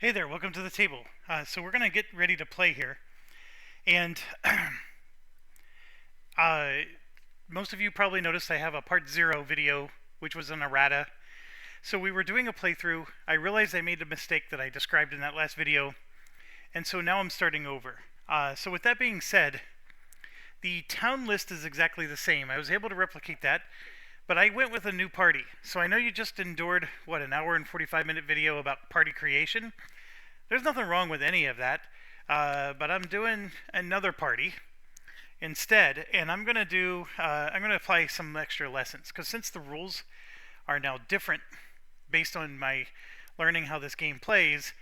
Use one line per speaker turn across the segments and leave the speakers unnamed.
Hey there, welcome to the table. So we're going to get ready to play here. And uh, most of you probably noticed I have a part 0 video, which was an errata. So we were doing a playthrough. I realized I made a mistake that I described in that last video. And so now I'm starting over. So with that being said, the town list is exactly the same. I was able to replicate that. But I went with a new party. So I know you just endured, an hour and 45-minute video about party creation. There's nothing wrong with any of that, but I'm doing another party instead, and I'm going to apply some extra lessons, because since the rules are now different based on my learning how this game plays,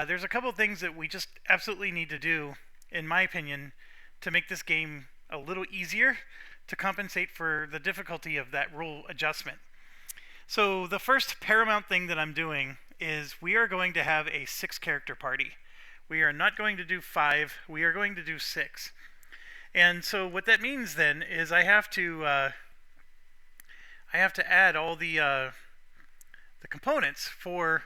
there's a couple of things that we just absolutely need to do, in my opinion, to make this game a little easier to compensate for the difficulty of that rule adjustment. So the first paramount thing that I'm doing is we are going to have a 6-character party. We are not going to do 5, we are going to do 6. And so what that means then is I have to add all the components for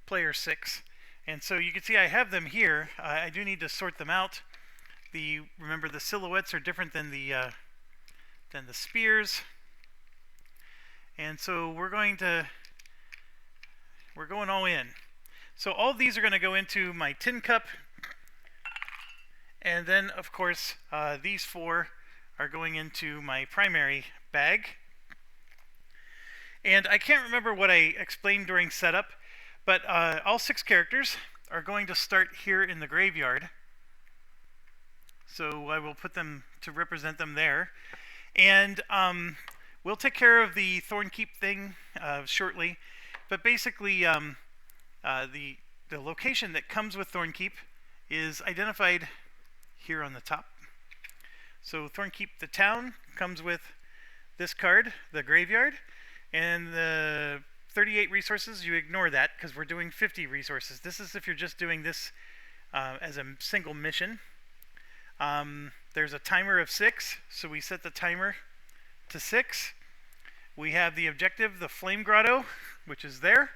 player 6. And so you can see I have them here. I do need to sort them out. Remember, the silhouettes are different than the spears. And so we're going all in. So all of these are going to go into my tin cup, and then of course these 4 are going into my primary bag. And I can't remember what I explained during setup, but all 6 characters are going to start here in the graveyard. So I will put them to represent them there. And we'll take care of the Tavernkeep thing shortly. But basically, the location that comes with Tavernkeep is identified here on the top. So Tavernkeep, the town, comes with this card, the graveyard, and the 38 resources, you ignore that because we're doing 50 resources. This is if you're just doing this as a single mission. There's a timer of 6, so we set the timer to 6. We have the objective, the Flame Grotto, which is there.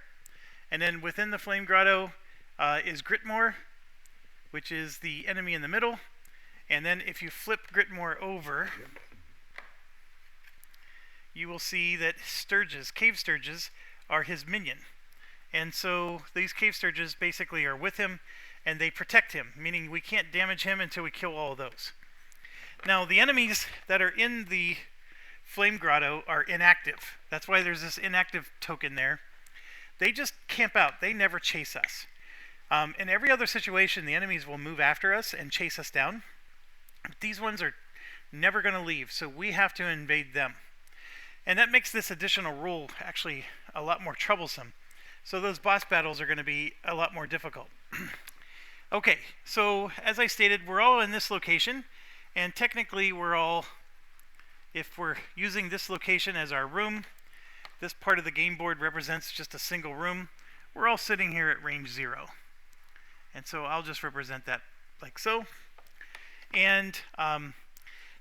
And then within the Flame Grotto is Gritmore, which is the enemy in the middle. And then if you flip Gritmore over, you will see that cave sturges, are his minion. And so these cave sturges basically are with him, and they protect him, meaning we can't damage him until we kill all of those. Now, the enemies that are in the Flame Grotto are inactive. That's why there's this inactive token there. They just camp out. They never chase us. In every other situation, the enemies will move after us and chase us down. These ones are never going to leave, so we have to invade them. And that makes this additional rule actually a lot more troublesome. So those boss battles are going to be a lot more difficult. Okay, so as I stated, we're all in this location, and technically we're all, if we're using this location as our room, this part of the game board represents just a single room. We're all sitting here at range 0. And so I'll just represent that like so. And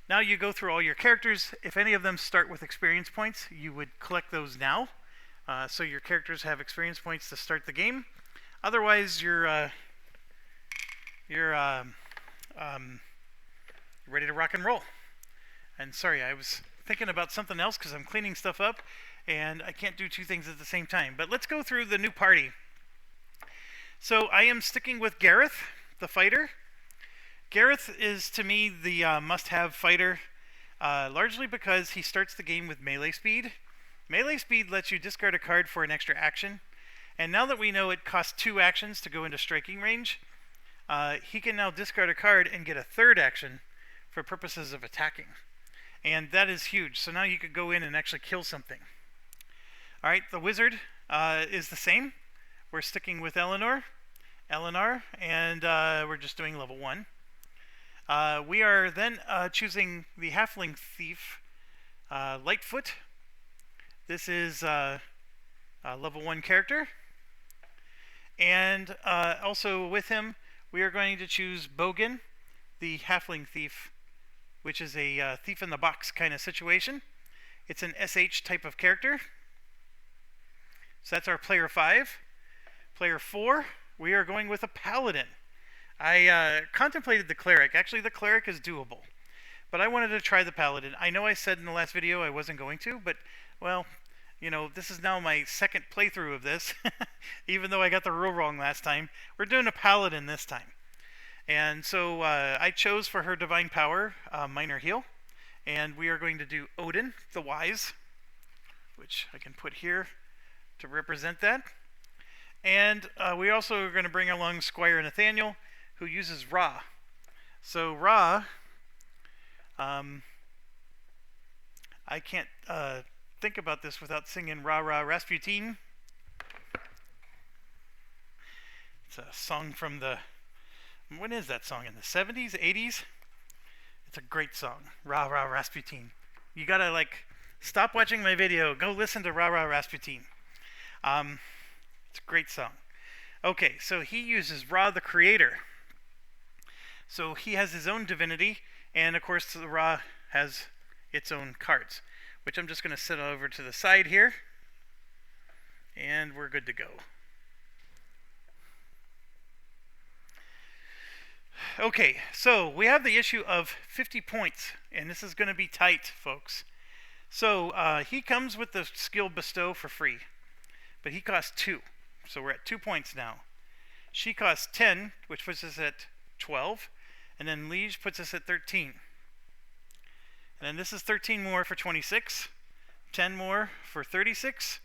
now you go through all your characters. If any of them start with experience points, you would collect those now. So your characters have experience points to start the game. Otherwise, you're ready to rock and roll. And sorry, I was thinking about something else because I'm cleaning stuff up, and I can't do 2 things at the same time. But let's go through the new party. So I am sticking with Gareth, the fighter. Gareth is, to me, the must-have fighter, largely because he starts the game with melee speed. Melee speed lets you discard a card for an extra action. And now that we know it costs 2 actions to go into striking range, he can now discard a card and get a 3rd action for purposes of attacking. And that is huge. So now you could go in and actually kill something. Alright, the wizard is the same. We're sticking with Eleanor, and we're just doing level 1. We are then choosing the halfling thief, Lightfoot. This is a level 1 character. And also with him, we are going to choose Bogan, the halfling thief, which is a thief in the box kind of situation. It's an SH type of character. So that's our player 5. Player 4 we are going with a paladin. I contemplated the cleric. Actually, the cleric is doable, but I wanted to try the paladin. I know I said in the last video I wasn't going to, but, well, you know, this is now my second playthrough of this, even though I got the rule wrong last time. We're doing a paladin this time. And so I chose for her divine power, minor heal, and we are going to do Odin, the Wise, which I can put here to represent that. And we also are going to bring along Squire Nathaniel, who uses Ra. So Ra, I can't think about this without singing Ra Ra Rasputin. It's a song from the, when is that song, in the 70s, 80s? It's a great song, Ra Ra Rasputin. You gotta, like, stop watching my video, go listen to Ra Ra Rasputin. It's a great song. Okay, so he uses Ra the Creator. So he has his own divinity, and of course the Ra has its own cards, which I'm just going to set over to the side here, and we're good to go. Okay, so we have the issue of 50 points, and this is going to be tight, folks. So he comes with the skill Bestow for free, but he costs 2, so we're at 2 points now. She costs 10, which puts us at 12, and then Liege puts us at 13. And then this is 13 more for 26, 10 more for 36.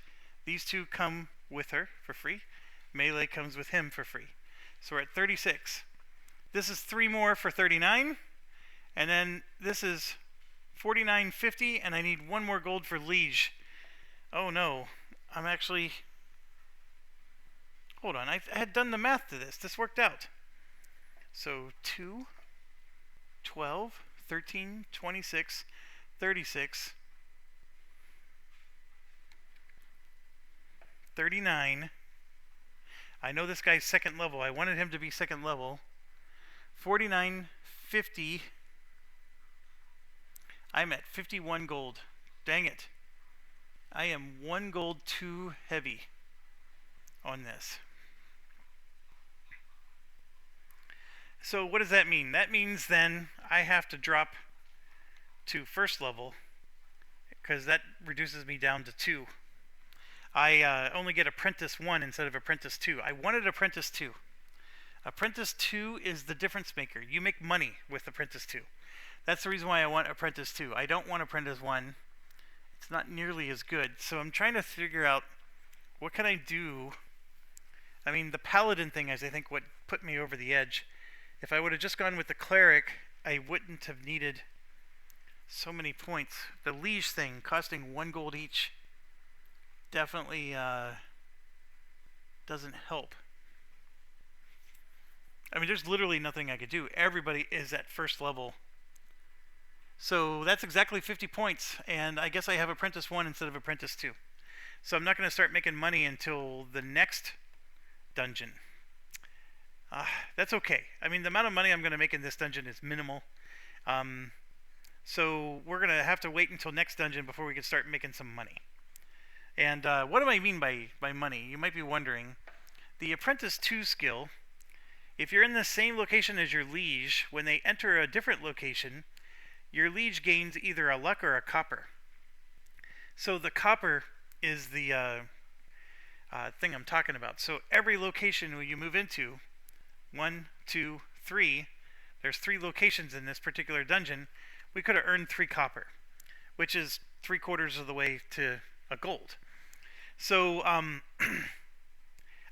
These two come with her for free. Melee comes with him for free. So we're at 36. This is 3 more for 39. And then this is 49.50, and I need 1 more gold for Liege. Oh no, I'm actually... Hold on, I had done the math to this. This worked out. So 2, 12, 13, 26, 36, 39. I know this guy's second level. I wanted him to be second level. 49.50. I'm at 51 gold. Dang it. I am 1 gold too heavy on this. So what does that mean? That means then I have to drop to first level, because that reduces me down to 2. I only get Apprentice 1 instead of Apprentice 2. I wanted Apprentice 2. Apprentice 2 is the difference maker. You make money with Apprentice 2. That's the reason why I want Apprentice 2. I don't want Apprentice 1. It's not nearly as good. So I'm trying to figure out, what can I do? I mean, the Paladin thing is, I think, what put me over the edge. If I would have just gone with the Cleric, I wouldn't have needed so many points. The Liege thing, costing 1 gold each, definitely doesn't help. I mean, there's literally nothing I could do. Everybody is at first level. So that's exactly 50 points, and I guess I have Apprentice 1 instead of Apprentice 2. So I'm not going to start making money until the next dungeon. That's okay. I mean, the amount of money I'm going to make in this dungeon is minimal. So we're going to have to wait until next dungeon before we can start making some money. And what do I mean by money? You might be wondering. The Apprentice 2 skill, if you're in the same location as your Liege, when they enter a different location, your Liege gains either a luck or a copper. So the copper is the thing I'm talking about. So every location you move into, 1, 2, 3, there's 3 locations in this particular dungeon, we could have earned 3 copper, which is 3/4 of the way to a gold. So I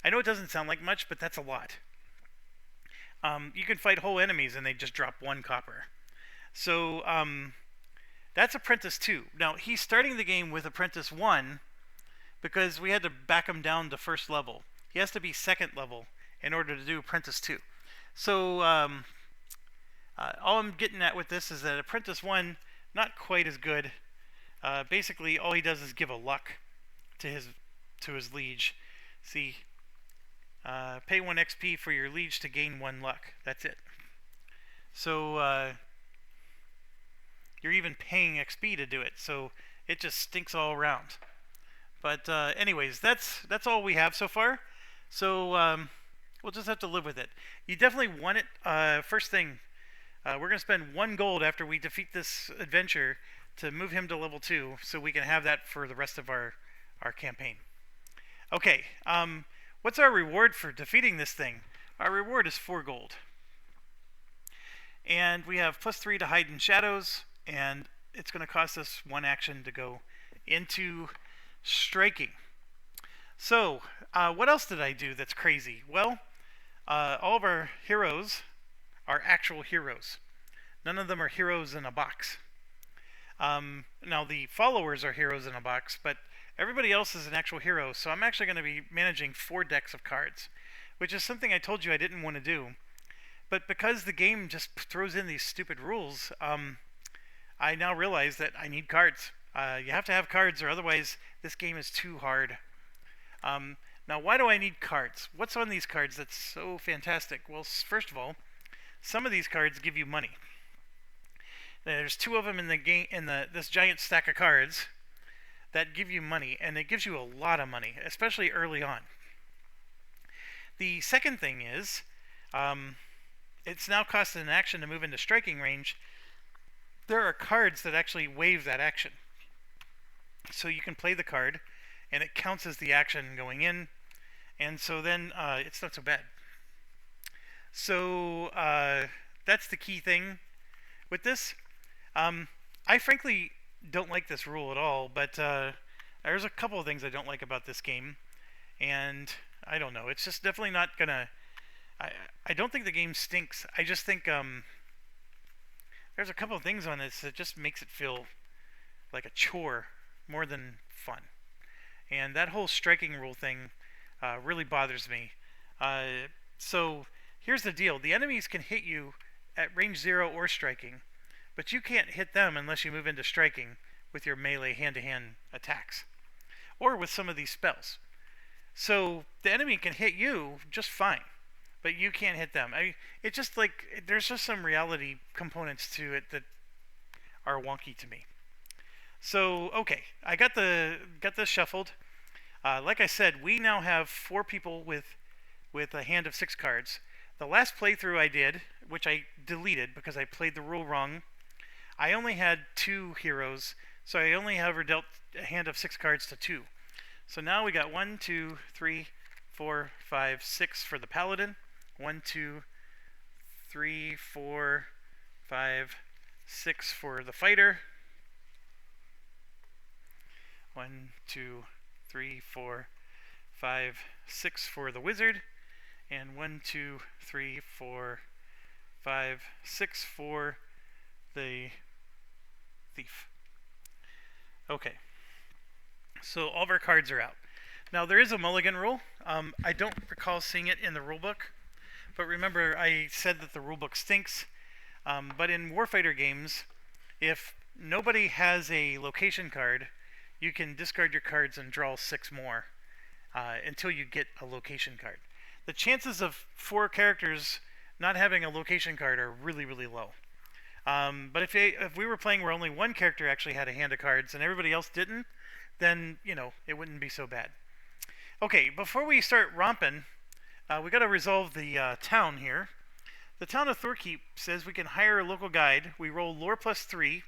know it doesn't sound like much, but that's a lot. You can fight whole enemies and they just drop 1 copper. So that's Apprentice 2. Now he's starting the game with Apprentice 1 because we had to back him down to first level. He has to be second level in order to do Apprentice 2. So all I'm getting at with this is that Apprentice 1, not quite as good. Basically all he does is give a luck to his Liege. See, pay 1 XP for your Liege to gain 1 luck. That's it. So you're even paying XP to do it, so it just stinks all around. But anyways, that's all we have so far. So we'll just have to live with it. You definitely want it. First thing, we're going to spend 1 gold after we defeat this adventure to move him to level 2 so we can have that for the rest of our campaign. Okay, what's our reward for defeating this thing? Our reward is 4 gold. And we have +3 to hide in shadows, and it's going to cost us 1 action to go into striking. So, what else did I do that's crazy? Well, all of our heroes are actual heroes. None of them are heroes in a box. Now, the followers are heroes in a box, but everybody else is an actual hero, so I'm actually going to be managing 4 decks of cards, which is something I told you I didn't want to do. But because the game just throws in these stupid rules, I now realize that I need cards. You have to have cards, or otherwise this game is too hard. Now, why do I need cards? What's on these cards that's so fantastic? Well, first of all, some of these cards give you money. There's 2 of them in the game, in this giant stack of cards that give you money, and it gives you a lot of money, especially early on. The second thing is, it's now costing an action to move into striking range. There are cards that actually waive that action. So you can play the card, and it counts as the action going in, and so then it's not so bad. So that's the key thing with this. I frankly don't like this rule at all, but there's a couple of things I don't like about this game, and I don't know. It's just definitely not gonna. I don't think the game stinks. I just think there's a couple of things on this that just makes it feel like a chore more than fun. And that whole striking rule thing really bothers me. So here's the deal. The enemies can hit you at range 0 or striking, but you can't hit them unless you move into striking with your melee hand-to-hand attacks, or with some of these spells. So the enemy can hit you just fine, but you can't hit them. It's just like, there's just some reality components to it that are wonky to me. So, okay, I got this shuffled. Like I said, we now have 4 people with a hand of 6 cards. The last playthrough I did, which I deleted because I played the rule wrong, I only had 2 heroes, so I only ever dealt a hand of 6 cards to 2. So now we got 1, 2, 3, 4, 5, 6 for the paladin. 1, 2, 3, 4, 5, 6 for the fighter. 1, 2, 3, 4, 5, 6 for the wizard, and 1, 2, 3, 4, 5, 6 for the thief. Okay, so all of our cards are out. Now there is a mulligan rule. I don't recall seeing it in the rulebook, but remember I said that the rulebook stinks. But in Warfighter games, if nobody has a location card, you can discard your cards and draw 6 more until you get a location card. The chances of 4 characters not having a location card are really, really low. But if we were playing where only 1 character actually had a hand of cards and everybody else didn't, then, you know, it wouldn't be so bad. Okay, before we start romping, we got to resolve the town here. The town of Tavernkeep says we can hire a local guide. We roll lore +3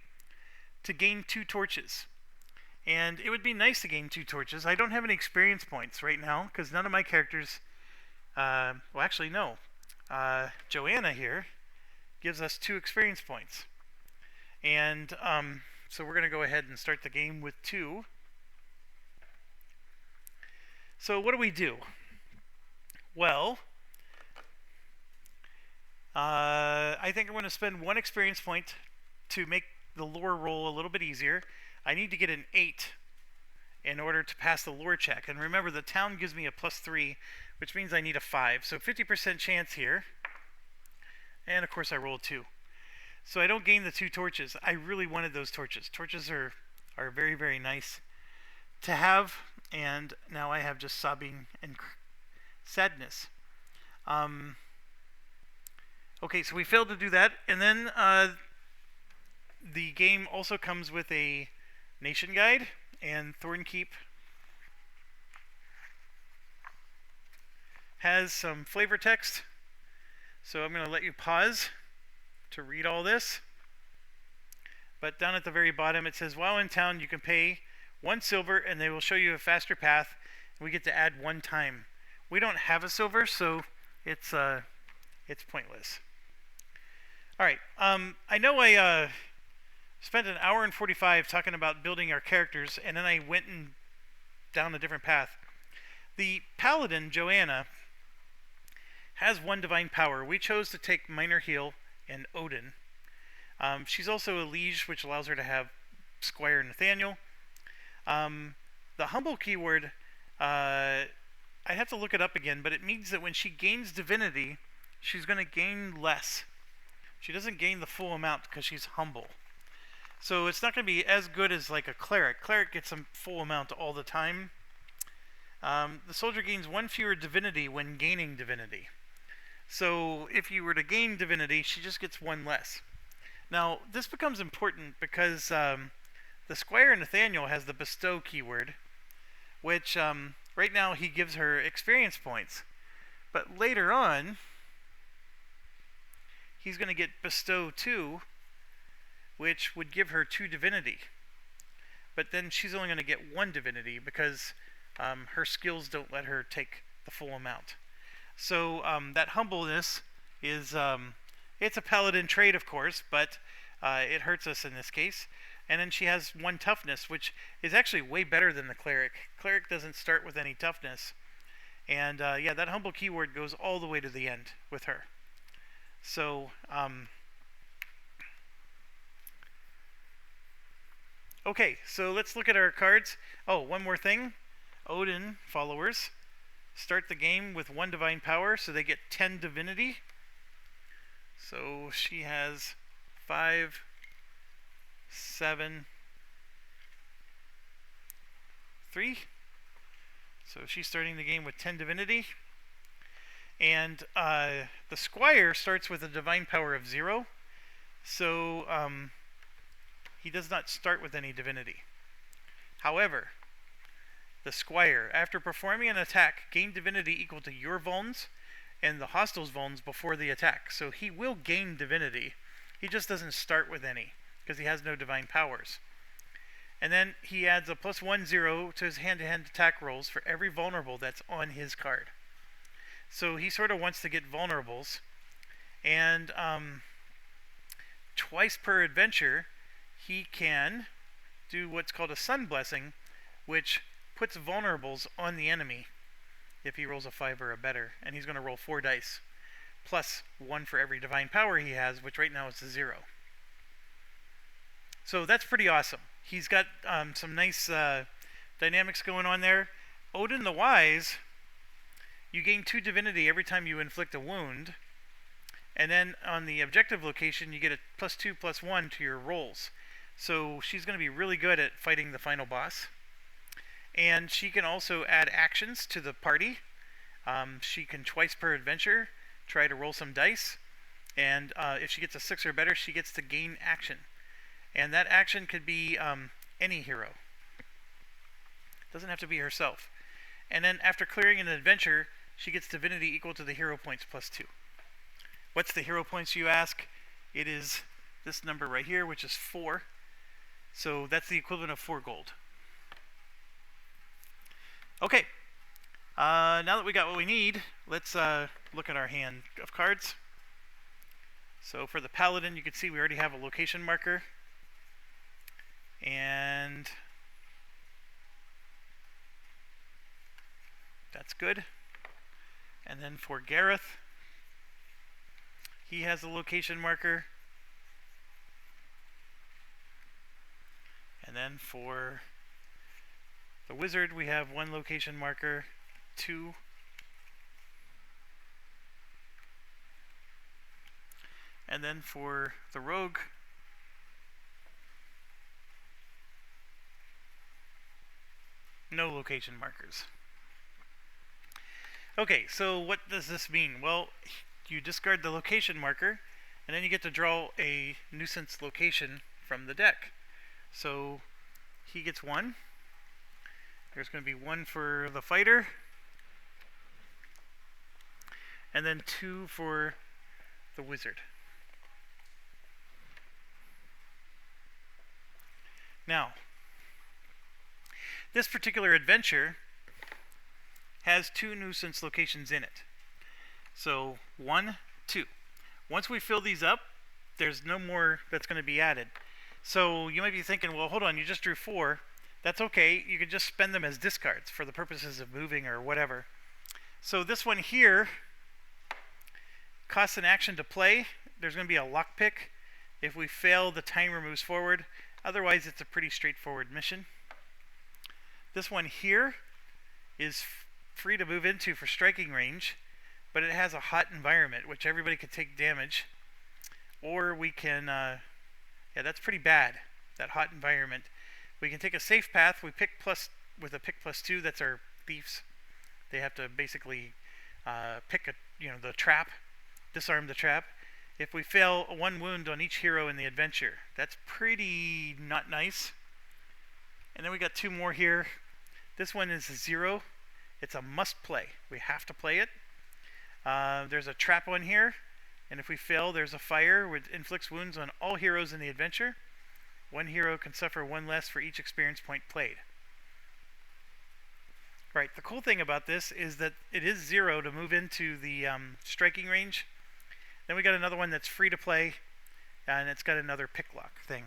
to gain 2 torches. And it would be nice to gain 2 torches. I don't have any experience points right now because none of my characters, well, actually no. Joanna here gives us 2 experience points. And so we're going to go ahead and start the game with 2. So what do? Well, I think I'm going to spend 1 experience point to make the lore roll a little bit easier. I need to get an 8 in order to pass the lore check. And remember, the town gives me a +3, which means I need a 5. So 50% chance here. And of course I roll 2. So I don't gain the 2 torches. I really wanted those torches. Torches are very, very nice to have. And now I have just sobbing and sadness. Okay, so we failed to do that. And then the game also comes with a nation guide, and Tavernkeep has some flavor text. So I'm going to let you pause to read all this. But down at the very bottom it says, while in town you can pay 1 silver and they will show you a faster path. We get to add 1 time. We don't have a silver, so it's pointless. Alright, I know I spent an hour and 45 talking about building our characters, and then I went down a different path. The paladin, Joanna, has 1 divine power. We chose to take Minor Heal and Odin. She's also a liege, which allows her to have Squire Nathaniel. The humble keyword, I have to look it up again, but it means that when she gains divinity, she's going to gain less. She doesn't gain the full amount because she's humble. So it's not going to be as good as like a cleric. Cleric gets a full amount all the time. The soldier gains 1 fewer divinity when gaining divinity. So if you were to gain divinity, she just gets 1 less. Now, this becomes important because the Squire Nathaniel has the bestow keyword, which right now he gives her experience points. But later on, he's going to get bestow 2, which would give her 2 divinity. But then she's only going to get 1 divinity because her skills don't let her take the full amount. So that humbleness is, it's a paladin trait, of course, but it hurts us in this case. And then she has 1 toughness, which is actually way better than the cleric. Cleric doesn't start with any toughness. And yeah, that humble keyword goes all the way to the end with her. So, okay, so let's look at our cards. Oh, one more thing. Odin followers start the game with 1 divine power, so they get 10 divinity. So she has 5, 7, 3. So she's starting the game with 10 divinity. And the Squire starts with a divine power of 0. So he does not start with any divinity. However, the Squire, after performing an attack, gain divinity equal to your vulns and the hostile's vulns before the attack. So he will gain divinity. He just doesn't start with any because he has no divine powers. And then he adds a +1/0 to his hand-to-hand attack rolls for every vulnerable that's on his card. So he sort of wants to get vulnerables. And twice per adventure, he can do what's called a Sun Blessing, which puts vulnerables on the enemy if he rolls a 5 or a better. And he's going to roll 4 dice, plus 1 for every divine power he has, which right now is a 0. So that's pretty awesome. He's got some nice dynamics going on there. Odin the Wise, you gain 2 divinity every time you inflict a wound. And then on the objective location, you get a +2/+1 to your rolls. So she's going to be really good at fighting the final boss. And she can also add actions to the party. She can twice per adventure try to roll some dice. And if she gets a 6 or better, she gets to gain action. And that action could be any hero. Doesn't have to be herself. And then after clearing an adventure, she gets divinity equal to the hero points +2. What's the hero points, you ask? It is this number right here, which is 4. So that's the equivalent of 4 gold. Okay. Now that we got what we need, let's look at our hand of cards. So for the Paladin, you can see we already have a location marker. And that's good. And then for Gareth, he has a location marker. And then for the Wizard, we have 1 location marker, 2. And then for the Rogue, no location markers. Okay, so what does this mean? Well, you discard the location marker, and then you get to draw a nuisance location from the deck. So he gets 1. There's going to be 1 for the fighter. and then 2 for the wizard. Now, this particular adventure has 2 nuisance locations in it. So 1, 2. Once we fill these up, there's no more that's going to be added. So you might be thinking, well, hold on, you just drew 4. That's okay. You could just spend them as discards for the purposes of moving or whatever. So this one here costs an action to play. There's going to be a lockpick. If we fail, the timer moves forward. Otherwise, it's a pretty straightforward mission. This one here is free to move into for striking range, but it has a hot environment, which everybody could take damage. Or we can, yeah, that's pretty bad, that hot environment. We can take a safe path. We pick with a pick +2. That's our thieves. They have to basically pick the trap, disarm the trap. If we fail, 1 wound on each hero in the adventure. That's pretty not nice. And then we got 2 more here. This one is a 0. It's a must play. We have to play it. There's a trap one here, and if we fail, there's a fire which inflicts wounds on all heroes in the adventure. 1 hero can suffer 1 less for each experience point played. Right, the cool thing about this is that it is 0 to move into the striking range. Then we got another one that's free to play, and it's got another pick lock thing.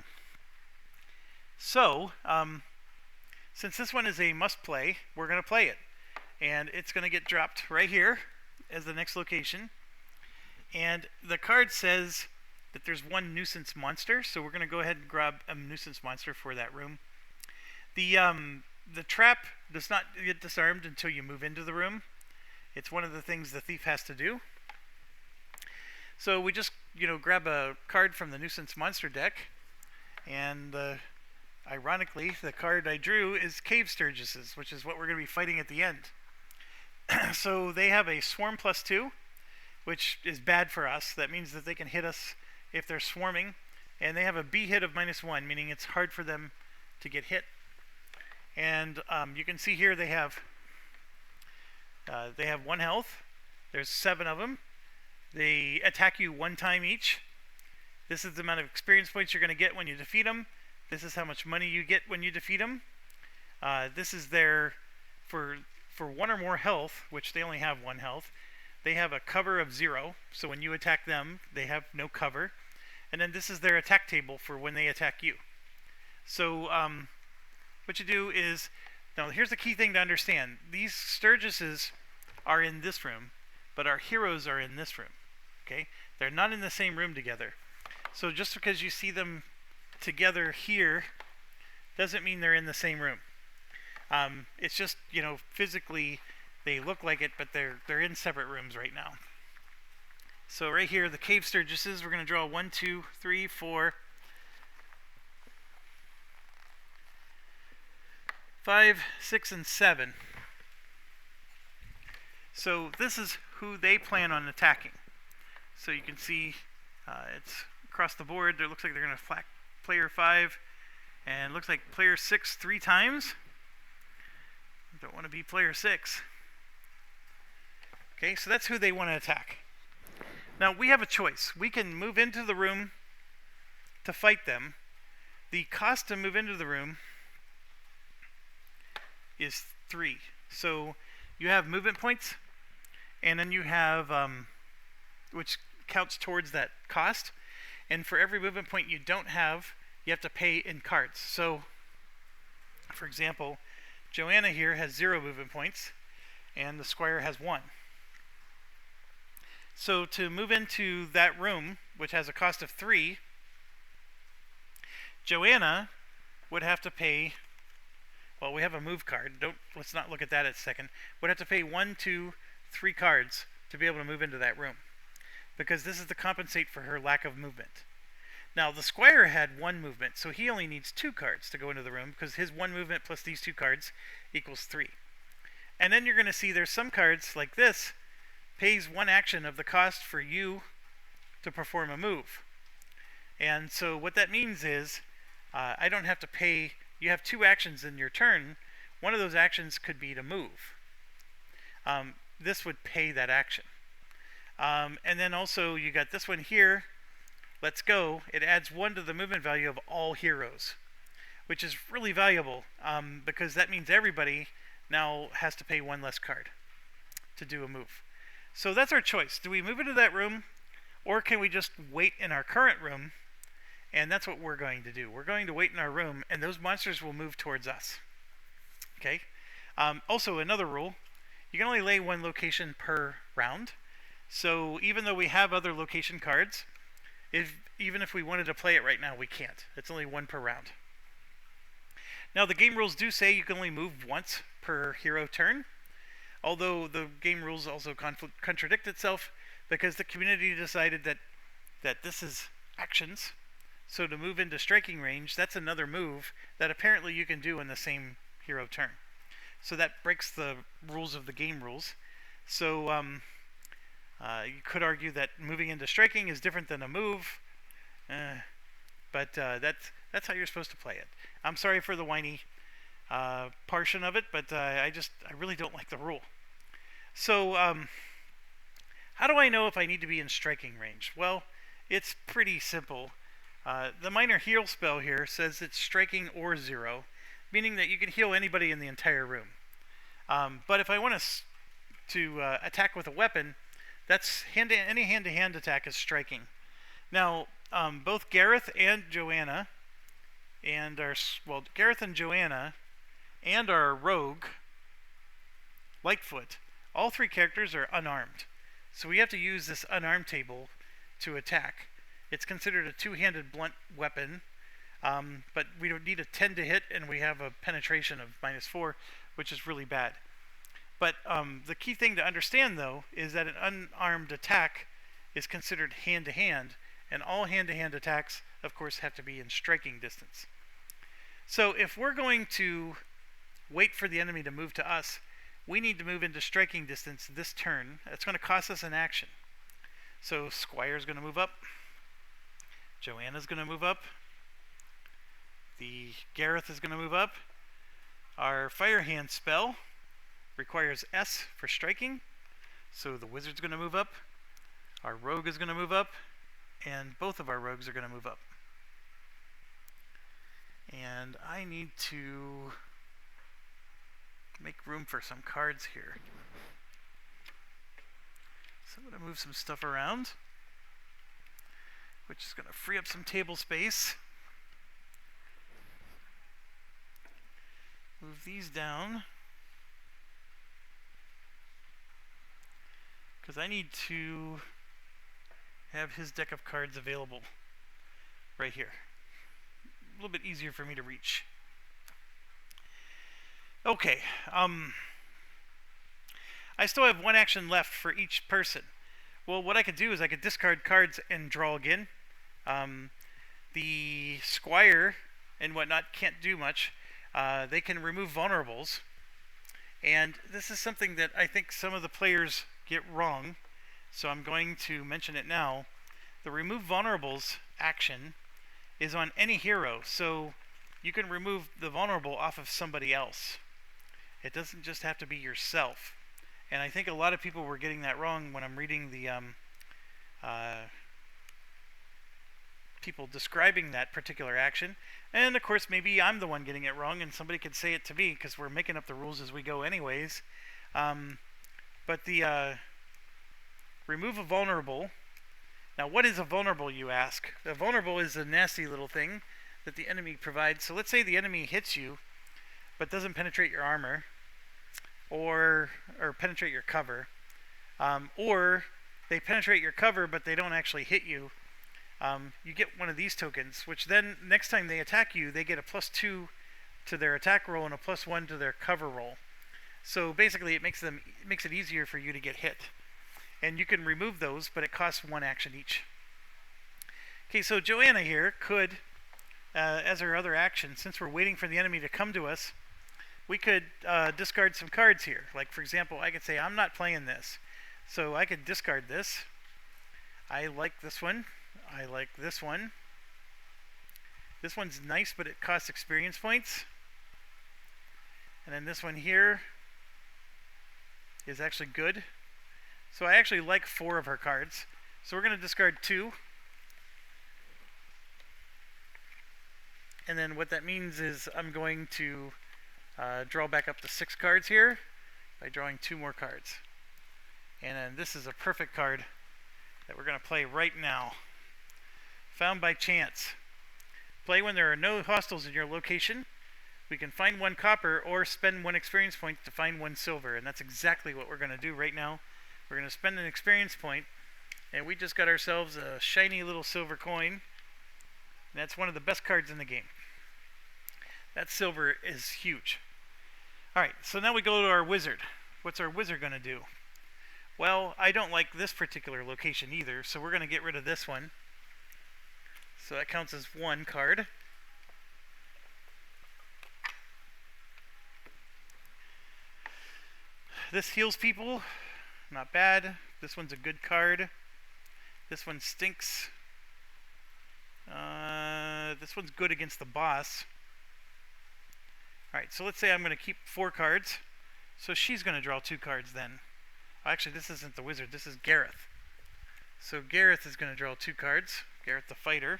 So, since this one is a must play, we're going to play it. And it's going to get dropped right here as the next location. And the card says that there's 1 nuisance monster, so we're going to go ahead and grab a nuisance monster for that room. The trap does not get disarmed until you move into the room. It's one of the things the thief has to do. So we just, grab a card from the nuisance monster deck, and ironically, the card I drew is Cave Sturgises, which is what we're going to be fighting at the end. So they have a swarm +2, which is bad for us. That means that they can hit us if they're swarming, and they have a B hit of -1, meaning it's hard for them to get hit. And you can see here they have 1 health. There's 7 of them. They attack you 1 time each. This is the amount of experience points you're going to get when you defeat them. This is how much money you get when you defeat them. This is their, for 1 or more health, which they only have 1 health, they have a cover of 0. So when you attack them, they have no cover. And then this is their attack table for when they attack you. So what you do is, now here's the key thing to understand. These Sturgises are in this room, but our heroes are in this room. Okay? They're not in the same room together. So just because you see them together here doesn't mean they're in the same room. It's just, physically they look like it, but they're in separate rooms right now. So right here, the Cave Sturgises, we're going to draw 1, 2, 3, 4, 5, 6, and 7. So this is who they plan on attacking. So you can see it's across the board. It looks like they're going to flak player 5, and it looks like player 6 3 times. Don't want to be player 6. Okay, so that's who they want to attack. Now we have a choice. We can move into the room to fight them. The cost to move into the room is 3. So you have movement points, and then you have which counts towards that cost. And for every movement point you don't have, you have to pay in cards. So, for example, Joanna here has 0 movement points, and the Squire has 1. So to move into that room, which has a cost of 3, Joanna would have to pay, well, we have a move card. Let's not look at that a second. Would have to pay 1, 2, 3 cards to be able to move into that room, because this is to compensate for her lack of movement. Now, the Squire had 1 movement, so he only needs 2 cards to go into the room, because his 1 movement plus these 2 cards equals 3. And then you're going to see there's some cards, like this, pays 1 action of the cost for you to perform a move. And so what that means is, I don't have to pay, you have 2 actions in your turn. One of those actions could be to move. This would pay that action. And then also you got this one here, let's go. It adds 1 to the movement value of all heroes, which is really valuable because that means everybody now has to pay 1 less card to do a move. So that's our choice. Do we move into that room, or can we just wait in our current room? And that's what we're going to do. We're going to wait in our room, and those monsters will move towards us. Okay? Also, another rule, you can only lay 1 location per round. So even though we have other location cards, even if we wanted to play it right now, we can't. It's only 1 per round. Now, the game rules do say you can only move once per hero turn, although the game rules also contradict itself because the community decided that this is actions. So to move into striking range, that's another move that apparently you can do in the same hero turn. So that breaks the rules of the game rules. So you could argue that moving into striking is different than a move, but that's how you're supposed to play it. I'm sorry for the whiny portion of it, but I really don't like the rule. So how do I know if I need to be in striking range? Well, it's pretty simple. The minor heal spell here says it's striking or 0, meaning that you can heal anybody in the entire room. But if I want to attack with a weapon, that's any hand-to-hand attack is striking. Now, both Gareth and Joanna, and Gareth and Joanna, and our rogue, Lightfoot, all 3 characters are unarmed. So we have to use this unarmed table to attack. It's considered a 2-handed blunt weapon, but we don't need a 10 to hit, and we have a penetration of -4, which is really bad. But the key thing to understand, though, is that an unarmed attack is considered hand-to-hand, and all hand-to-hand attacks, of course, have to be in striking distance. So if we're going to wait for the enemy to move to us, we need to move into striking distance this turn. That's going to cost us an action. So Squire's going to move up. Joanna's going to move up. The Gareth is going to move up. Our Fire Hand spell requires S for striking, so the Wizard's going to move up. Our Rogue is going to move up, and both of our Rogues are going to move up. And I need to make room for some cards here. So I'm going to move some stuff around, which is going to free up some table space. Move these down, because I need to have his deck of cards available right here. A little bit easier for me to reach. Okay, I still have 1 action left for each person. Well, what I could do is I could discard cards and draw again. The Squire and whatnot can't do much. They can remove vulnerables. And this is something that I think some of the players get wrong, so I'm going to mention it now. The remove vulnerables action is on any hero, so you can remove the vulnerable off of somebody else. It doesn't just have to be yourself. And I think a lot of people were getting that wrong when I'm reading the people describing that particular action. And of course, maybe I'm the one getting it wrong, and somebody could say it to me because we're making up the rules as we go anyways. But the remove a vulnerable. Now, what is a vulnerable, you ask? A vulnerable is a nasty little thing that the enemy provides. So let's say the enemy hits you, but doesn't penetrate your armor, or penetrate your cover, or they penetrate your cover, but they don't actually hit you. You get one of these tokens, which then next time they attack you, they get a +2 to their attack roll and a +1 to their cover roll. So basically, it makes it easier for you to get hit. And you can remove those, but it costs 1 action each. Okay, so Joanna here could, as her other action, since we're waiting for the enemy to come to us, we could discard some cards here. Like, for example, I could say, I'm not playing this. So I could discard this. I like this one. I like this one. This one's nice, but it costs experience points. And then this one here is actually good. So I actually like 4 of her cards. So we're going to discard 2. And then what that means is I'm going to draw back up to 6 cards here by drawing 2 more cards. And then this is a perfect card that we're going to play right now. Found by chance. Play when there are no hostiles in your location. We can find 1 copper or spend 1 experience point to find 1 silver. And that's exactly what we're going to do right now. We're going to spend an experience point, and we just got ourselves a shiny little silver coin. And that's one of the best cards in the game. That silver is huge. Alright, so now we go to our wizard. What's our wizard going to do? Well, I don't like this particular location either, so we're going to get rid of this one. So that counts as 1 card. This heals people. Not bad. This one's a good card. This one stinks. This one's good against the boss. Alright, so let's say I'm going to keep 4 cards. So she's going to draw 2 cards then. Actually, this isn't the wizard. This is Gareth. So Gareth is going to draw 2 cards. Gareth the fighter.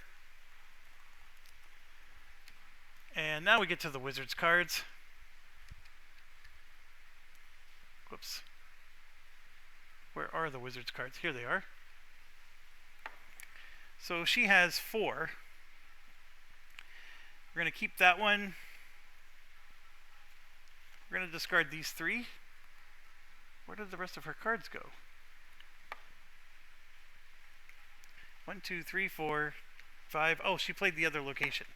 And now we get to the wizard's cards. Whoops. Where are the wizard's cards? Here they are. So she has 4. We're going to keep that one. We're going to discard these 3. Where did the rest of her cards go? 1, 2, 3, 4, 5. Oh, she played the other location.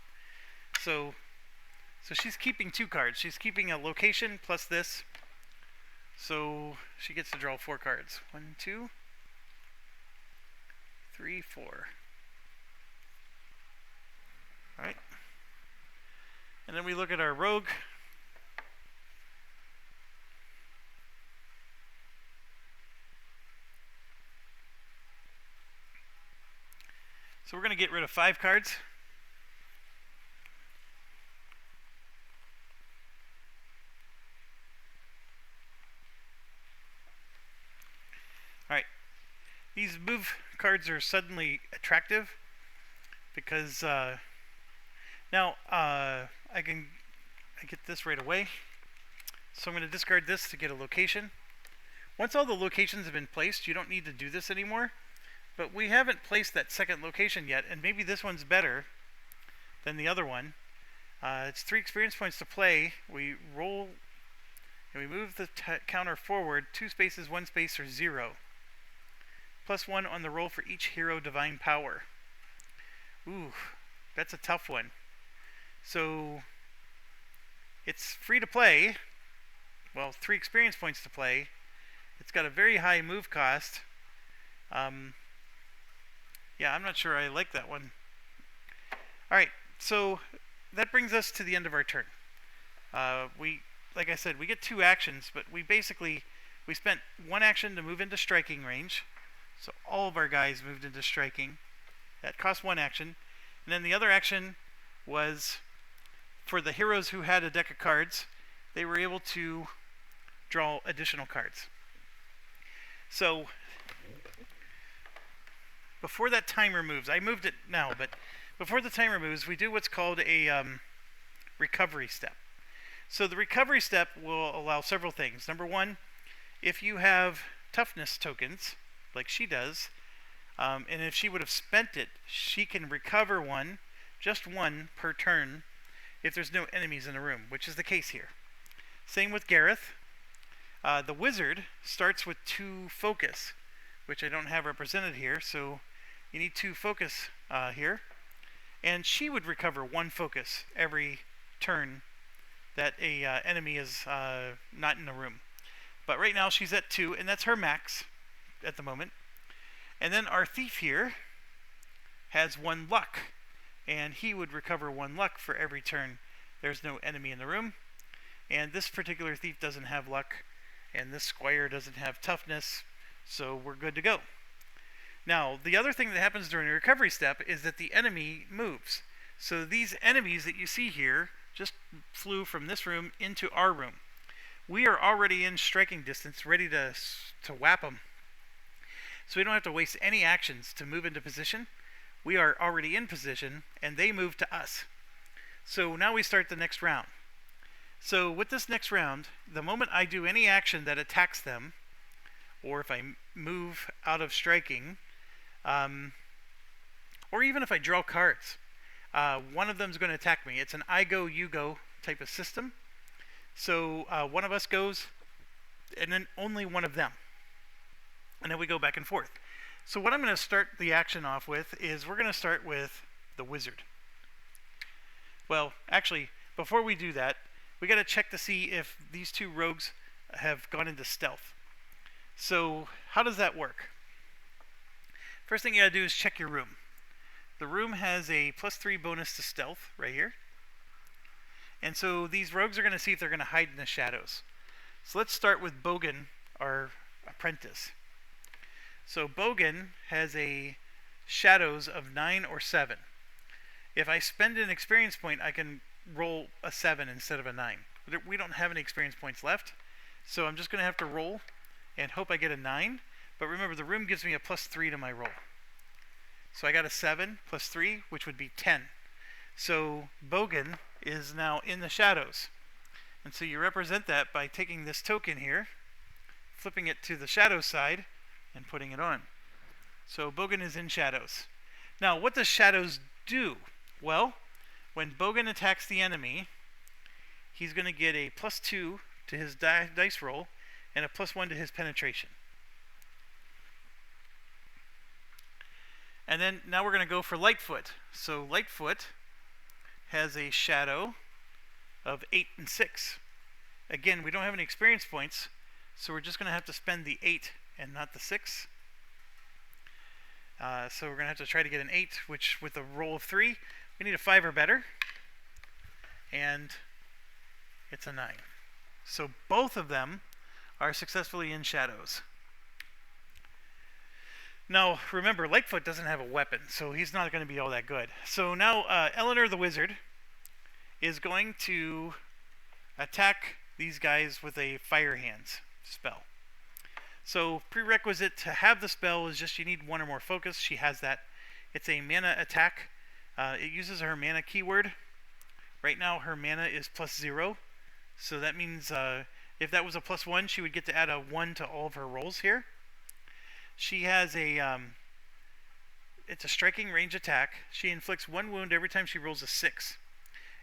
So she's keeping 2 cards. She's keeping a location plus this. So she gets to draw 4 cards. 1, 2, 3, 4. Alright. And then we look at our rogue. So we're going to get rid of 5 cards. Alright. These move cards are suddenly attractive because now I get this right away. So I'm going to discard this to get a location. Once all the locations have been placed, you don't need to do this anymore. But we haven't placed that second location yet, and maybe this one's better than the other one. It's 3 experience points to play. We roll, and we move the counter forward 2 spaces, 1 space, or 0. +1 on the roll for each hero divine power. Ooh, that's a tough one. So it's free to play. Well, 3 experience points to play. It's got a very high move cost. Yeah, I'm not sure I like that one. Alright, so that brings us to the end of our turn. Like I said, we get 2 actions, but we spent 1 action to move into striking range. So all of our guys moved into striking. That cost 1 action. And then the other action was for the heroes who had a deck of cards, they were able to draw additional cards. So before that timer moves, I moved it now, but before the timer moves, we do what's called a recovery step. So the recovery step will allow several things. Number 1, if you have toughness tokens, like she does, and if she would have spent it, she can recover 1, just 1 per turn, if there's no enemies in the room, which is the case here. Same with Gareth. The wizard starts with 2 focus, which I don't have represented here, so you need 2 focus here. And she would recover 1 focus every turn that a enemy is not in the room. But right now she's at 2, and that's her max at the moment. And then our thief here has 1 luck, and he would recover 1 luck for every turn there's no enemy in the room. And this particular thief doesn't have luck, and this squire doesn't have toughness, so we're good to go. Now, the other thing that happens during the recovery step is that the enemy moves. So these enemies that you see here just flew from this room into our room. We are already in striking distance, ready to whap them. So we don't have to waste any actions to move into position. We are already in position, and they move to us. So now we start the next round. So with this next round, the moment I do any action that attacks them, or if I move out of striking, or even if I draw cards, one of them is going to attack me. It's an I go, you go type of system. So one of us goes, and then only one of them. And then we go back and forth. So what I'm going to start the action off with is we're going to start with the wizard. Well, actually, before we do that, we got to check to see if these two rogues have gone into stealth. So how does that work? First thing you got to do is check your room. The room has a +3 bonus to stealth right here. And so these rogues are going to see if they're going to hide in the shadows. So let's start with Bogan, our apprentice. So Bogan has a shadows of 9 or 7. If I spend an experience point, I can roll a 7 instead of a 9. We don't have any experience points left, so I'm just going to have to roll and hope I get a 9. But remember, the room gives me a +3 to my roll. So I got a 7 + 3, which would be 10. So Bogan is now in the shadows. And so you represent that by taking this token here, flipping it to the shadow side, and putting it on. So Bogan is in shadows. Now, what does shadows do? Well, when Bogan attacks the enemy, he's going to get a +2 to his dice roll and a +1 to his penetration. And then now we're going to go for Lightfoot. So Lightfoot has a shadow of 8 and 6. Again, we don't have any experience points, so we're just going to have to spend the 8 and not the 6. So we're going to have to try to get an 8, which with a roll of 3, we need a 5 or better. And it's a 9. So both of them are successfully in shadows. Now, remember, Lightfoot doesn't have a weapon, so he's not going to be all that good. So now Eleanor the Wizard is going to attack these guys with a Fire Hands spell. So prerequisite to have the spell is just you need 1 or more focus. She has that. It's a mana attack. It uses her mana keyword. Right now her mana is +0. So that means if that was a +1, she would get to add a 1 to all of her rolls here. She has a, it's a striking range attack. She inflicts 1 wound every time she rolls a 6.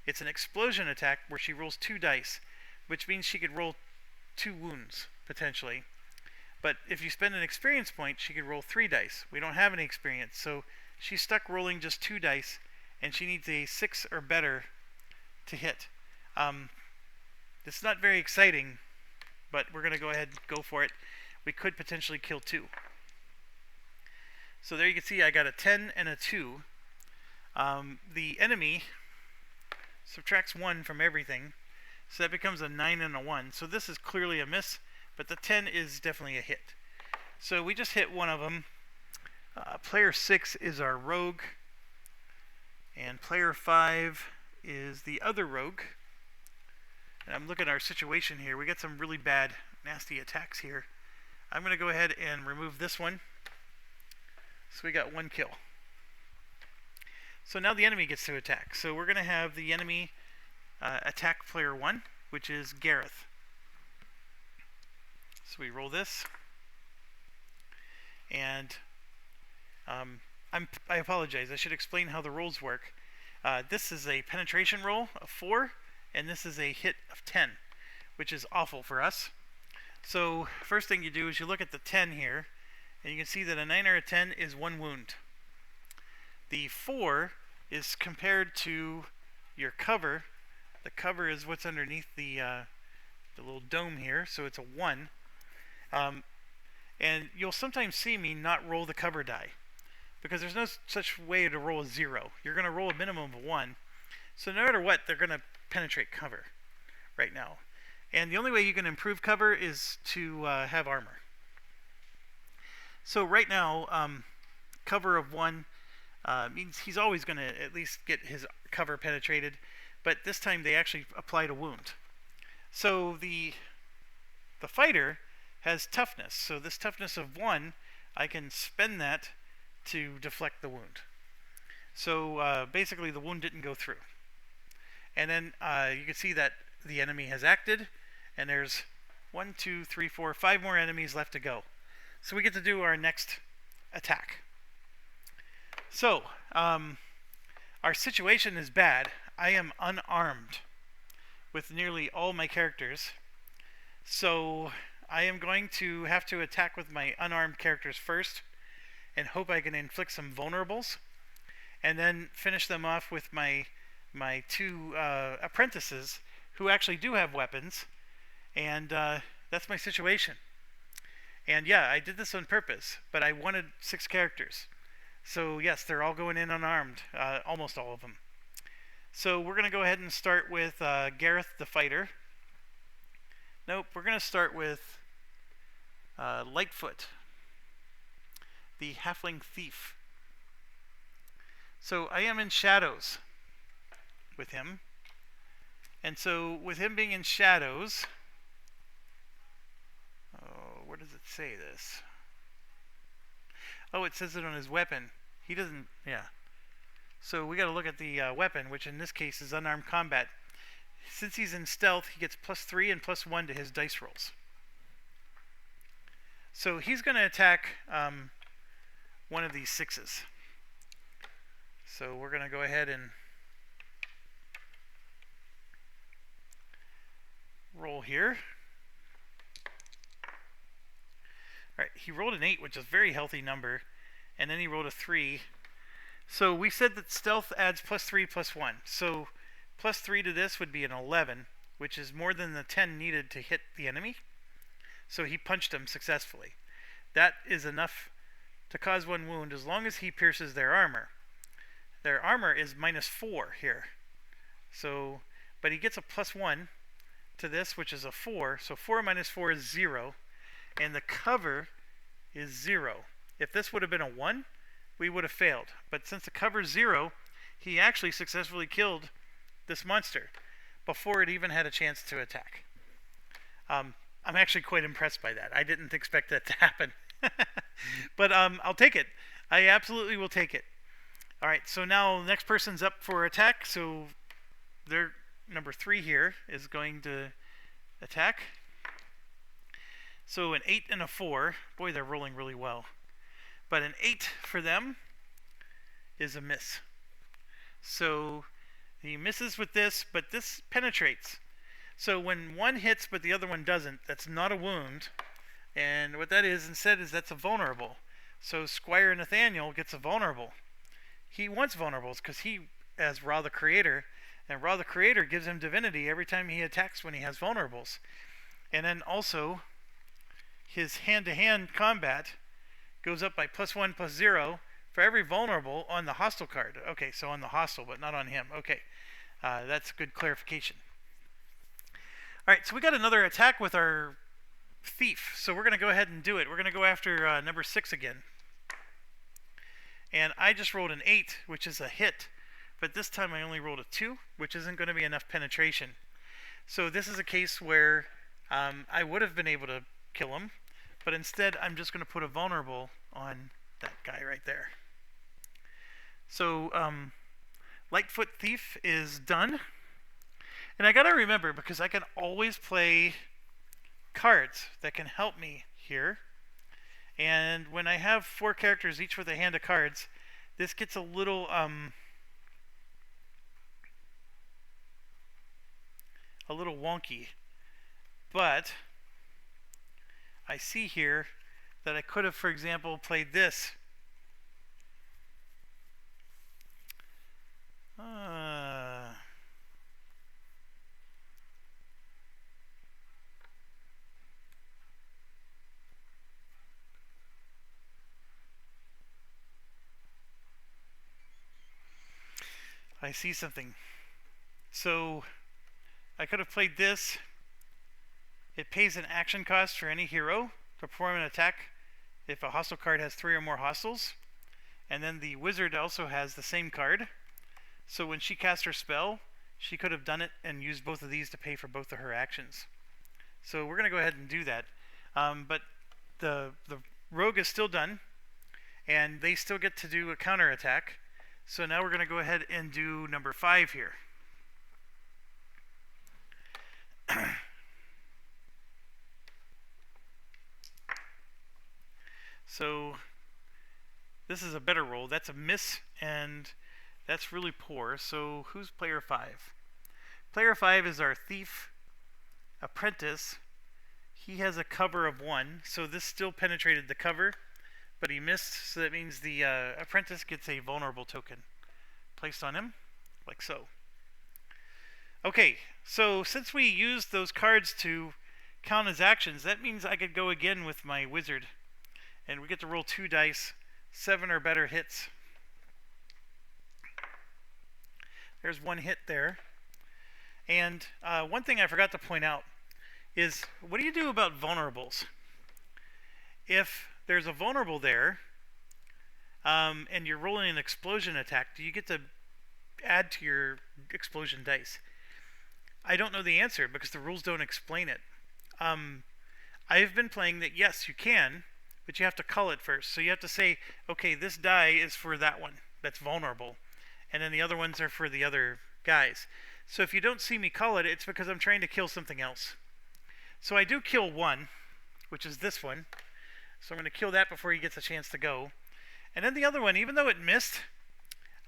It's an explosion attack where she rolls 2 dice, which means she could roll 2 wounds, potentially. But if you spend an experience point, she could roll 3 dice. We don't have any experience, so she's stuck rolling just 2 dice, and she needs a 6 or better to hit. It's not very exciting, but we're going to go ahead and go for it. We could potentially kill 2. So there you can see I got a 10 and a 2. The enemy subtracts 1 from everything, so that becomes a 9 and a 1. So this is clearly a miss, but the 10 is definitely a hit. So we just hit one of them. Player 6 is our rogue, and player 5 is the other rogue. And I'm looking at our situation here. We got some really bad, nasty attacks here. I'm going to go ahead and remove this one. So we got 1 kill. So now the enemy gets to attack. So we're going to have the enemy attack player 1, which is Gareth. So we roll this. And I apologize. I should explain how the rolls work. This is a penetration roll of 4, and this is a hit of 10, which is awful for us. So first thing you do is you look at the 10 here, and you can see that a 9 or a 10 is 1 wound. The 4 is compared to your cover. The cover is what's underneath the little dome here, so it's a 1. And you'll sometimes see me not roll the cover die, because there's no such way to roll a 0. You're going to roll a minimum of 1. So no matter what, they're going to penetrate cover right now. And the only way you can improve cover is to have armor. So right now, cover of 1 means he's always going to at least get his cover penetrated, but this time they actually applied a wound. So the fighter has toughness. So this toughness of 1 I can spend that to deflect the wound. So basically the wound didn't go through. And then you can see that the enemy has acted, and there's 1, 2, 3, 4, 5 more enemies left to go. So we get to do our next attack. So our situation is bad. I am unarmed with nearly all my characters. So I am going to have to attack with my unarmed characters first and hope I can inflict some vulnerables, and then finish them off with my 2 apprentices who actually do have weapons. And that's my situation. And yeah, I did this on purpose, but I wanted 6 characters. So yes, they're all going in unarmed, almost all of them. So we're going to go ahead and start with Gareth the Fighter. Nope, we're going to start with Lightfoot, the Halfling Thief. So I am in shadows with him. And so with him being in shadows, where does it say this? Oh, it says it on his weapon. He doesn't, yeah. So we got to look at the weapon, which in this case is unarmed combat. Since he's in stealth, he gets +3 and +1 to his dice rolls. So he's going to attack one of these 6s. So we're going to go ahead and roll here. Alright, he rolled an 8, which is a very healthy number, and then he rolled a 3. So we said that stealth adds +3, +1. So +3 to this would be an 11, which is more than the 10 needed to hit the enemy. So he punched him successfully. That is enough to cause 1 wound as long as he pierces their armor. Their armor is -4 here. So, but he gets a +1 to this, which is a 4. So 4 minus 4 is 0. And the cover is 0. If this would have been a 1, we would have failed. But since the cover is 0, he actually successfully killed this monster before it even had a chance to attack. I'm actually quite impressed by that. I didn't expect that to happen. But I'll take it. I absolutely will take it. Alright, so now the next person's up for attack. So their number 3 here is going to attack. So an 8 and a 4. Boy, they're rolling really well. But an 8 for them is a miss. So he misses with this, but this penetrates. So when one hits but the other one doesn't, that's not a wound. And what that is instead is that's a vulnerable. So Squire Nathaniel gets a vulnerable. He wants vulnerables because he has Ra the Creator. And Ra the Creator gives him divinity every time he attacks when he has vulnerables. And then also his hand-to-hand combat goes up by +1, +0 for every vulnerable on the hostile card. Okay, so on the hostile, but not on him. Okay, that's good clarification. Alright, so we got another attack with our thief. So we're going to go ahead and do it. We're going to go after number 6 again. And I just rolled an 8, which is a hit. But this time I only rolled a 2, which isn't going to be enough penetration. So this is a case where I would have been able to kill him, but instead I'm just going to put a vulnerable on that guy right there. So Lightfoot Thief is done. And I gotta remember, because I can always play cards that can help me here. And when I have 4 characters each with a hand of cards, this gets a little wonky. But I see here that I could have, for example, played this. I see something. So I could have played this. It pays an action cost for any hero to perform an attack if a hostile card has 3 or more hostiles. And then the wizard also has the same card. So when she cast her spell, she could have done it and used both of these to pay for both of her actions. So we're going to go ahead and do that. But the rogue is still done. and they still get to do a counterattack. So now we're going to go ahead and do number 5 here. So this is a better roll. That's a miss, and that's really poor. So who's player 5? Player 5 is our thief apprentice. He has a cover of 1, so this still penetrated the cover, but he missed, so that means the apprentice gets a vulnerable token placed on him, like so. Okay, so since we used those cards to count as actions, that means I could go again with my wizard, and we get to roll 2 dice, 7 or better hits. There's 1 hit there. And one thing I forgot to point out is, what do you do about vulnerables? If there's a vulnerable there, and you're rolling an explosion attack, do you get to add to your explosion dice? I don't know the answer because the rules don't explain it. I've been playing that yes, you can, but you have to cull it first. So you have to say, okay, this die is for that one that's vulnerable, and then the other ones are for the other guys. So if you don't see me cull it, it's because I'm trying to kill something else. So I do kill 1, which is this one. So I'm going to kill that before he gets a chance to go. And then the other one, even though it missed,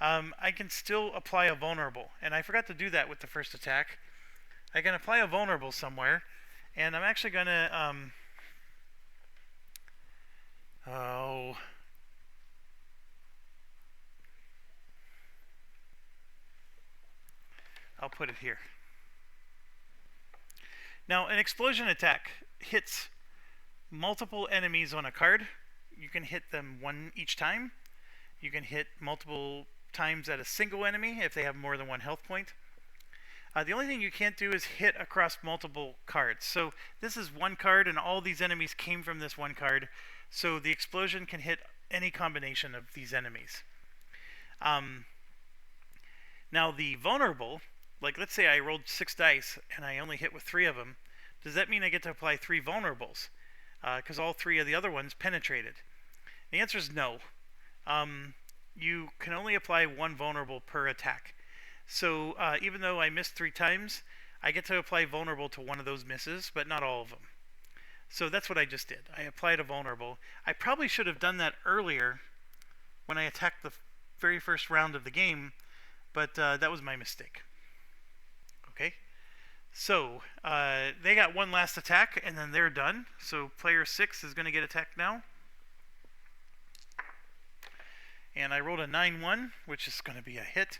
I can still apply a vulnerable. And I forgot to do that with the first attack. I can apply a vulnerable somewhere, and I'm actually going to... I'll put it here. Now, an explosion attack hits multiple enemies on a card. You can hit them 1 each time. You can hit multiple times at a single enemy if they have more than 1 health point. The only thing you can't do is hit across multiple cards. So this is 1 card, and all these enemies came from this 1 card. So the explosion can hit any combination of these enemies. Now the vulnerable, like let's say I rolled 6 dice and I only hit with 3 of them. Does that mean I get to apply 3 vulnerables? Because all 3 of the other ones penetrated. The answer is no. You can only apply 1 vulnerable per attack. So even though I missed 3 times, I get to apply vulnerable to 1 of those misses, but not all of them. So that's what I just did. I applied a vulnerable. I probably should have done that earlier when I attacked the very first round of the game, but that was my mistake. Okay, so they got 1 last attack, and then they're done. So player 6 is going to get attacked now. And I rolled a 9-1, which is going to be a hit.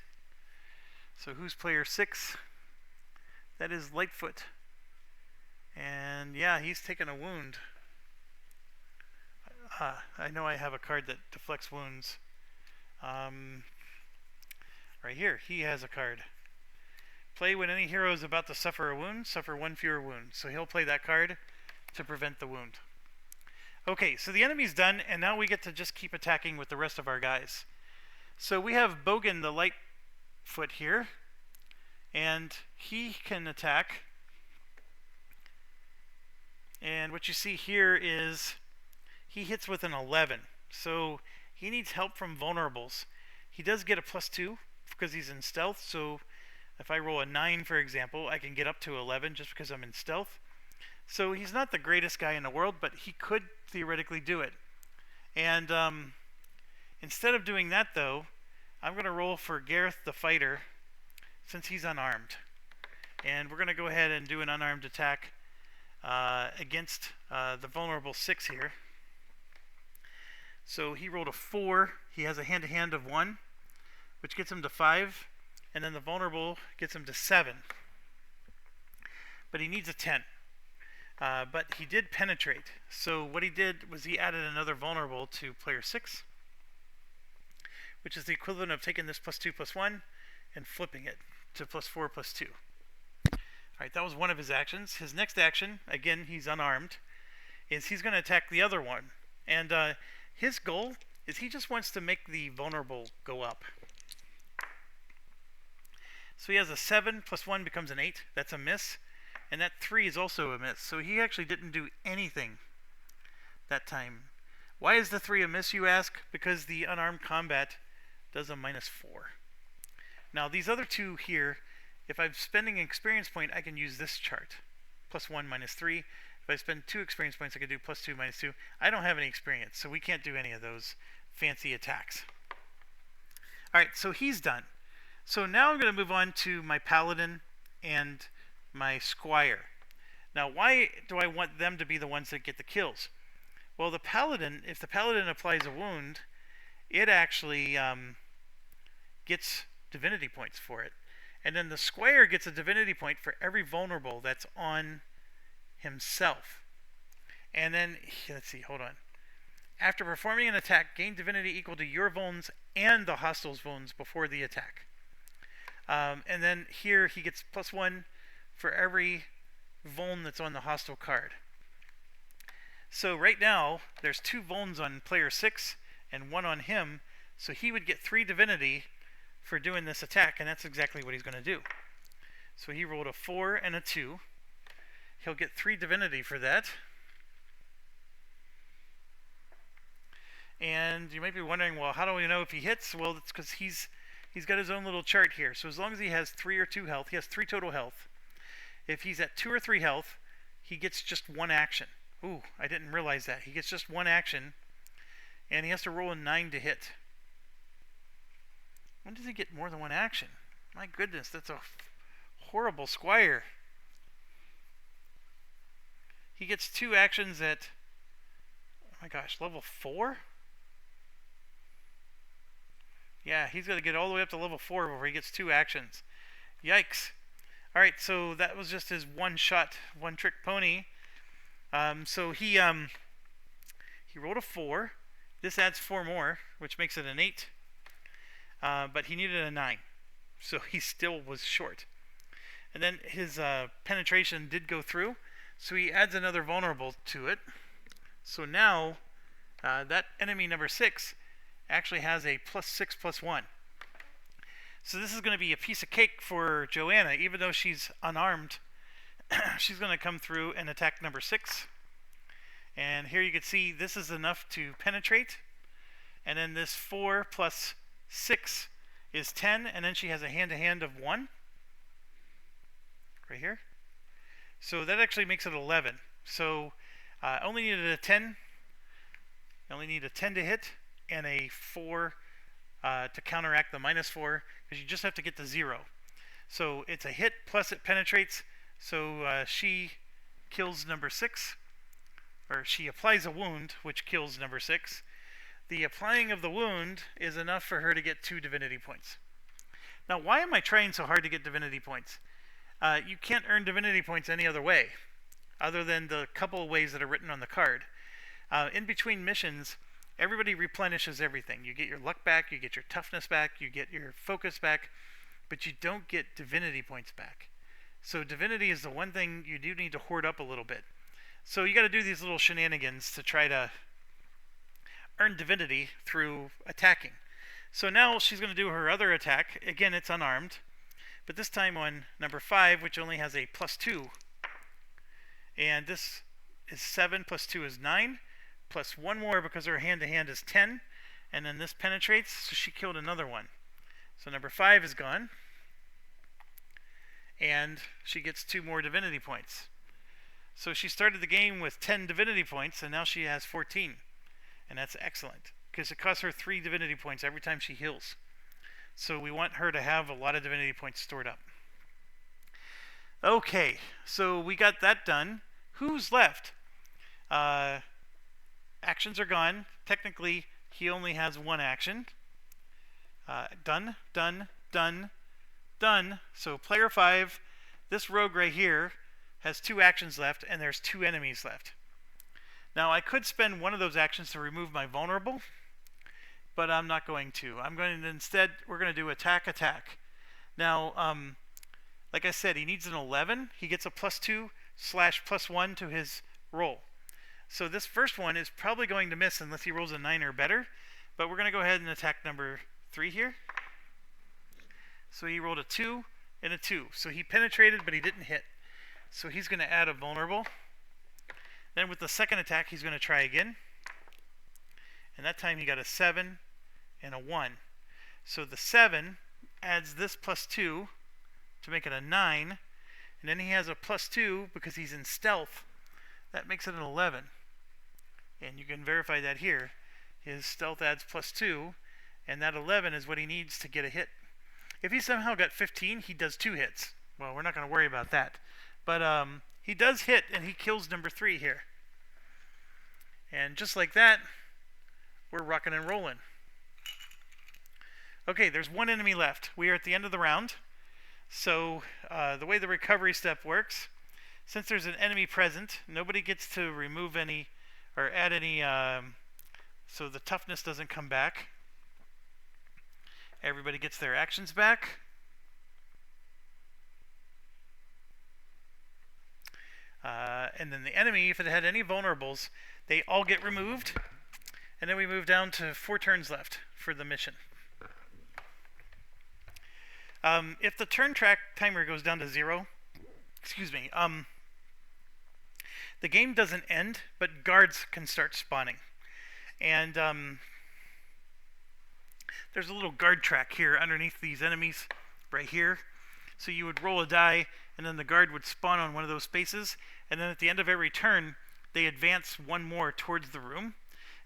So who's player 6? That is Lightfoot. And yeah, he's taken a wound. I know I have a card that deflects wounds. Right here, he has a card. Play when any hero is about to suffer a wound, suffer 1 fewer wound. So he'll play that card to prevent the wound. Okay, so the enemy's done, and now we get to just keep attacking with the rest of our guys. So we have Bogan the Lightfoot here, and he can attack. And what you see here is he hits with an 11. So he needs help from vulnerables. He does get a +2 because he's in stealth, so if I roll a 9, for example, I can get up to 11 just because I'm in stealth. So he's not the greatest guy in the world, but he could theoretically do it. And instead of doing that, though, I'm going to roll for Gareth the Fighter since he's unarmed. And we're going to go ahead and do an unarmed attack against the vulnerable 6 here. So he rolled a 4. He has a hand-to-hand of 1, which gets him to 5. And then the vulnerable gets him to 7. But he needs a 10. But he did penetrate. So what he did was he added another vulnerable to player 6, which is the equivalent of taking this +2/+1 and flipping it to +4/+2. Alright, that was one of his actions. His next action, again, he's unarmed, is he's going to attack the other one. And his goal is he just wants to make the vulnerable go up. So he has a 7 + 1 becomes an 8. That's a miss. And that 3 is also a miss. So he actually didn't do anything that time. Why is the 3 a miss, you ask? Because the unarmed combat does a -4. Now these other two here, if I'm spending an experience point, I can use this chart. +1, -3. If I spend 2 experience points, I can do +2, -2. I don't have any experience, so we can't do any of those fancy attacks. Alright, so he's done. So now I'm going to move on to my paladin and my squire. Now why do I want them to be the ones that get the kills? Well, the paladin, if the paladin applies a wound, it actually gets divinity points for it. And then the squire gets a divinity point for every vulnerable that's on himself. And then, let's see, hold on. After performing an attack, gain divinity equal to your vulns and the hostile's vulns before the attack. And then here he gets +1 for every vuln that's on the hostile card. So right now, there's 2 vulns on player 6 and 1 on him, so he would get 3 divinity for doing this attack, and that's exactly what he's going to do. So he rolled a 4 and a 2. He'll get 3 divinity for that. And you might be wondering, well, how do we know if he hits? Well, it's because he's got his own little chart here. So as long as he has 3 or 2 health, he has 3 total health. If he's at 2 or 3 health, he gets just 1 action. Ooh, I didn't realize that. He gets just 1 action, and he has to roll a 9 to hit. When does he get more than 1 action? My goodness, that's a horrible squire. He gets 2 actions at, oh my gosh, level 4? Yeah, he's got to get all the way up to level 4 before he gets 2 actions. Yikes. Alright, so that was just his one-shot, one-trick pony. So he rolled a 4. This adds 4 more, which makes it an 8. But he needed a 9. So he still was short. And then his penetration did go through, so he adds another vulnerable to it. So now that enemy number 6 actually has a +6/+1. So this is going to be a piece of cake for Joanna. Even though she's unarmed, she's going to come through and attack number 6. And here you can see this is enough to penetrate. And then this 4 + 6 is 10. And then she has a hand-to-hand of 1. Right here. So that actually makes it 11. So only needed a 10. Only need a 10 to hit and a 4 to counteract the -4, because you just have to get to 0. So it's a hit plus it penetrates. So she kills number 6, or she applies a wound, which kills number 6. The applying of the wound is enough for her to get 2 divinity points. Now, why am I trying so hard to get divinity points? You can't earn divinity points any other way, other than the couple of ways that are written on the card. In between missions, everybody replenishes everything. You get your luck back, you get your toughness back, you get your focus back, but you don't get divinity points back. So divinity is the one thing you do need to hoard up a little bit. So you got to do these little shenanigans to try to earn divinity through attacking. So now she's going to do her other attack. Again, it's unarmed, but this time on number 5, which only has a +2. And this is 7 + 2 is 9. Plus 1 more because her hand-to-hand is 10. And then this penetrates, so she killed another one. So number 5 is gone. And she gets 2 more divinity points. So she started the game with 10 divinity points, and now she has 14. And that's excellent, because it costs her 3 divinity points every time she heals. So we want her to have a lot of divinity points stored up. Okay, so we got that done. Who's left? Actions are gone. Technically, he only has 1 action. Done, done, done, done. So player 5, this rogue right here, has 2 actions left, and there's 2 enemies left. Now, I could spend one of those actions to remove my vulnerable, but I'm not going to. I'm going to instead, we're going to do attack, attack. Now, like I said, he needs an 11. He gets a +2/+1 to his roll. So this first one is probably going to miss unless he rolls a 9 or better. But we're going to go ahead and attack number 3 here. So he rolled a 2 and a 2. So he penetrated, but he didn't hit. So he's going to add a vulnerable. Then with the second attack, he's going to try again. and that time he got a 7 and a 1. So the 7 adds this +2 to make it a 9, and then he has a +2 because he's in stealth. That makes it an 11. And you can verify that here. His stealth adds +2, and that 11 is what he needs to get a hit. If he somehow got 15, he does 2 hits. Well, we're not going to worry about that. But he does hit, and he kills number 3 here. And just like that, we're rocking and rolling. Okay, there's one enemy left. We are at the end of the round. So the way the recovery step works, since there's an enemy present, nobody gets to remove any or add any, so the toughness doesn't come back. Everybody gets their actions back. And then the enemy, if it had any vulnerables, they all get removed. And then we move down to 4 turns left for the mission. If the turn track timer goes down to 0, the game doesn't end, but guards can start spawning. And there's a little guard track here underneath these enemies, right here. So you would roll a die, and then the guard would spawn on one of those spaces, and then at the end of every turn, they advance one more towards the room.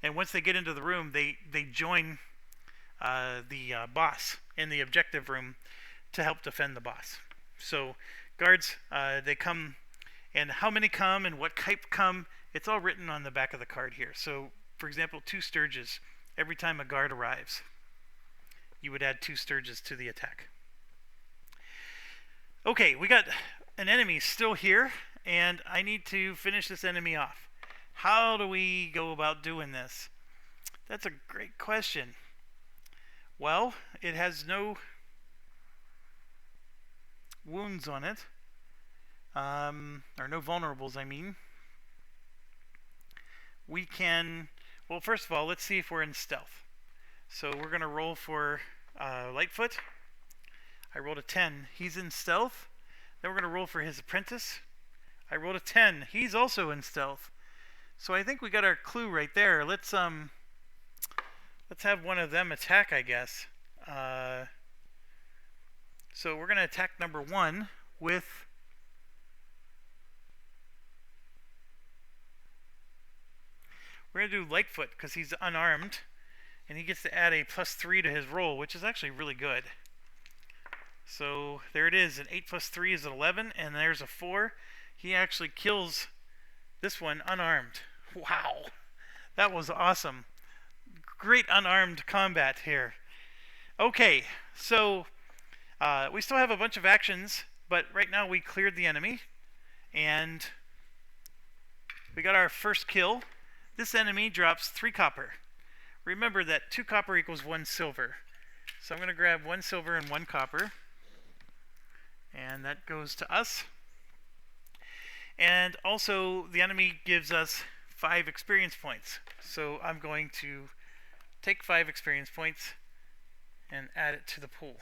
And once they get into the room, they join the boss in the objective room to help defend the boss. So guards, they come, and how many come and what type come, it's all written on the back of the card here. So for example, 2 Sturges. Every time a guard arrives, you would add 2 Sturges to the attack. Okay, we got an enemy still here, and I need to finish this enemy off. How do we go about doing this? That's a great question. Well, it has no wounds on it, or no vulnerables, I mean. We can, well, first of all, let's see if we're in stealth. So we're going to roll for Lightfoot. I rolled a 10. He's in stealth. Then we're going to roll for his apprentice. I rolled a 10. He's also in stealth. So I think we got our clue right there. Let's have one of them attack, I guess. So we're going to attack number 1 with we're going to do Lightfoot because he's unarmed, and he gets to add a +3 to his roll, which is actually really good. So there it is. An 8 + 3 is an 11, and there's a 4. He actually kills this one unarmed. Wow, that was awesome. Great unarmed combat here. Okay, so we still have a bunch of actions, but right now we cleared the enemy, and we got our first kill. This enemy drops 3 copper. Remember that 2 copper equals 1 silver. So I'm going to grab 1 silver and 1 copper, and that goes to us. And also the enemy gives us 5 experience points. So I'm going to take 5 experience points and add it to the pool.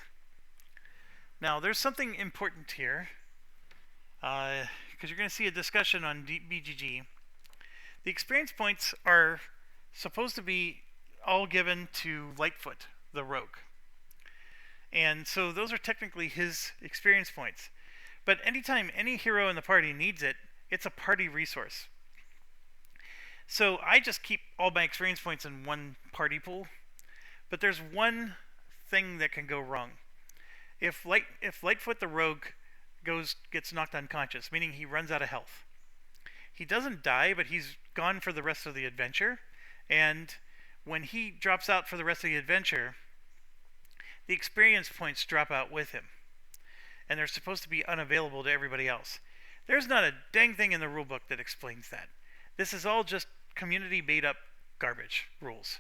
Now there's something important here, because you're going to see a discussion on BGG. The experience points are supposed to be all given to Lightfoot, the rogue. And so those are technically his experience points. But anytime any hero in the party needs it, it's a party resource. So I just keep all my experience points in one party pool. But there's one thing that can go wrong. If Lightfoot the rogue gets knocked unconscious, meaning he runs out of health, he doesn't die, but he's gone for the rest of the adventure. And when he drops out for the rest of the adventure, the experience points drop out with him, and they're supposed to be unavailable to everybody else. There's not a dang thing in the rulebook that explains that. This is all just community made up garbage rules.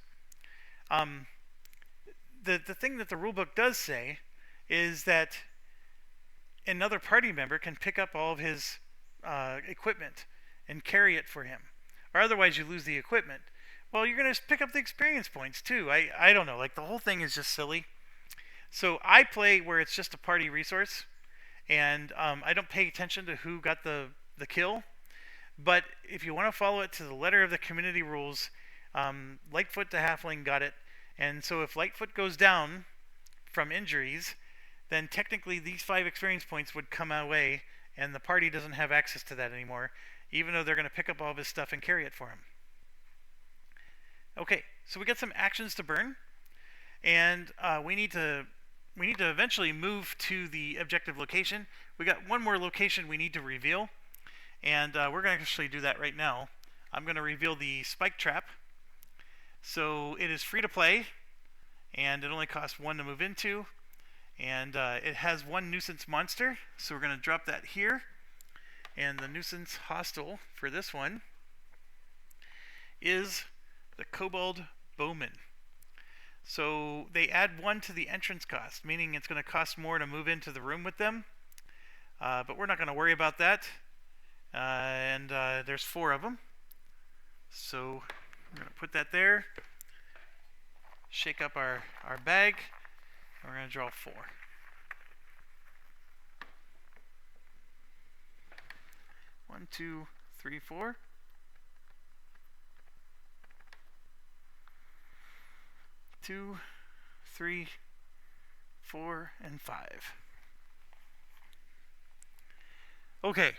The thing that the rulebook does say is that another party member can pick up all of his equipment and carry it for him, or otherwise you lose the equipment. Well, you're going to pick up the experience points too. I don't know, like the whole thing is just silly. So I play where it's just a party resource, and I don't pay attention to who got the kill. But if you want to follow it to the letter of the community rules, Lightfoot to Halfling got it. And so if Lightfoot goes down from injuries, then technically these 5 experience points would come away, and the party doesn't have access to that anymore, even though they're going to pick up all of his stuff and carry it for him. Okay, so we got some actions to burn, and we need to eventually move to the objective location. We got one more location we need to reveal, and we're going to actually do that right now. I'm going to reveal the spike trap. So it is free to play, and it only costs 1 to move into, and it has 1 nuisance monster, so we're going to drop that here. And the nuisance hostile for this one is the Kobold Bowman. So they add 1 to the entrance cost, meaning it's going to cost more to move into the room with them, but we're not going to worry about that. And there's 4 of them, so we're going to put that there, shake up our bag, and we're going to draw 4. 1, 2, 3, 4. 2, 3, 4, and 5. Okay.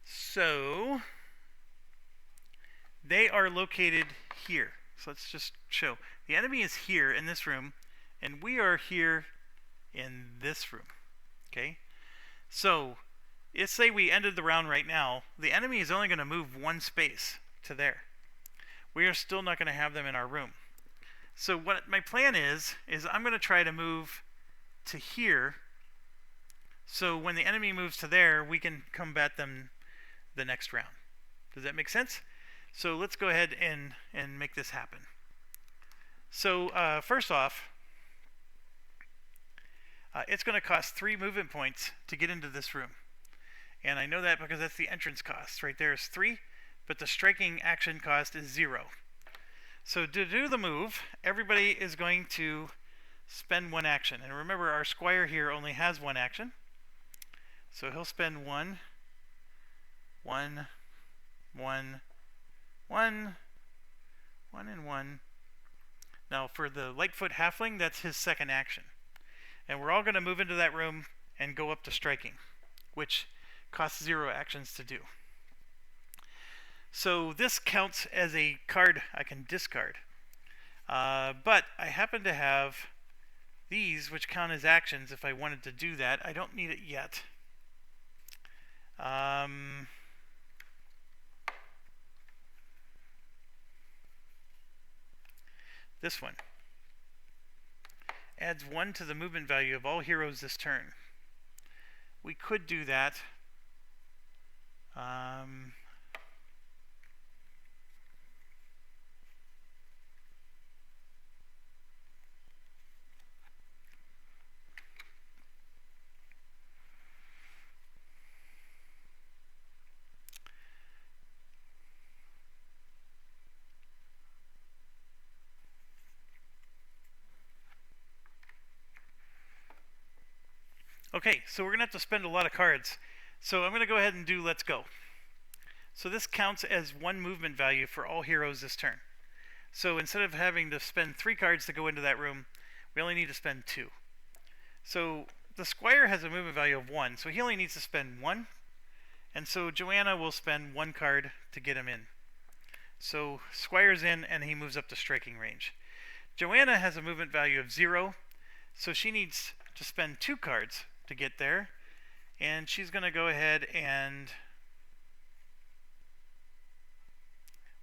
So they are located here. So let's just show. The enemy is here in this room, and we are here in this room. Okay? So let's say we ended the round right now. The enemy is only going to move 1 space to there. We are still not going to have them in our room. So what my plan is I'm going to try to move to here. So when the enemy moves to there, we can combat them the next round. Does that make sense? So let's go ahead and make this happen. So first off, it's going to cost 3 movement points to get into this room. And I know that because that's the entrance cost. Right there is 3, but the striking action cost is 0. So to do the move, everybody is going to spend 1 action. And remember, our squire here only has 1 action. So he'll spend 1, 1, 1, 1, 1, and 1. Now for the Lightfoot Halfling, that's his 2nd action. And we're all going to move into that room and go up to striking, which costs 0 actions to do. So this counts as a card I can discard. But I happen to have these, which count as actions if I wanted to do that. I don't need it yet. This one adds 1 to the movement value of all heroes this turn. We could do that. Okay, so we're going to have to spend a lot of cards. So I'm going to go ahead and do Let's Go. So this counts as 1 movement value for all heroes this turn. So instead of having to spend 3 cards to go into that room, we only need to spend 2. So the squire has a movement value of 1, so he only needs to spend 1. And so Joanna will spend 1 card to get him in. So squire's in, and he moves up to striking range. Joanna has a movement value of 0, so she needs to spend 2 cards to get there, and she's going to go ahead and,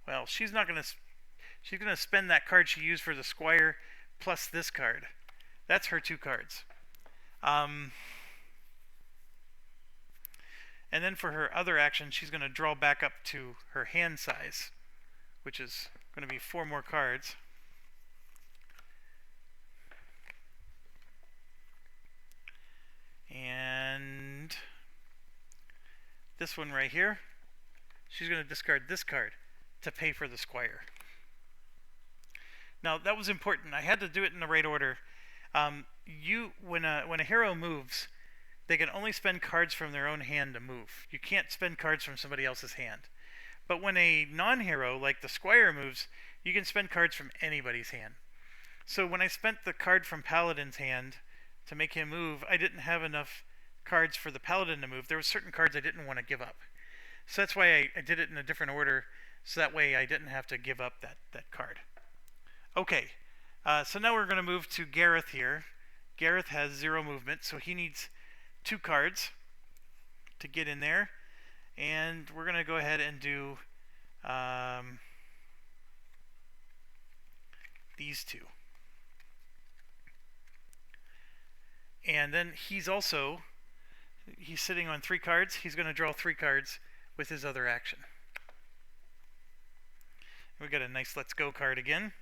well, she's going to spend that card she used for the squire plus this card. That's her 2 cards. And then for her other action, she's going to draw back up to her hand size, which is going to be 4 more cards. And this one right here, she's going to discard this card to pay for the squire. Now that was important. I had to do it in the right order. When a hero moves, they can only spend cards from their own hand to move. You can't spend cards from somebody else's hand. But when a non-hero like the Squire moves, you can spend cards from anybody's hand. So when I spent the card from Paladin's hand to make him move, I didn't have enough cards for the Paladin to move. There were certain cards I didn't want to give up. So that's why I did it in a different order, so that way I didn't have to give up that card. Okay, so now we're going to move to Gareth here. Gareth has 0 movement, so he needs 2 cards to get in there. And we're going to go ahead and do these 2. And then he's sitting on 3 cards. He's going to draw 3 cards with his other action. We got a nice Let's Go card again.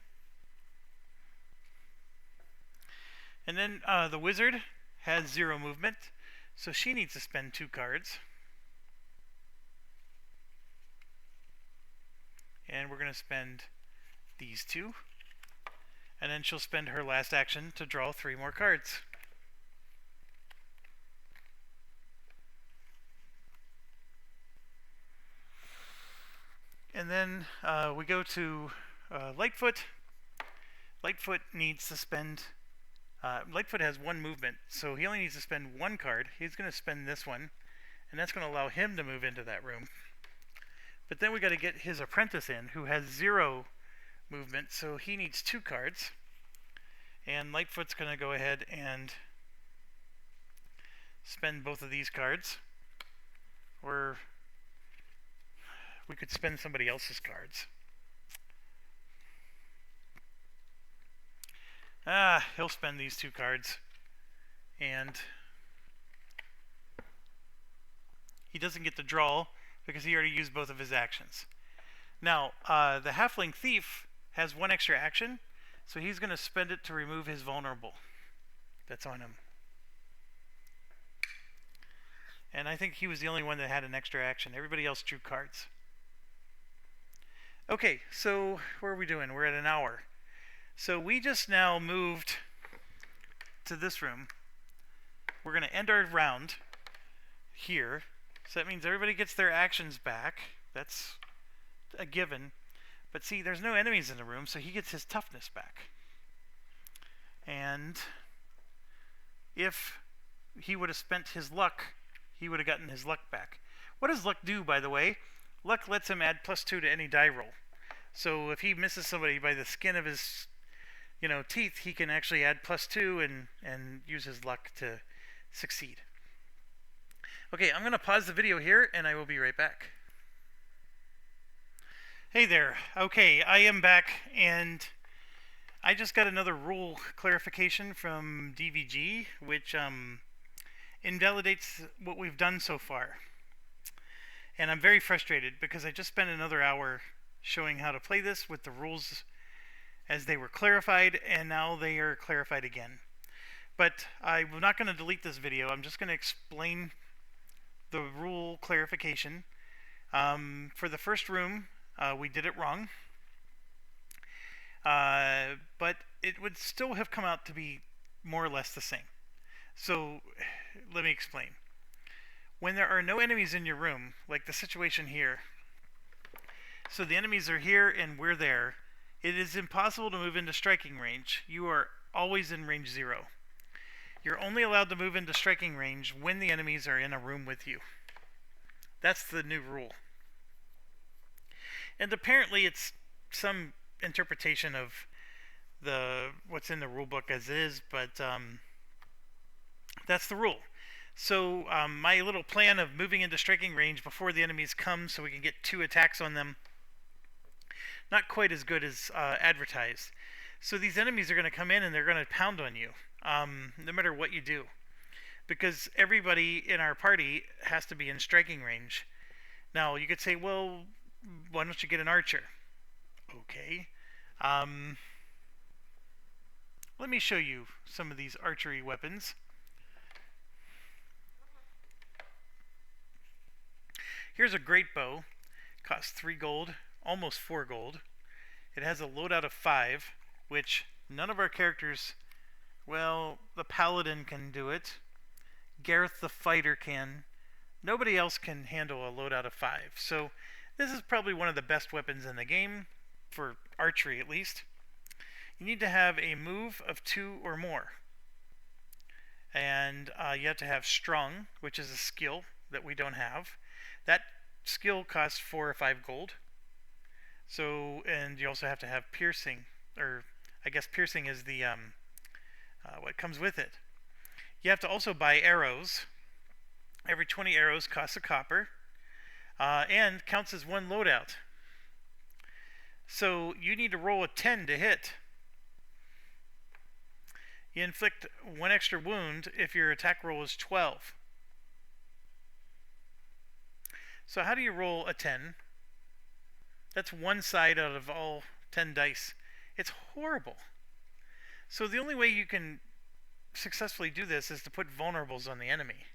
And then the wizard has 0 movement, so she needs to spend 2 cards. And we're going to spend these 2. And then she'll spend her last action to draw 3 more cards. And then we go to Lightfoot. Lightfoot needs to spend... Lightfoot has 1 movement, so he only needs to spend 1 card. He's going to spend this one, and that's going to allow him to move into that room. But then we got to get his apprentice in, who has 0 movement, so he needs 2 cards. And Lightfoot's going to go ahead and spend both of these cards. Or we could spend somebody else's cards. He'll spend these 2 cards. And he doesn't get to draw because he already used both of his actions. Now, the Halfling Thief has 1 extra action, so he's going to spend it to remove his vulnerable that's on him. And I think he was the only one that had an extra action. Everybody else drew cards. Okay, so where are we doing? We're at an hour. So we just now moved to this room. We're going to end our round here. So that means everybody gets their actions back. That's a given. But see, there's no enemies in the room, so he gets his toughness back. And if he would have spent his luck, he would have gotten his luck back. What does luck do, by the way? Luck lets him add +2 to any die roll. So if he misses somebody by the skin of his, teeth, he can actually add +2 and use his luck to succeed. Okay, I'm going to pause the video here, and I will be right back. Hey there. Okay, I am back, and I just got another rule clarification from DVG, which invalidates what we've done so far. And I'm very frustrated because I just spent another hour showing how to play this with the rules as they were clarified, and now they are clarified again. But I'm not going to delete this video. I'm just going to explain the rule clarification. For the first room, we did it wrong. But it would still have come out to be more or less the same. So let me explain. When there are no enemies in your room, like the situation here, so the enemies are here and we're there, it is impossible to move into striking range. You are always in range 0. You're only allowed to move into striking range when the enemies are in a room with you. That's the new rule. And apparently it's some interpretation of what's in the rule book as is, but that's the rule. So my little plan of moving into striking range before the enemies come so we can get 2 attacks on them, not quite as good as advertised. So these enemies are going to come in and they're going to pound on you, no matter what you do. Because everybody in our party has to be in striking range. Now, you could say, well, why don't you get an archer? Okay. Let me show you some of these archery weapons. Here's a great bow. Costs 3 gold, almost 4 gold. It has a loadout of 5, which none of our characters, well, the paladin can do it. Gareth the fighter can. Nobody else can handle a loadout of 5. So This is probably one of the best weapons in the game, for archery at least. You need to have a move of 2 or more. And you have to have strong, which is a skill that we don't have. That skill costs 4 or 5 gold. So, and you also have to have piercing, or I guess piercing is the what comes with it. You have to also buy arrows. Every 20 arrows costs a copper, and counts as 1 loadout. So you need to roll a 10 to hit. You inflict 1 extra wound if your attack roll is 12. So how do you roll a 10? That's 1 side out of all 10 dice. It's horrible. So the only way you can successfully do this is to put vulnerables on the enemy.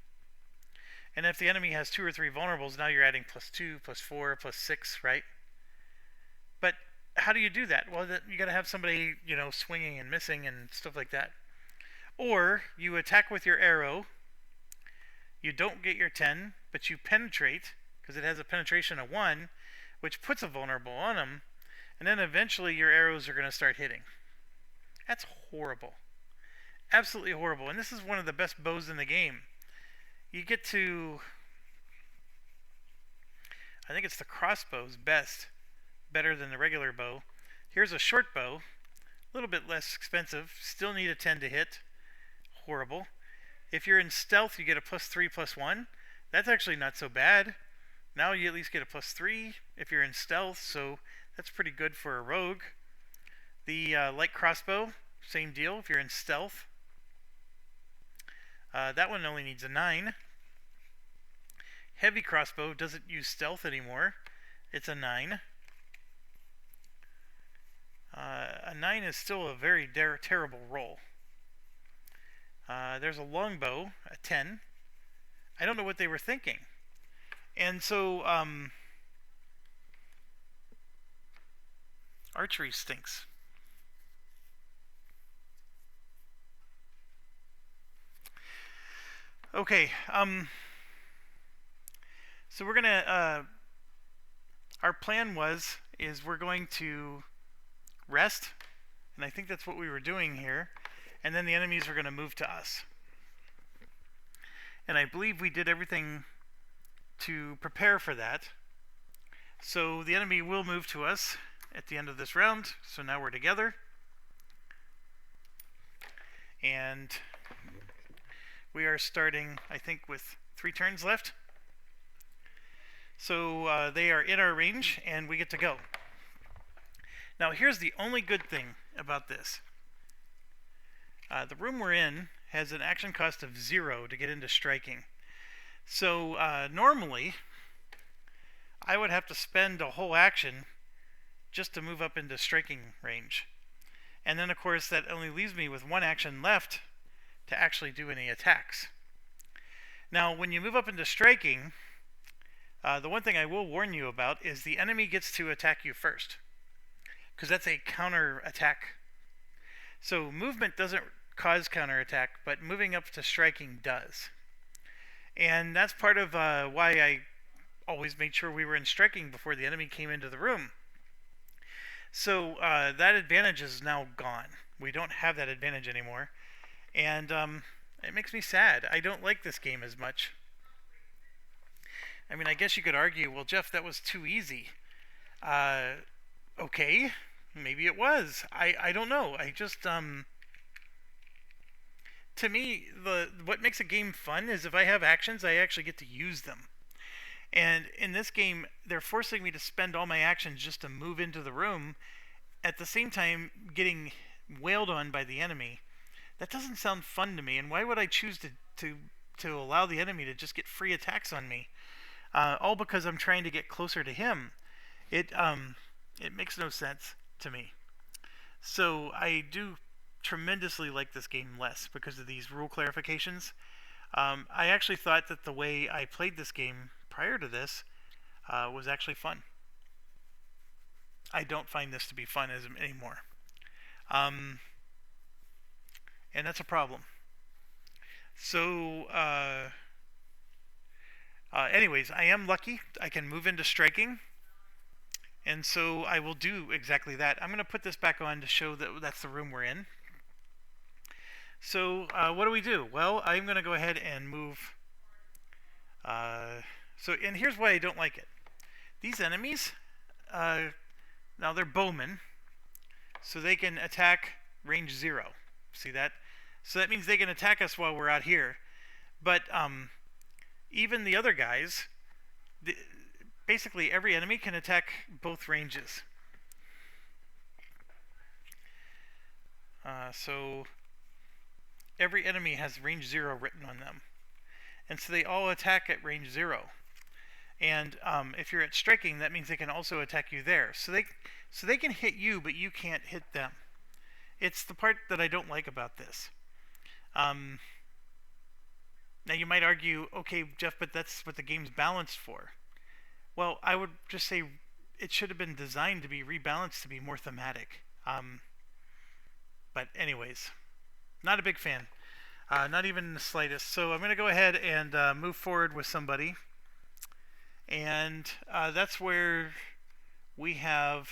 And if the enemy has 2 or 3 vulnerables, now you're adding +2, +4, +6, right? But how do you do that? Well, you got to have somebody, swinging and missing and stuff like that. Or you attack with your arrow. You don't get your 10, but you penetrate, because it has a penetration of 1, which puts a vulnerable on them. And then eventually your arrows are going to start hitting. That's horrible. Absolutely horrible. And this is one of the best bows in the game. You get to... I think it's the crossbow's best. Better than the regular bow. Here's a short bow. A little bit less expensive. Still need a 10 to hit. Horrible. If you're in stealth, you get a +3, +1. That's actually not so bad. Now you at least get a +3 if you're in stealth, so that's pretty good for a rogue. The light crossbow, same deal if you're in stealth. That one only needs a 9. Heavy crossbow doesn't use stealth anymore. It's a 9. A 9 is still a very terrible roll. There's a longbow, a 10. I don't know what they were thinking. And so, archery stinks. Okay, so we're gonna, our plan is we're going to rest, and I think that's what we were doing here, and then the enemies are going to move to us. And I believe we did everything to prepare for that. So the enemy will move to us at the end of this round, so now we're together. And we are starting, I think, with 3 turns left. So they are in our range, and we get to go. Now here's the only good thing about this. The room we're in has an action cost of 0 to get into striking. So normally, I would have to spend a whole action just to move up into striking range. And then of course that only leaves me with 1 action left to actually do any attacks. Now when you move up into striking, the one thing I will warn you about is the enemy gets to attack you first, because that's a counter attack. So movement doesn't cause counter attack, but moving up to striking does. And that's part of why I always made sure we were in striking before the enemy came into the room. So that advantage is now gone. We don't have that advantage anymore. And it makes me sad. I don't like this game as much. I mean, I guess you could argue, well, Jeff, that was too easy. Okay, maybe it was. I don't know. I just, to me, what makes a game fun is if I have actions, I actually get to use them. And in this game, they're forcing me to spend all my actions just to move into the room, at the same time getting wailed on by the enemy. That doesn't sound fun to me, and why would I choose to allow the enemy to just get free attacks on me? All because I'm trying to get closer to him. It makes no sense to me. So I do tremendously like this game less because of these rule clarifications. I actually thought that the way I played this game prior to this was actually fun. I don't find this to be fun anymore. And that's a problem. So, anyways, I am lucky. I can move into striking. And so I will do exactly that. I'm going to put this back on to show that that's the room we're in. So what do we do? Well, I'm going to go ahead and move. And here's why I don't like it. These enemies, now they're bowmen, so they can attack range 0. See that? So that means they can attack us while we're out here. But even the other guys, basically every enemy can attack both ranges. So every enemy has range 0 written on them. And so they all attack at range 0. And if you're at striking, that means they can also attack you there. So they can hit you, but you can't hit them. It's the part that I don't like about this. Now you might argue, okay, Jeff, but that's what the game's balanced for. Well, I would just say it should have been designed to be rebalanced to be more thematic. But anyways, not a big fan. Not even the slightest. So I'm going to go ahead and move forward with somebody. And that's where we have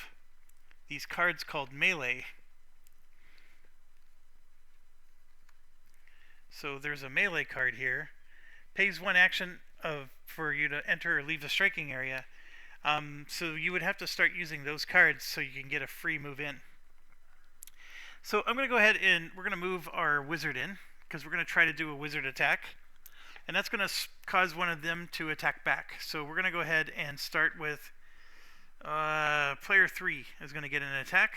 these cards called melee. So there's a melee card here. Pays 1 action for you to enter or leave the striking area. So you would have to start using those cards so you can get a free move in. So I'm going to go ahead and we're going to move our wizard in, because we're going to try to do a wizard attack. And that's going to cause one of them to attack back. So we're going to go ahead and start with player 3 is going to get an attack.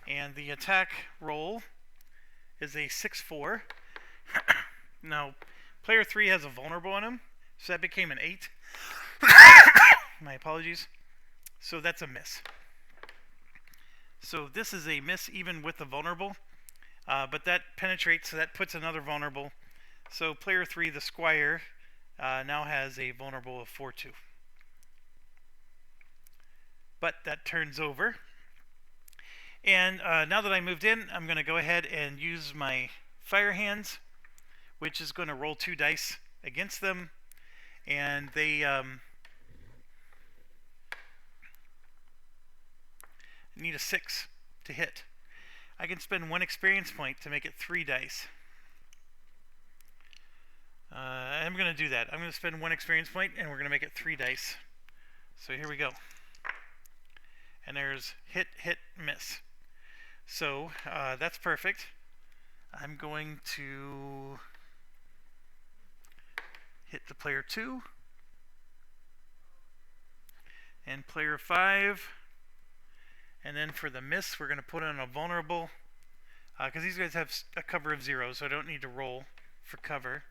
And the attack roll is a 6-4. Now, player 3 has a vulnerable on him, so that became an 8. My apologies. So that's a miss. So this is a miss even with the vulnerable. But that penetrates, so that puts another vulnerable. So player 3, the squire, now has a vulnerable of 4-2. But that turns over. And now that I moved in, I'm going to go ahead and use my fire hands, which is going to roll 2 dice against them. And they need a 6 to hit. I can spend 1 experience point to make it 3 dice. I'm going to do that. I'm going to spend 1 experience point, and we're going to make it 3 dice. So here we go. And there's hit, hit, miss. So that's perfect. I'm going to hit the player 2 and player 5. And then for the miss, we're going to put on a vulnerable, because these guys have a cover of 0, so I don't need to roll for cover.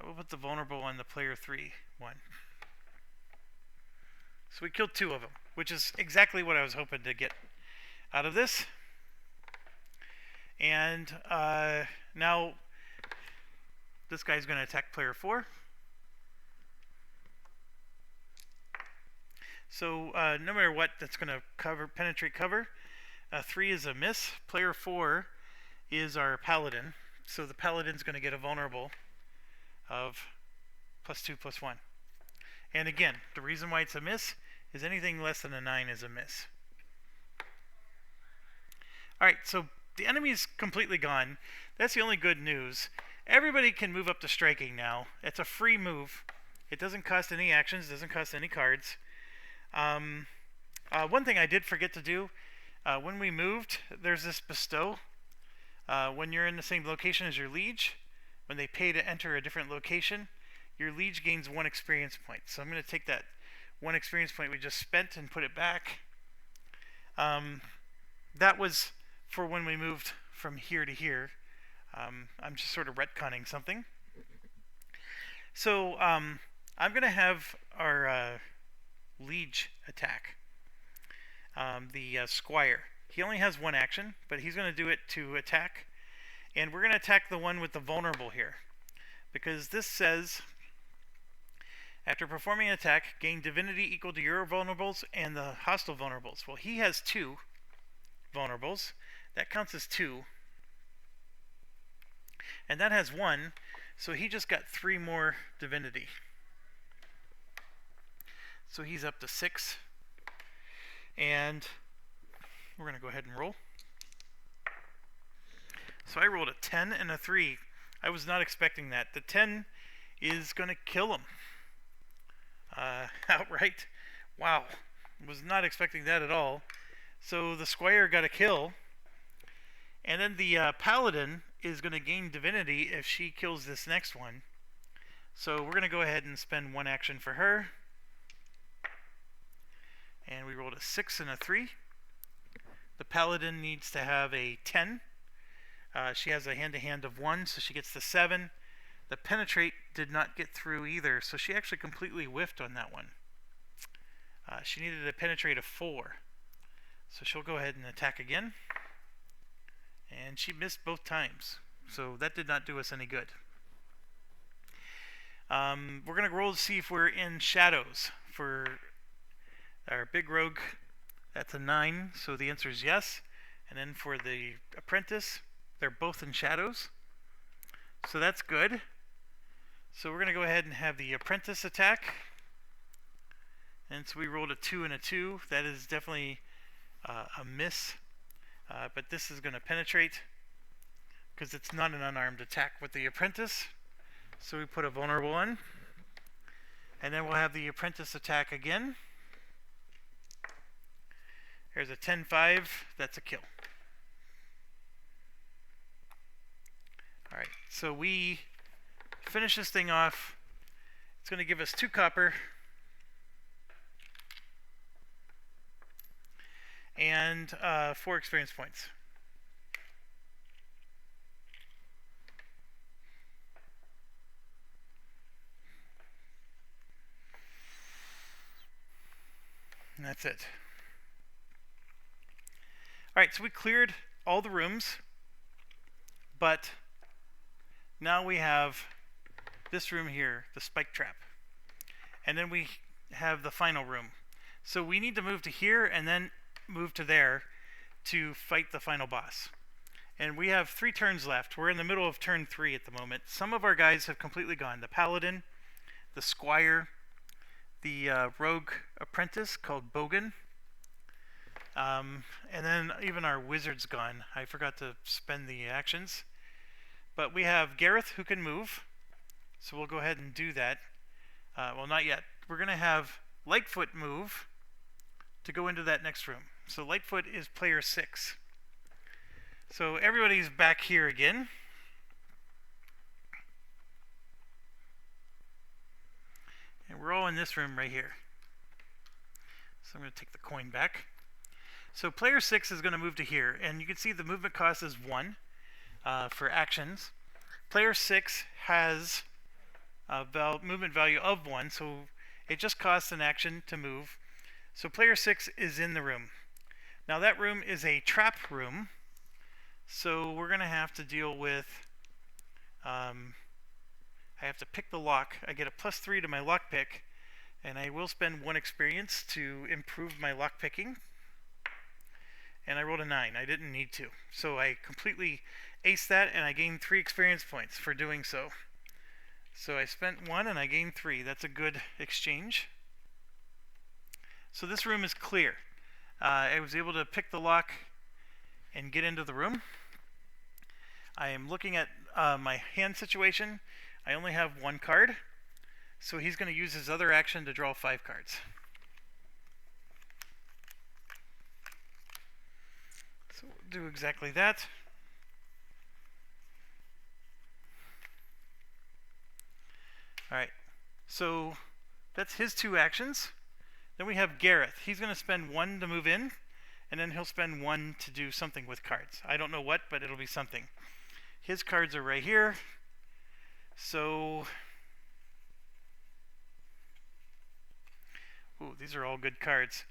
We'll put the vulnerable on the player 3 one. So we killed 2 of them, which is exactly what I was hoping to get out of this. And now this guy's going to attack player 4. So no matter what, that's going to penetrate cover. 3 is a miss. Player 4 is our paladin. So the paladin's going to get a vulnerable of +2/+1. And again, the reason why it's a miss is anything less than a 9 is a miss. Alright, so the enemy's completely gone. That's the only good news. Everybody can move up to striking now. It's a free move. It doesn't cost any actions, doesn't cost any cards. One thing I did forget to do, when we moved, there's this bestow. When you're in the same location as your liege, when they pay to enter a different location, your liege gains 1 experience point. So I'm going to take that 1 experience point we just spent and put it back. That was for when we moved from here to here. I'm just sort of retconning something. So I'm going to have our liege attack. The squire. He only has 1 action, but he's going to do it to attack. And we're going to attack the one with the vulnerable here. Because this says, after performing an attack, gain divinity equal to your vulnerables and the hostile vulnerables. Well, he has 2 vulnerables. That counts as 2. And that has 1, so he just got 3 more divinity. So he's up to 6. And we're going to go ahead and roll. So I rolled a 10 and a 3. I was not expecting that. The 10 is going to kill him. Outright. Wow. Was not expecting that at all. So the squire got a kill. And then the paladin is going to gain divinity if she kills this next one. So we're going to go ahead and spend 1 action for her. And we rolled a 6 and a 3. The paladin needs to have a 10. She has a hand-to-hand of 1, so she gets the 7. The penetrate did not get through either, so she actually completely whiffed on that one. She needed a penetrate of 4. So she'll go ahead and attack again. And she missed both times, so that did not do us any good. We're going to roll to see if we're in shadows for our big rogue. That's a 9, so the answer is yes. And then for the apprentice, they're both in shadows, so that's good. So we're going to go ahead and have the apprentice attack. And so we rolled a 2 and a 2. That is definitely a miss. But this is going to penetrate because it's not an unarmed attack with the apprentice. So we put a vulnerable on. And then we'll have the apprentice attack again. There's a 10-5. That's a kill. Alright, so we finish this thing off. It's going to give us 2 copper. And 4 experience points. And that's it. Alright, so we cleared all the rooms, but now we have this room here, the spike trap. And then we have the final room. So we need to move to here and then move to there to fight the final boss. And we have 3 turns left. We're in the middle of turn 3 at the moment. Some of our guys have completely gone. The paladin, the squire, the rogue apprentice called Bogan, and then even our wizard's gone. I forgot to spend the actions. But we have Gareth who can move, so we'll go ahead and do that. Well, not yet. We're going to have Lightfoot move to go into that next room. So Lightfoot is player 6. So everybody's back here again. And we're all in this room right here. So I'm going to take the coin back. So player 6 is going to move to here. And you can see the movement cost is 1 for actions. Player 6 has a movement value of 1, so it just costs an action to move. So player 6 is in the room. Now that room is a trap room, so we're going to have to deal with, I have to pick the lock. I get a +3 to my lock pick, and I will spend 1 experience to improve my lock picking. And I rolled a 9. I didn't need to. So I completely aced that, and I gained 3 experience points for doing so. So I spent 1 and I gained 3. That's a good exchange. So this room is clear. I was able to pick the lock and get into the room. I am looking at my hand situation. I only have 1 card, so he's going to use his other action to draw 5 cards. So we'll do exactly that. Alright, so that's his 2 actions. Then we have Gareth. He's going to spend 1 to move in, and then he'll spend 1 to do something with cards. I don't know what, but it'll be something. His cards are right here. So, ooh, these are all good cards.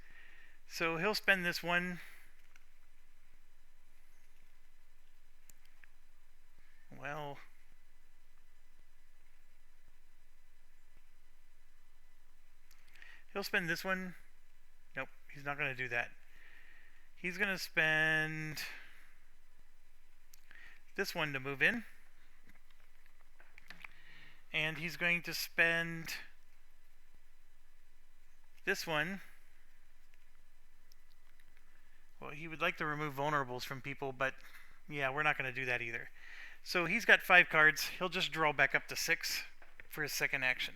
So he'll spend this 1. Well, he'll spend this 1. Nope, he's not going to do that. He's going to spend this 1 to move in. And he's going to spend this one, well, he would like to remove vulnerables from people, but yeah, we're not going to do that either. So he's got 5 cards. He'll just draw back up to 6 for his second action.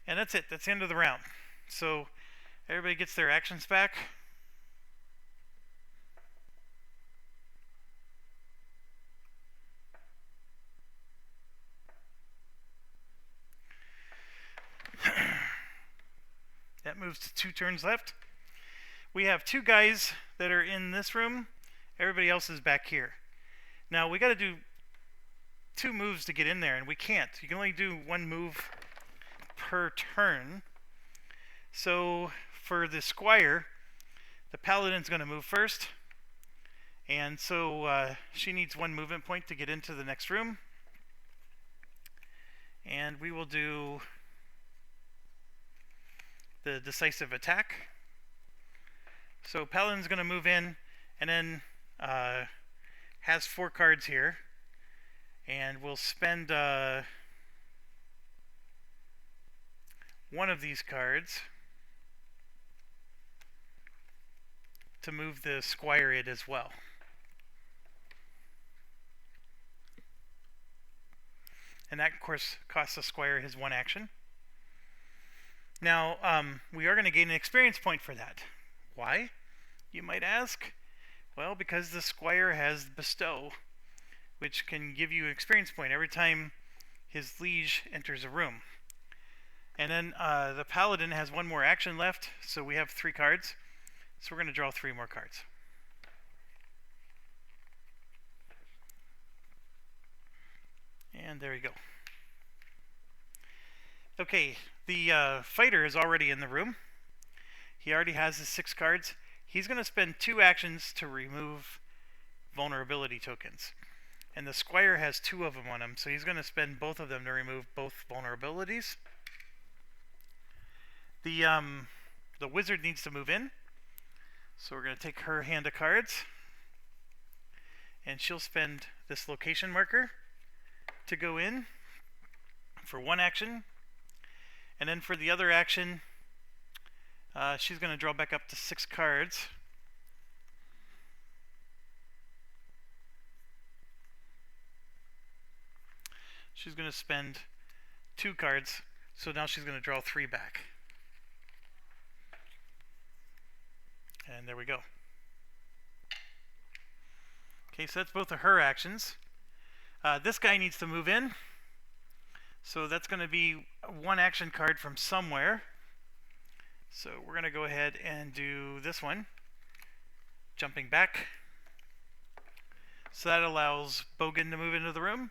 And that's it. That's the end of the round. So everybody gets their actions back. That moves to 2 turns left. We have 2 guys that are in this room. Everybody else is back here. Now we got to do 2 moves to get in there, and we can't. You can only do 1 move per turn. So for the squire, the paladin's going to move first, and so she needs 1 movement point to get into the next room. And we will do the decisive attack. So paladin's going to move in, and then has 4 cards here, and we'll spend 1 of these cards to move the squire in as well. And that, of course, costs the squire his 1 action. Now, we are going to gain an experience point for that. Why, you might ask? Well, because the squire has bestow, which can give you an experience point every time his liege enters a room. And then the paladin has 1 more action left, so we have 3 cards. So we're going to draw 3 more cards. And there we go. Okay, the fighter is already in the room. He already has his 6 cards. He's going to spend 2 actions to remove vulnerability tokens. And the squire has 2 of them on him, so he's going to spend both of them to remove both vulnerabilities. The wizard needs to move in. So we're going to take her hand of cards. And she'll spend this location marker to go in for 1 action. And then for the other action, she's going to draw back up to 6 cards. She's going to spend 2 cards, so now she's going to draw 3 back. And there we go. Okay, so that's both of her actions. This guy needs to move in. So that's going to be 1 action card from somewhere. So we're going to go ahead and do this one. Jumping back. So that allows Bogan to move into the room.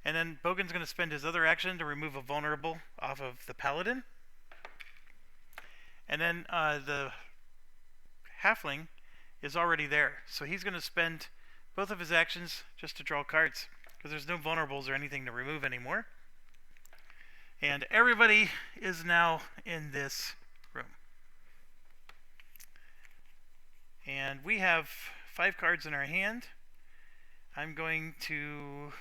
And then Bogan's going to spend his other action to remove a vulnerable off of the paladin. And then the halfling is already there. So he's going to spend both of his actions just to draw cards, because there's no vulnerables or anything to remove anymore. And everybody is now in this room. And we have 5 cards in our hand. I'm going to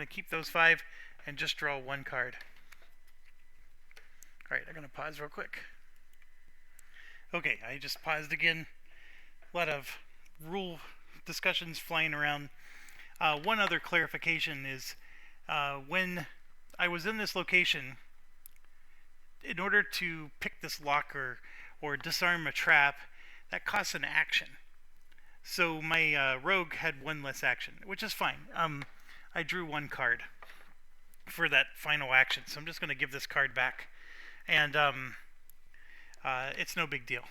keep those 5 and just draw 1 card. Alright, I'm going to pause real quick. Okay, I just paused again. A lot of rule discussions flying around. One other clarification is when I was in this location, in order to pick this locker or disarm a trap, that costs an action. So my rogue had 1 less action, which is fine. I drew 1 card for that final action, so I'm just going to give this card back. And it's no big deal.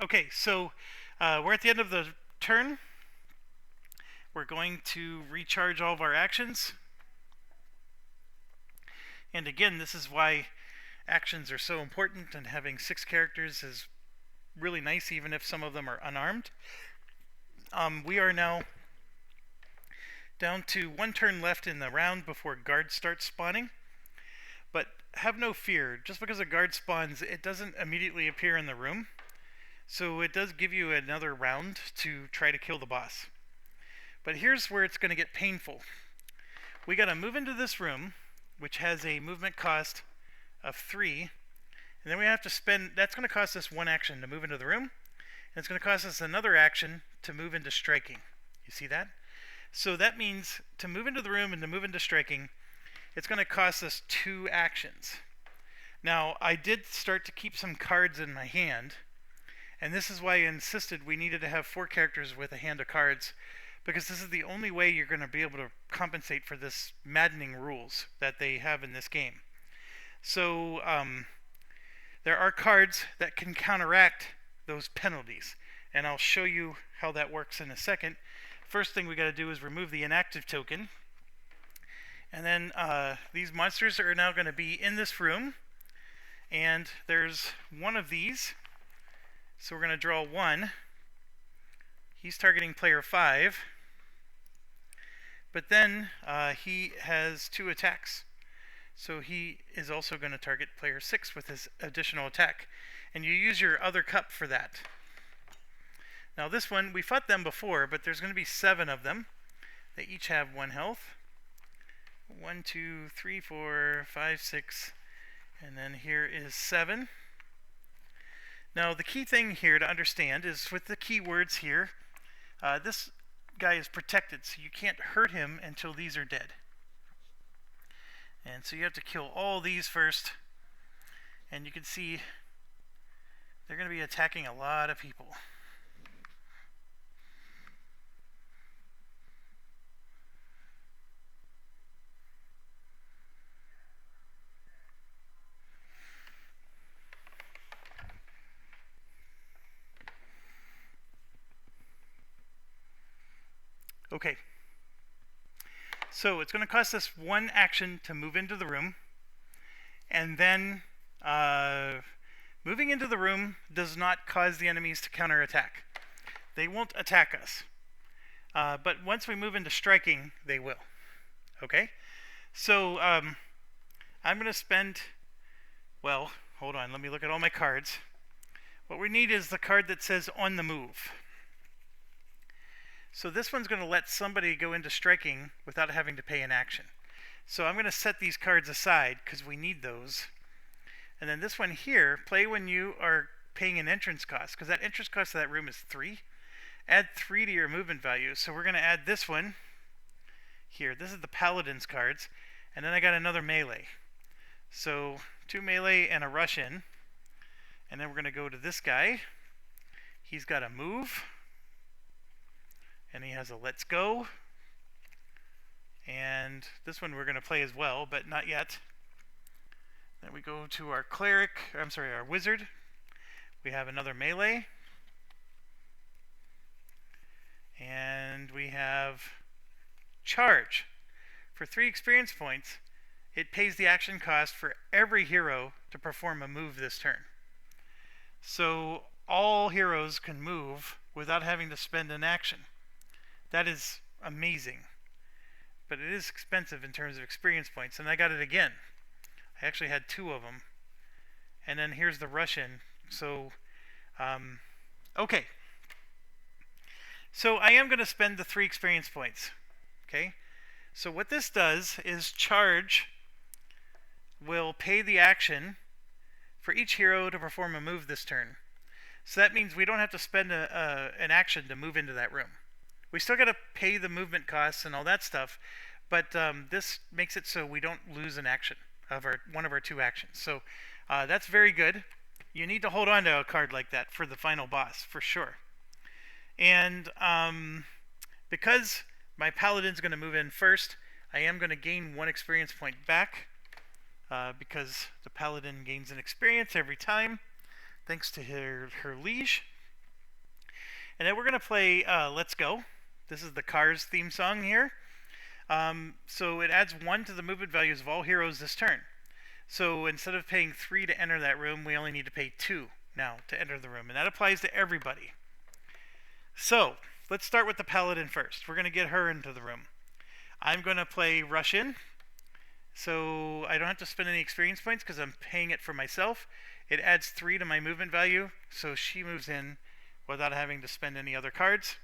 Okay, so we're at the end of the turn. We're going to recharge all of our actions. And again, this is why actions are so important, and having 6 characters is really nice, even if some of them are unarmed. We are now down to 1 turn left in the round before guards start spawning. But have no fear, just because a guard spawns, it doesn't immediately appear in the room. So it does give you another round to try to kill the boss. But here's where it's going to get painful. We got to move into this room, which has a movement cost of 3, and then we have to spend, that's going to cost us 1 action to move into the room, and it's going to cost us another action to move into striking. You see that? So that means to move into the room and to move into striking, it's going to cost us 2 actions. Now, I did start to keep some cards in my hand, and this is why I insisted we needed to have 4 characters with a hand of cards, because this is the only way you're going to be able to compensate for this maddening rules that they have in this game. So there are cards that can counteract those penalties, and I'll show you how that works in a second. First thing we got to do is remove the inactive token, and then these monsters are now going to be in this room, and there's one of these, so we're going to draw 1. He's targeting player 5, but then he has 2 attacks. So he is also going to target player 6 with his additional attack. And you use your other cup for that. Now this one, we fought them before, but there's going to be 7 of them. They each have 1 health. 1, 2, 3, 4, 5, 6. And then here is 7. Now the key thing here to understand is with the keywords here, this guy is protected, so you can't hurt him until these are dead. And so you have to kill all these first, and you can see they're going to be attacking a lot of people. Okay. So it's going to cost us 1 action to move into the room, and then moving into the room does not cause the enemies to counterattack. They won't attack us, but once we move into striking, they will. Okay? So I'm going to spend, well, hold on, let me look at all my cards. What we need is the card that says on the move. So this one's going to let somebody go into striking without having to pay an action. So I'm going to set these cards aside because we need those. And then this one here, play when you are paying an entrance cost, because that entrance cost of that room is 3. Add 3 to your movement value. So we're going to add this one here. This is the Paladin's cards. And then I got another melee. So 2 melee and a rush in. And then we're going to go to this guy. He's got a move. And he has a let's go. And this one we're going to play as well, but not yet. Then we go to our cleric, our wizard. We have another melee. And we have charge. For 3 experience points, it pays the action cost for every hero to perform a move this turn. So all heroes can move without having to spend an action. That is amazing, but it is expensive in terms of experience points, and I got it again. I actually had 2 of them, and then here's the Russian. So, okay. So I am going to spend the 3 experience points. Okay. So what this does is charge will pay the action for each hero to perform a move this turn. So that means we don't have to spend an action to move into that room. We still got to pay the movement costs and all that stuff, but this makes it so we don't lose an action of one of our 2 actions. So that's very good. You need to hold on to a card like that for the final boss, for sure. And because my Paladin's going to move in first, I am going to gain 1 experience point back, because the Paladin gains an experience every time, thanks to her liege. And then we're going to play Let's Go. This is the Cars theme song here. So it adds 1 to the movement values of all heroes this turn. So instead of paying 3 to enter that room, we only need to pay 2 now to enter the room. And that applies to everybody. So let's start with the Paladin first. We're going to get her into the room. I'm going to play Russian. So I don't have to spend any experience points because I'm paying it for myself. It adds 3 to my movement value. So she moves in without having to spend any other cards.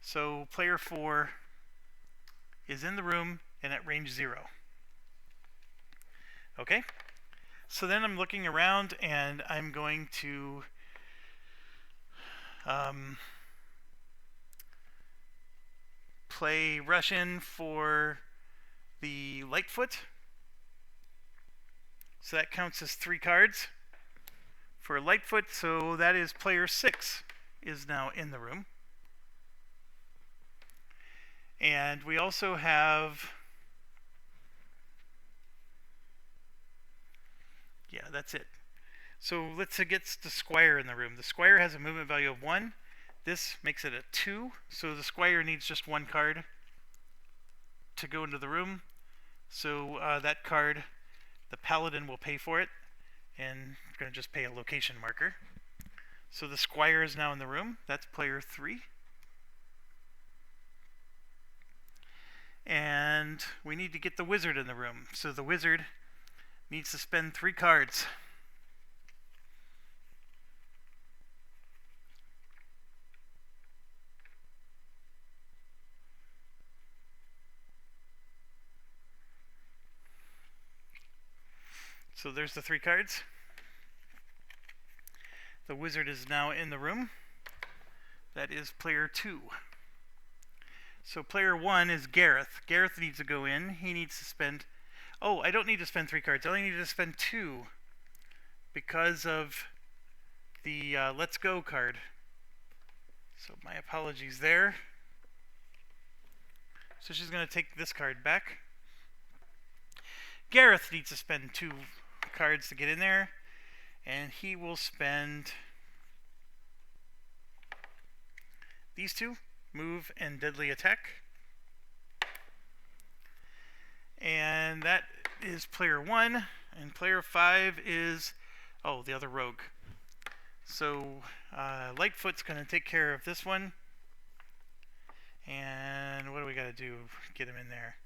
So player 4 is in the room and at range 0. Okay? So then I'm looking around and I'm going to play Russian for the Lightfoot. So that counts as 3 cards for Lightfoot. So that is player 6 is now in the room. And we also have, yeah, that's it. So let's get the Squire in the room. The Squire has a movement value of 1. This makes it a 2. So the Squire needs just 1 card to go into the room. So that card, the Paladin will pay for it. And I'm going to just pay a location marker. So the Squire is now in the room. That's player 3. And we need to get the Wizard in the room. So the Wizard needs to spend 3 cards. So there's the 3 cards. The Wizard is now in the room. That is player 2. So player 1 is Gareth. Gareth needs to go in. He needs to spend... Oh, I don't need to spend 3 cards. I only need to spend 2 because of the Let's Go card. So my apologies there. So she's going to take this card back. Gareth needs to spend 2 cards to get in there. And he will spend these 2. Move and Deadly Attack. And that is player 1. And player 5 is, oh, the other rogue. So Lightfoot's going to take care of this one. And what do we got to do? Get him in there.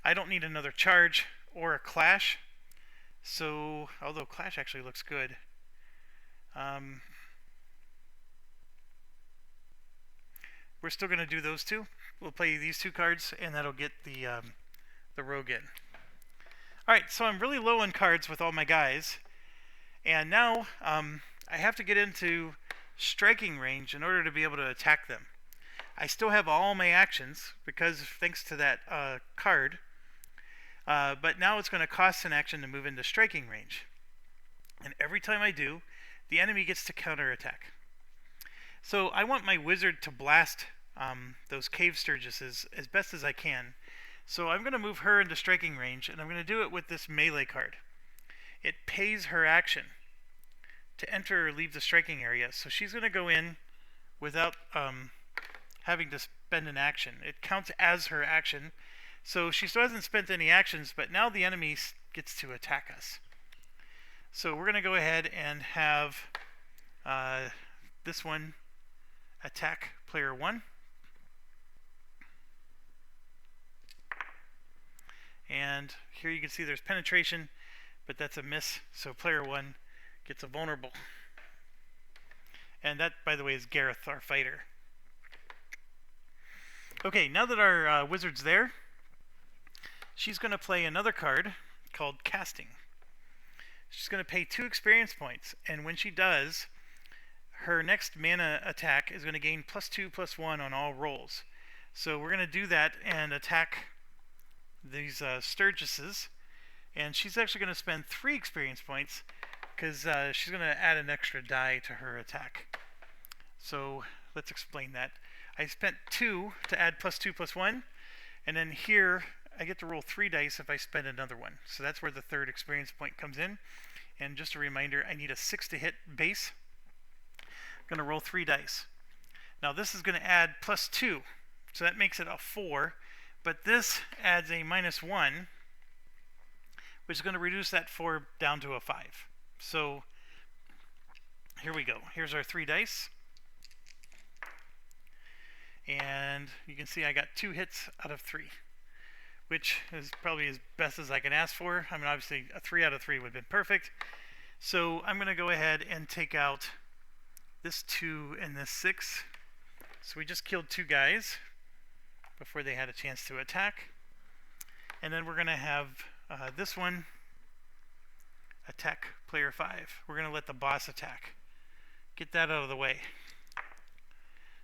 I don't need another charge or a clash. So, although clash actually looks good. We're still going to do those 2. We'll play these 2 cards, and that'll get the rogue in. Alright, so I'm really low on cards with all my guys. And now I have to get into striking range in order to be able to attack them. I still have all my actions, because thanks to that card. But now it's going to cost an action to move into striking range. And every time I do, the enemy gets to counterattack. So I want my Wizard to blast those Cave Sturgises as best as I can. So I'm going to move her into striking range, and I'm going to do it with this melee card. It pays her action to enter or leave the striking area. So she's going to go in without having to spend an action. It counts as her action. So she still hasn't spent any actions, but now the enemy gets to attack us. So we're going to go ahead and have this one attack player 1. And here you can see there's penetration, but that's a miss. So player 1 gets a vulnerable. And that, by the way, is Gareth, our fighter. Okay, now that our Wizard's there, she's going to play another card called Casting. She's going to pay 2 experience points, and when she does, her next mana attack is going to gain +2/+1 on all rolls. So we're going to do that and attack these Sturgises, and she's actually going to spend 3 experience points because she's going to add an extra die to her attack. So let's explain that. I spent 2 to add +2/+1, and then here I get to roll 3 dice if I spend another one. So that's where the 3rd experience point comes in. And just a reminder, I need a 6 to hit base. I'm going to roll 3 dice. Now this is going to add +2, so that makes it a 4. But this adds a -1, which is going to reduce that 4 down to a 5. So here we go. Here's our 3 dice. And you can see I got 2 hits out of 3, which is probably as best as I can ask for. I mean, obviously a 3 out of 3 would have been perfect. So I'm going to go ahead and take out this 2 and this 6. So we just killed 2 guys before they had a chance to attack. And then we're going to have this one attack player 5. We're going to let the boss attack. Get that out of the way.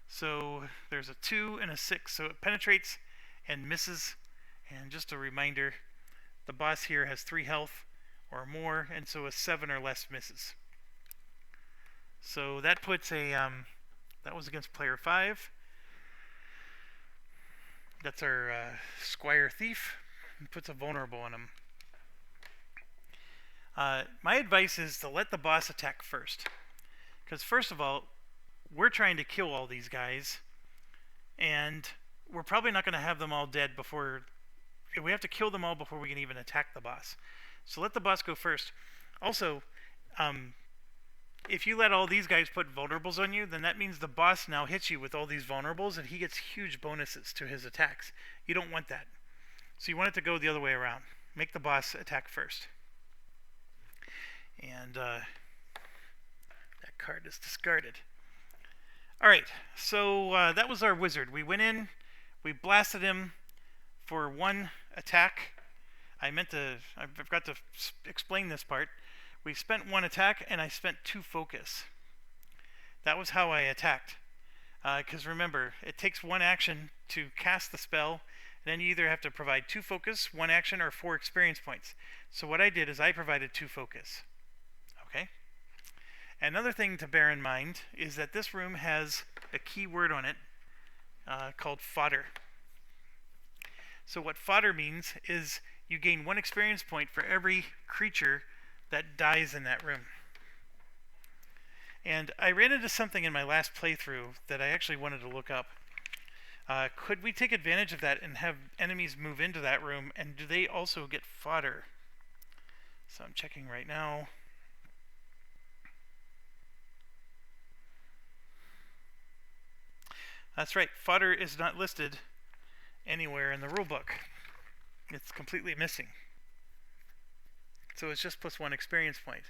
So there's a 2 and a 6, so it penetrates and misses. And just a reminder, the boss here has 3 health or more, and so a 7 or less misses. So that puts a that was against player 5. That's our Squire Thief. It puts a vulnerable on him. My advice is to let the boss attack first, because first of all, we're trying to kill all these guys, and we're probably not going to have them all dead before... We have to kill them all before we can even attack the boss. So let the boss go first. Also, if you let all these guys put vulnerables on you, then that means the boss now hits you with all these vulnerables, and he gets huge bonuses to his attacks. You don't want that. So you want it to go the other way around. Make the boss attack first. And that card is discarded. Alright, so that was our wizard. We went in, we blasted him for 1 attack. I forgot to explain this part. We spent 1 attack, and I spent 2 focus. That was how I attacked. Because remember, it takes 1 action to cast the spell, and then you either have to provide 2 focus, 1 action, or 4 experience points. So what I did is I provided 2 focus. Okay? Another thing to bear in mind is that this room has a key word on it called fodder. So what fodder means is you gain 1 experience point for every creature that dies in that room. And I ran into something in my last playthrough that I actually wanted to look up. Could we take advantage of that and have enemies move into that room, and do they also get fodder? So I'm checking right now. That's right, fodder is not listed anywhere in the rulebook. It's completely missing. So it's just plus 1 experience point.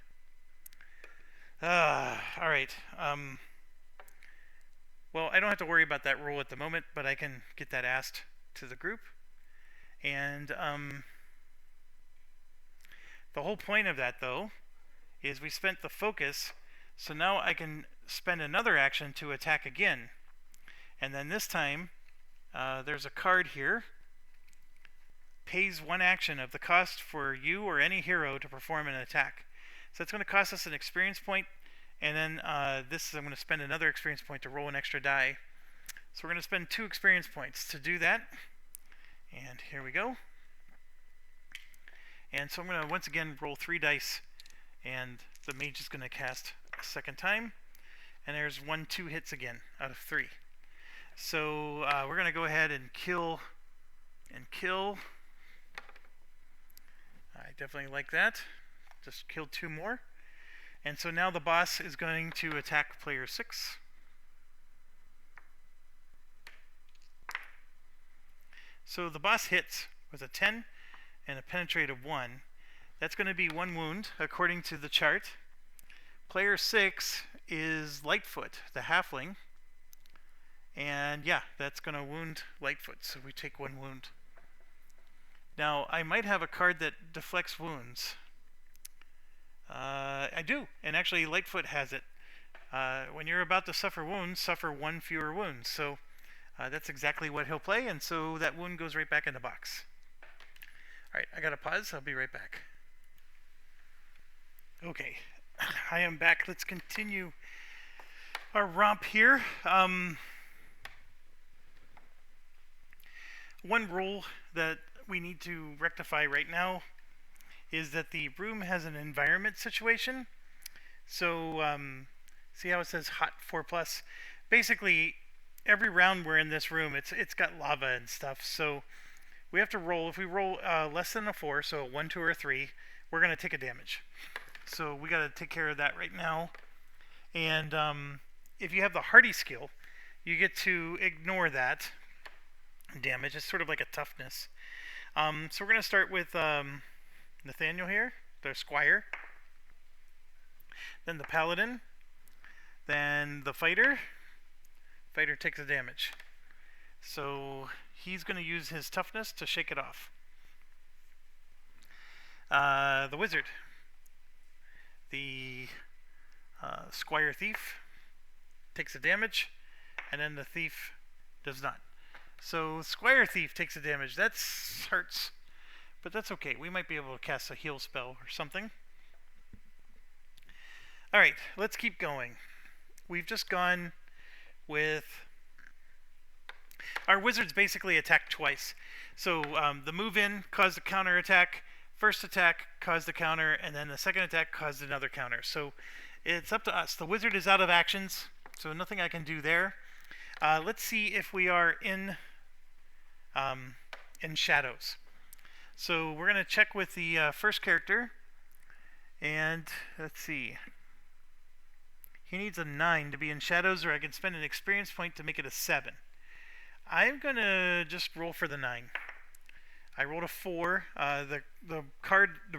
Alright. Well, I don't have to worry about that rule at the moment, but I can get that asked to the group. And the whole point of that, though, is we spent the focus, so now I can spend another action to attack again. And then this time, there's a card here. Pays 1 action of the cost for you or any hero to perform an attack. So it's going to cost us an experience point, and then I'm going to spend another experience point to roll an extra die. So we're going to spend 2 experience points to do that. And here we go. And so I'm going to once again roll 3 dice, and the mage is going to cast a second time. And there's 1, 2 hits again out of 3. So we're going to go ahead and kill and kill. I definitely like that. Just killed 2 more. And so now the boss is going to attack player 6. So the boss hits with a 10 and a penetrate of 1. That's going to be 1 wound according to the chart. Player 6 is Lightfoot, the halfling. And yeah, that's going to wound Lightfoot, so we take 1 wound. Now, I might have a card that deflects wounds. I do, and actually Lightfoot has it. When you're about to suffer wounds, suffer 1 fewer wounds. So that's exactly what he'll play, and so that wound goes right back in the box. Alright, I gotta pause. I'll be right back. Okay, I am back. Let's continue our romp here. One rule that we need to rectify right now is that the room has an environment situation. So see how it says hot 4+? Basically, every round we're in this room, it's got lava and stuff. So we have to roll. If we roll less than a 4, so a 1, 2, or 3, we're going to take a damage. So we got to take care of that right now. And if you have the hardy skill, you get to ignore that damage. It's sort of like a toughness. So we're going to start with Nathaniel here, the Squire, then the Paladin, then the Fighter, Fighter takes the damage. So he's going to use his toughness to shake it off. The wizard. The Squire Thief takes the damage, and then the thief does not. So Squire Thief takes the damage. That hurts, but that's okay. We might be able to cast a heal spell or something. Alright, let's keep going. We've just gone with... Our wizards basically attack twice. So the move in caused a counter attack, first attack caused a counter, and then the second attack caused another counter. So it's up to us. The wizard is out of actions, so nothing I can do there. Let's see if we are in shadows. So we're going to check with the first character, and let's see. He needs a 9 to be in shadows, or I can spend an experience point to make it a 7. I'm going to just roll for the 9. I rolled a 4. The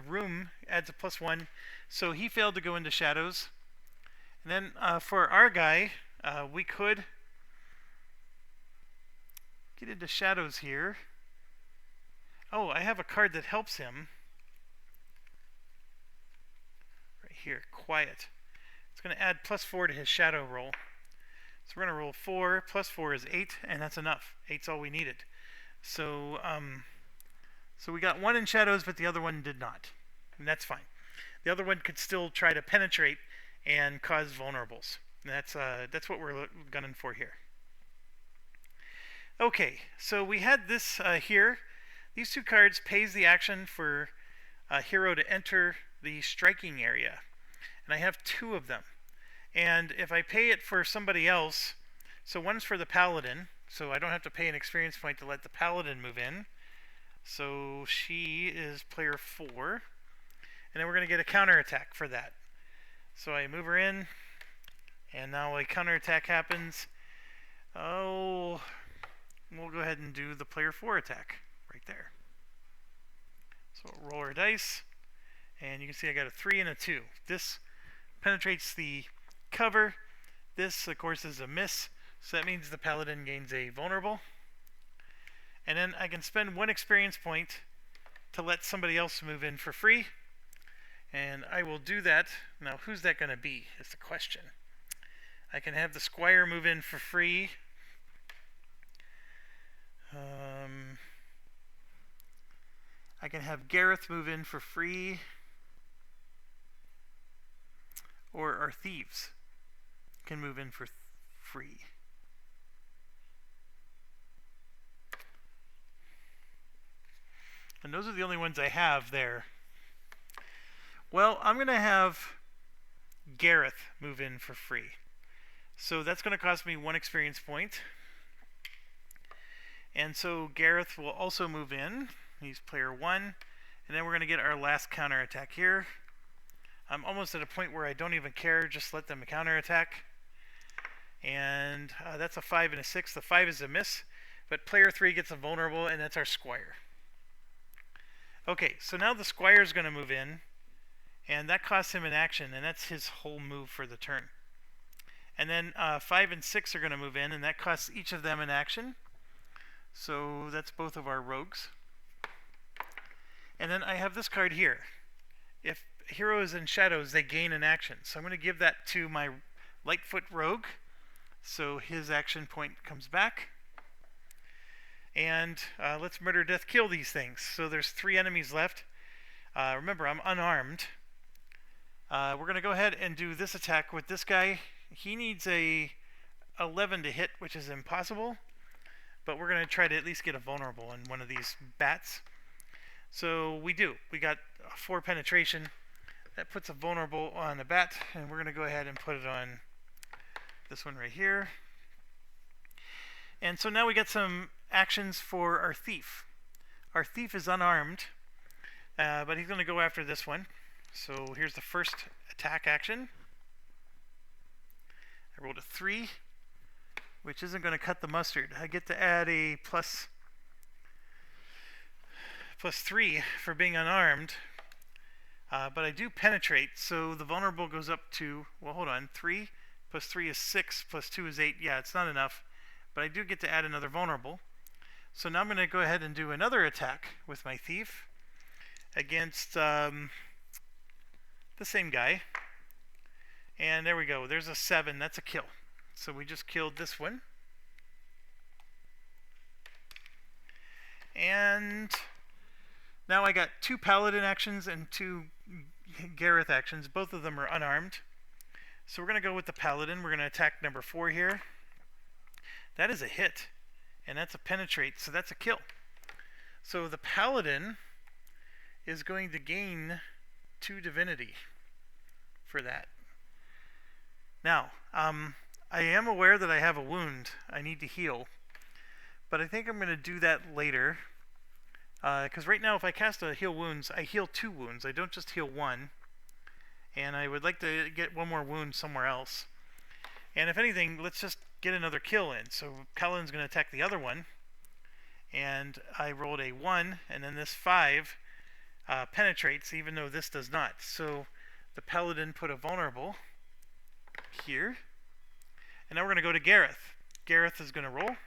room adds a +1, so he failed to go into shadows. And then for our guy, we could get into shadows here. Oh, I have a card that helps him. Right here, quiet. It's going to add +4 to his shadow roll. So we're going to roll 4. +4 is 8, and that's enough. 8's all we needed. So, so we got 1 in shadows, but the other one did not. And that's fine. The other one could still try to penetrate and cause vulnerables. And that's what we're gunning for here. Okay, so we had this here. These 2 cards pays the action for a hero to enter the striking area. And I have 2 of them. And if I pay it for somebody else, so one's for the paladin, so I don't have to pay an experience point to let the paladin move in. So she is player 4. And then we're going to get a counterattack for that. So I move her in, and now a counterattack happens. Oh, we'll go ahead and do the player 4 attack right there. So we'll roll our dice, and you can see I got a 3 and a 2. This penetrates the cover. This, of course, is a miss, so that means the paladin gains a vulnerable. And then I can spend 1 experience point to let somebody else move in for free. And I will do that. Now, who's that going to be is the question. I can have the Squire move in for free. I can have Gareth move in for free. Or our thieves can move in for free. And those are the only ones I have there. Well, I'm going to have Gareth move in for free. So that's going to cost me 1 experience point. And so Gareth will also move in. He's player 1. And then we're going to get our last counterattack here. I'm almost at a point where I don't even care. Just let them counterattack. And that's a 5 and a 6. The 5 is a miss. But player 3 gets a vulnerable, and that's our Squire. Okay, so now the Squire is going to move in. And that costs him an action, and that's his whole move for the turn. And then 5 and 6 are going to move in, and that costs each of them an action. So that's both of our rogues. And then I have this card here. If hero is in shadows, they gain an action. So I'm going to give that to my Lightfoot rogue. So his action point comes back. And let's murder, death, kill these things. So there's 3 enemies left. Remember, I'm unarmed. We're going to go ahead and do this attack with this guy. He needs a 11 to hit, which is impossible. But we're going to try to at least get a vulnerable in one of these bats. So we do. We got 4 penetration. That puts a vulnerable on the bat. And we're going to go ahead and put it on this one right here. And so now we got some actions for our thief. Our thief is unarmed. But he's going to go after this one. So here's the first attack action. I rolled a 3, which isn't going to cut the mustard. I get to add a plus 3 for being unarmed. But I do penetrate, so the vulnerable goes up to, well, hold on, 3 Plus 3 is 6, plus 2 is 8. Yeah, it's not enough, but I do get to add another vulnerable. So now I'm going to go ahead and do another attack with my thief against the same guy. And there we go. There's a 7. That's a kill. So we just killed this one. And now I got 2 paladin actions and 2 Gareth actions. Both of them are unarmed. So we're going to go with the paladin. We're going to attack number 4 here. That is a hit. And that's a penetrate. So that's a kill. So the paladin is going to gain 2 divinity for that. Now, I am aware that I have a wound. I need to heal. But I think I'm going to do that later. Because right now if I cast a heal wounds, I heal 2 wounds. I don't just heal 1. And I would like to get 1 more wound somewhere else. And if anything, let's just get another kill in. So Paladin's going to attack the other one. And I rolled a 1, and then this 5 penetrates, even though this does not. So the Paladin put a vulnerable here. And now we're going to go to Gareth. Gareth is going to roll.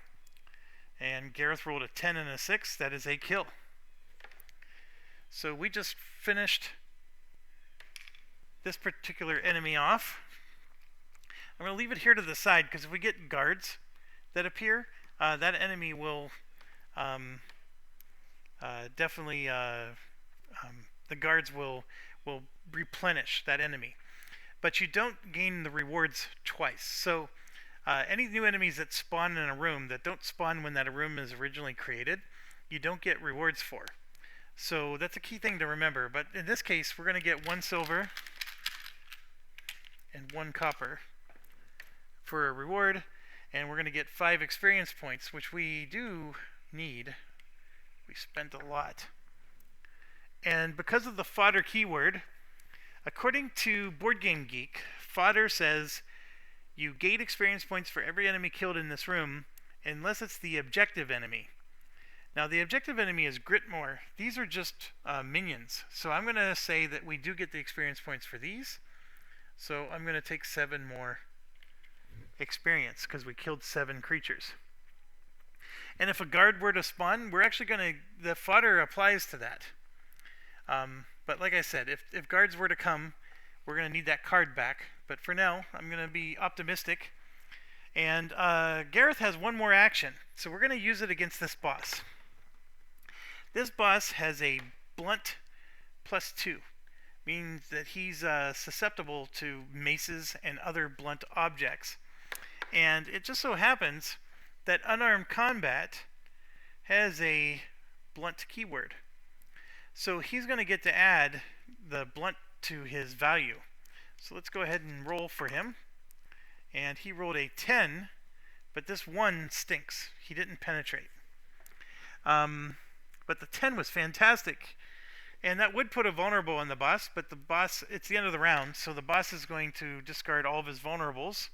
And Gareth rolled a 10 and a 6. That is a kill. So we just finished this particular enemy off. I'm going to leave it here to the side, because if we get guards that appear, that enemy will definitely, the guards will replenish that enemy. But you don't gain the rewards twice. So any new enemies that spawn in a room that don't spawn when that room is originally created, you don't get rewards for. So that's a key thing to remember. But in this case, we're going to get 1 silver and 1 copper for a reward, and we're going to get 5 experience points, which we do need. We spent a lot. And because of the fodder keyword, according to Board Game Geek, fodder says you gain experience points for every enemy killed in this room, unless it's the objective enemy. Now the objective enemy is Gritmore. These are just minions. So I'm going to say that we do get the experience points for these. So I'm going to take 7 more experience, because we killed 7 creatures. And if a guard were to spawn, we're actually going to, the fodder applies to that. But like I said, if guards were to come, we're going to need that card back. But for now, I'm going to be optimistic. And Gareth has 1 more action, so we're going to use it against this boss. This boss has a blunt +2, meaning that he's susceptible to maces and other blunt objects. And it just so happens that unarmed combat has a blunt keyword. So he's going to get to add the blunt to his value. So let's go ahead and roll for him. And he rolled a 10, but this 1 stinks. He didn't penetrate. But the 10 was fantastic. And that would put a vulnerable on the boss, but the boss, it's the end of the round, so the boss is going to discard all of his vulnerables.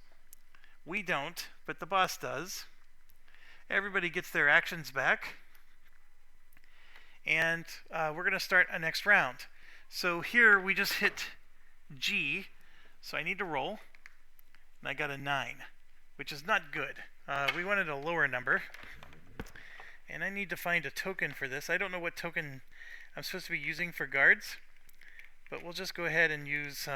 We don't, but the boss does. Everybody gets their actions back. And we're going to start a next round. So here we just hit G, so I need to roll. And I got a 9, which is not good. We wanted a lower number. And I need to find a token for this. I don't know what token I'm supposed to be using for guards, but we'll just go ahead and use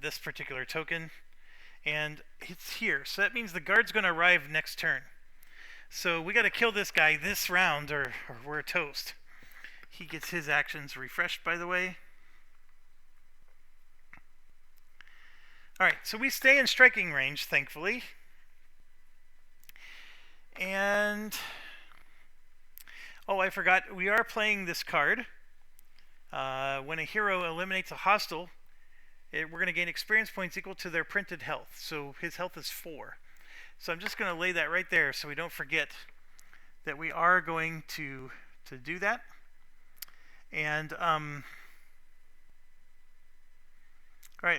this particular token. And it's here. So that means the guard's going to arrive next turn. So we got to kill this guy this round, or we're toast. He gets his actions refreshed, by the way. Alright, so we stay in striking range, thankfully. And oh, I forgot, we are playing this card. When a hero eliminates a hostile, we're going to gain experience points equal to their printed health. So his health is 4. So I'm just going to lay that right there so we don't forget that we are going to do that. And alright,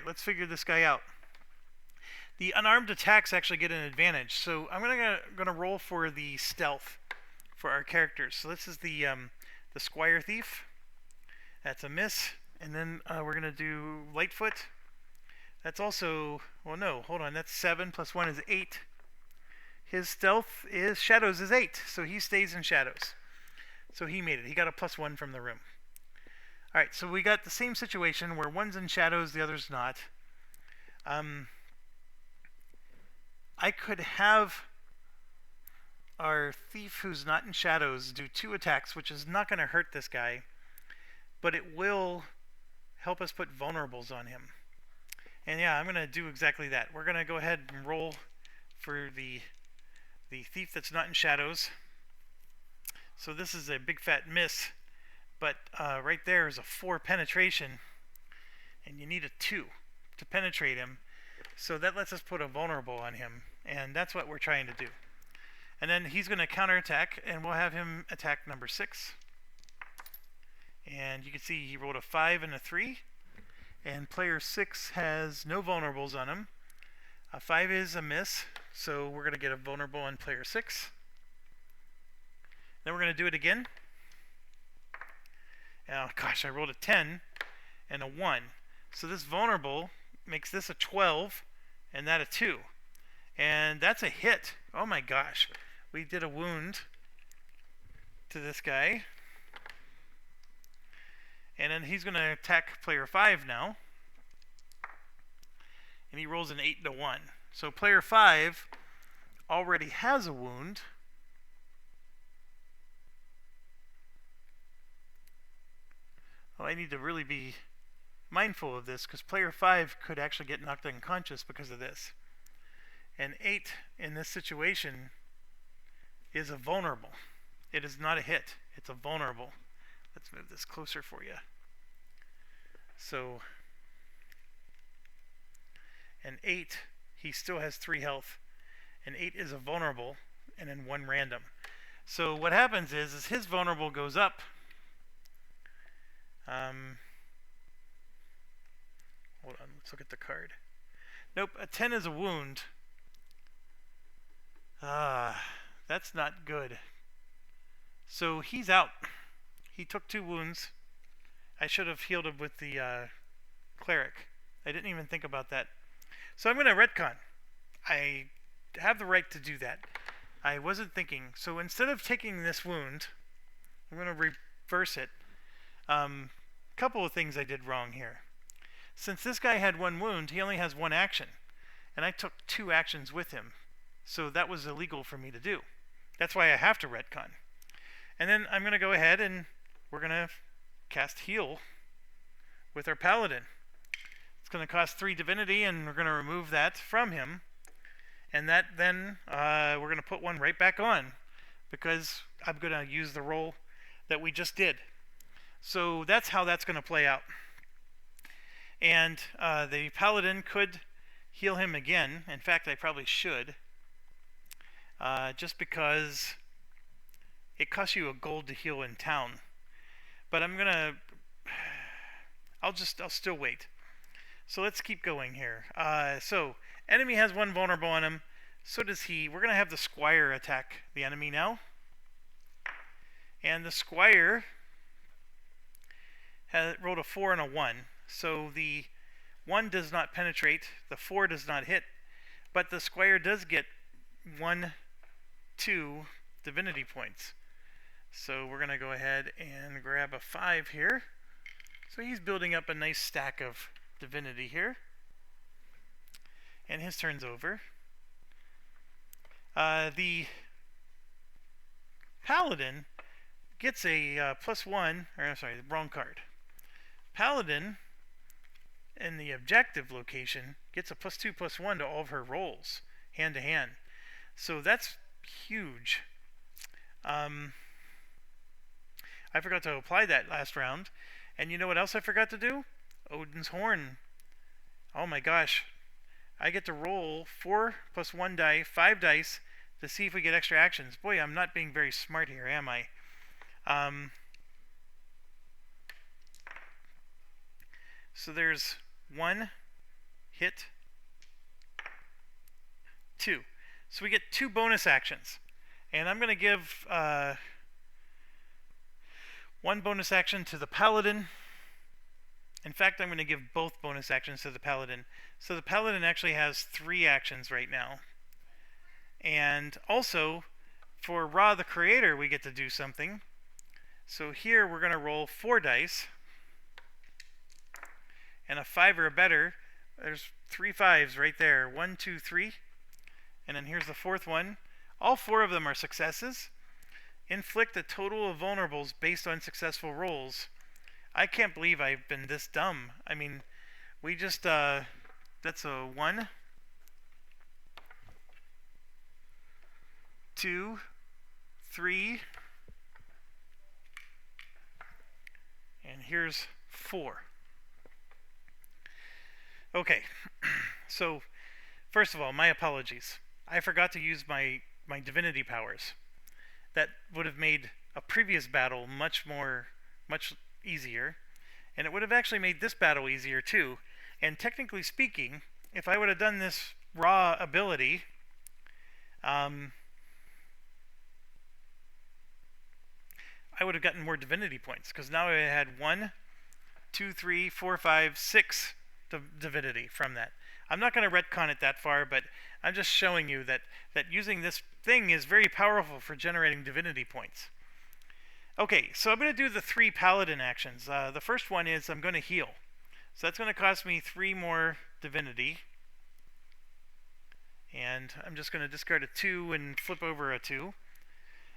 let's figure this guy out. The unarmed attacks actually get an advantage. So I'm gonna roll for the stealth for our characters. So this is the Squire Thief. That's a miss. And then we're going to do Lightfoot. That's also, well, no, hold on. That's 7 plus 1 is 8. His stealth is shadows is 8, so he stays in shadows. So he made it. He got a +1 from the room. All right, so we got the same situation where one's in shadows, the other's not. I could have our thief who's not in shadows do 2 attacks, which is not going to hurt this guy, but it will help us put vulnerables on him. And yeah, I'm going to do exactly that. We're going to go ahead and roll for the thief that's not in shadows. So this is a big fat miss, but right there is a 4 penetration, and you need a 2 to penetrate him. So that lets us put a vulnerable on him, and that's what we're trying to do. And then he's going to counterattack, and we'll have him attack number 6. And you can see he rolled a 5 and a 3, and player 6 has no vulnerables on him. A 5 is a miss, so we're going to get a vulnerable on player 6. Then we're going to do it again. Oh gosh, I rolled a 10 and a 1. So this vulnerable makes this a 12 and that a 2. And that's a hit. Oh my gosh. We did a wound to this guy. And then he's going to attack player 5 now. And he rolls an 8 and a 1. So player 5 already has a wound. Well, I need to really be mindful of this because player 5 could actually get knocked unconscious because of this. And 8 in this situation is a vulnerable. It is not a hit. It's a vulnerable. Let's move this closer for you. So, and 8, he still has 3 health. And 8 is a vulnerable, and then 1 random. So what happens is his vulnerable goes up. Hold on, let's look at the card. Nope, a 10 is a wound. That's not good. So he's out. He took 2 wounds. I should have healed him with the cleric. I didn't even think about that. So I'm going to retcon. I have the right to do that. I wasn't thinking. So instead of taking this wound, I'm going to reverse it. Couple of things I did wrong here. Since this guy had 1 wound, he only has 1 action. And I took 2 actions with him. So that was illegal for me to do. That's why I have to retcon. And then I'm going to go ahead and we're going to cast heal with our paladin. It's going to cost 3 divinity, and we're going to remove that from him. And that then we're going to put 1 right back on because I'm going to use the roll that we just did. So that's how that's going to play out. And the paladin could heal him again. In fact, I probably should. Just because it costs you a gold to heal in town. But I'm going to... I'll still wait. So let's keep going here. So, enemy has 1 vulnerable on him. So does he. We're going to have the squire attack the enemy now. And the squire rolled a 4 and a 1. So the 1 does not penetrate. The 4 does not hit. But the squire does get 1, 2 divinity points. So we're going to go ahead and grab a 5 here. So he's building up a nice stack of divinity here. And his turn's over. The paladin gets a +1, or sorry, the wrong card. Paladin in the objective location gets a +2/+1 to all of her rolls, hand to hand. So that's huge. I forgot to apply that last round. And you know what else I forgot to do? Odin's Horn. Oh my gosh. I get to roll 4 + 1 die, 5 dice, to see if we get extra actions. Boy, I'm not being very smart here, am I? So there's 1 hit, 2. So we get 2 bonus actions. And I'm going to give 1 bonus action to the paladin. In fact, I'm going to give both bonus actions to the Paladin. So the Paladin actually has 3 actions right now. And also, for Ra the Creator, we get to do something. So here we're going to roll 4 dice. And a 5 or better. There's 3 5s right there. 1, 2, 3. And then here's the 4th one. All 4 of them are successes. Inflict a total of vulnerables based on successful rolls. I can't believe I've been this dumb. I mean, we just, that's a 1, 2, 3, and here's 4. Okay, so first of all, my apologies. I forgot to use my divinity powers. That would have made a previous battle much easier, and it would have actually made this battle easier too. And technically speaking, if I would have done this raw ability, I would have gotten more divinity points, because now I had 1, 2, 3, 4, 5, 6 divinity from that. I'm not going to retcon it that far, but I'm just showing you that using this thing is very powerful for generating divinity points. Okay, so I'm going to do the 3 paladin actions. The first one is I'm going to heal. So that's going to cost me 3 more divinity. And I'm just going to discard a 2 and flip over a 2.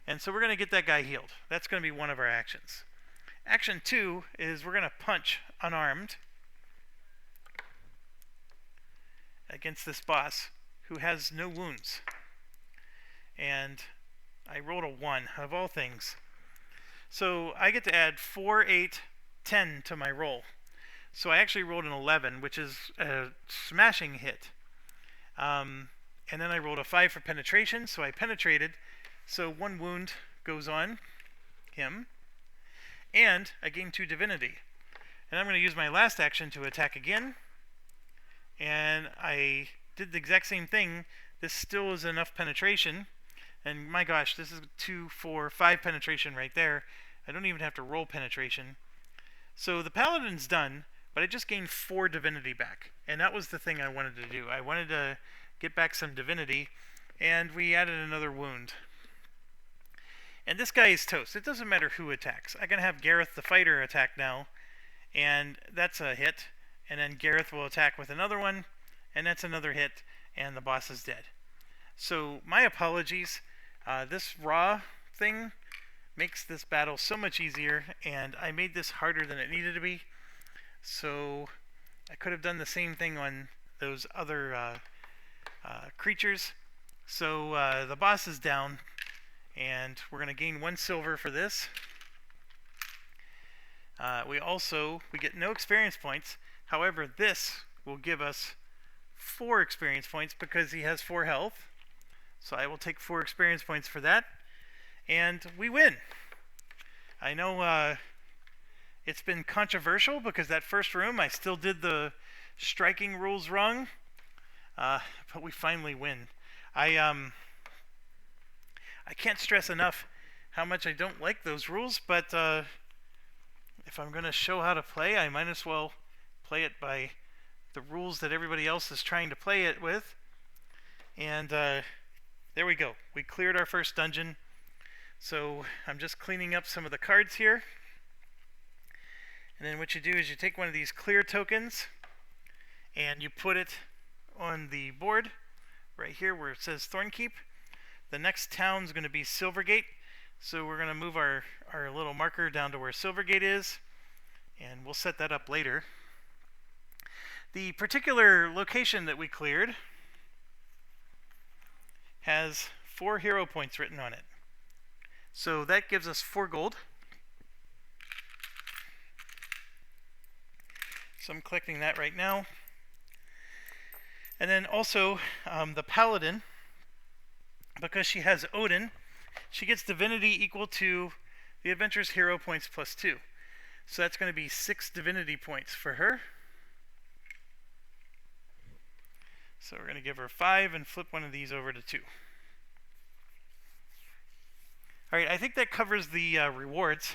And so we're going to get that guy healed. That's going to be one of our actions. Action 2 is we're going to punch unarmed against this boss who has no wounds. And I rolled a 1 of all things. So I get to add 4, 8, 10 to my roll. So I actually rolled an 11, which is a smashing hit. And then I rolled a 5 for penetration, so I penetrated. So 1 wound goes on him. And I gain 2 divinity. And I'm going to use my last action to attack again. And I did the exact same thing. This still is enough penetration. And my gosh, this is 2, 4, 5 penetration right there. I don't even have to roll penetration. So the paladin's done, but I just gained 4 divinity back. And that was the thing I wanted to do. I wanted to get back some divinity, and we added another wound. And this guy is toast. It doesn't matter who attacks. I'm going to have Gareth the fighter attack now, and that's a hit. And then Gareth will attack with another one, and that's another hit, and the boss is dead. So my apologies. This raw thing makes this battle so much easier, and I made this harder than it needed to be. So I could have done the same thing on those other creatures. So the boss is down, and we're going to gain 1 silver for this. We get no experience points. However, this will give us 4 experience points because he has 4 health. So I will take 4 experience points for that. And we win. I know it's been controversial because that first room I still did the striking rules wrong. But we finally win. I can't stress enough how much I don't like those rules, but if I'm going to show how to play, I might as well play it by the rules that everybody else is trying to play it with. And there we go. We cleared our first dungeon. So I'm just cleaning up some of the cards here. And then what you do is you take one of these clear tokens and you put it on the board right here where it says Tavernkeep. The next town is going to be Silvergate. So we're going to move our little marker down to where Silvergate is, and we'll set that up later. The particular location that we cleared has 4 hero points written on it. So that gives us 4 gold. So I'm collecting that right now. And then also the Paladin, because she has Odin, she gets divinity equal to the adventurer's hero points plus 2. So that's going to be 6 divinity points for her. So we're going to give her 5 and flip one of these over to 2. Alright, I think that covers the rewards.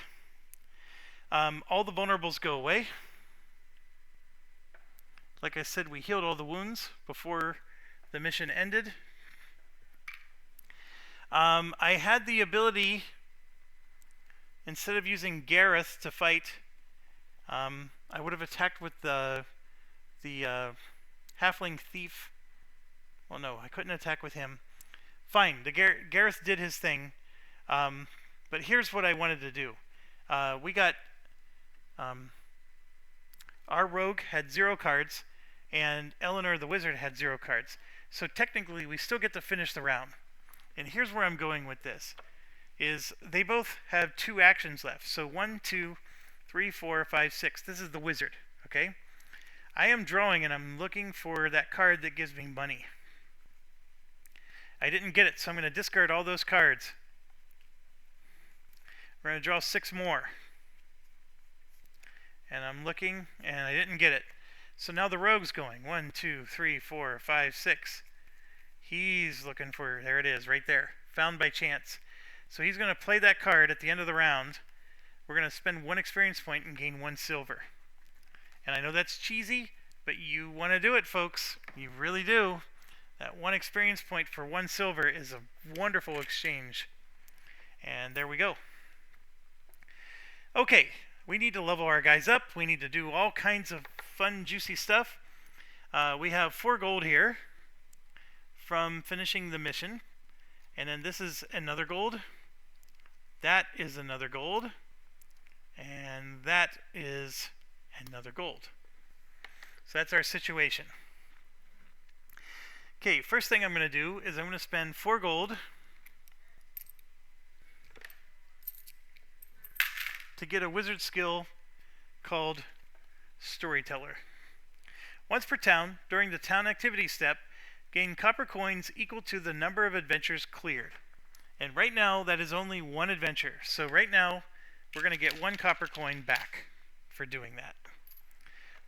All the vulnerables go away. Like I said, we healed all the wounds before the mission ended. I had the ability, instead of using Gareth to fight, I would have attacked with the halfling thief. Well, no, I couldn't attack with him. Fine, Gareth did his thing, but here's what I wanted to do. We got our rogue had 0 cards, and Eleanor the wizard had 0 cards. So technically, we still get to finish the round. And here's where I'm going with this: is they both have 2 actions left. So 1, 2, 3, 4, 5, 6. This is the wizard. Okay. I am drawing, and I'm looking for that card that gives me money. I didn't get it, so I'm going to discard all those cards. We're going to draw 6 more. And I'm looking, and I didn't get it. So now the rogue's going. 1, 2, 3, 4, 5, 6. He's looking for, there it is, right there. Found by chance. So he's going to play that card at the end of the round. We're going to spend 1 experience point and gain 1 silver. And I know that's cheesy, but you want to do it, folks. You really do. That 1 experience point for 1 silver is a wonderful exchange. And there we go. Okay, we need to level our guys up. We need to do all kinds of fun, juicy stuff. We have 4 gold here from finishing the mission. And then this is another gold. That is another gold. And that is another gold. So that's our situation. Okay, first thing I'm going to do is I'm going to spend 4 gold to get a wizard skill called Storyteller. Once per town, during the town activity step, gain copper coins equal to the number of adventures cleared. And right now, that is only 1 adventure. So right now, we're going to get 1 copper coin back for doing that.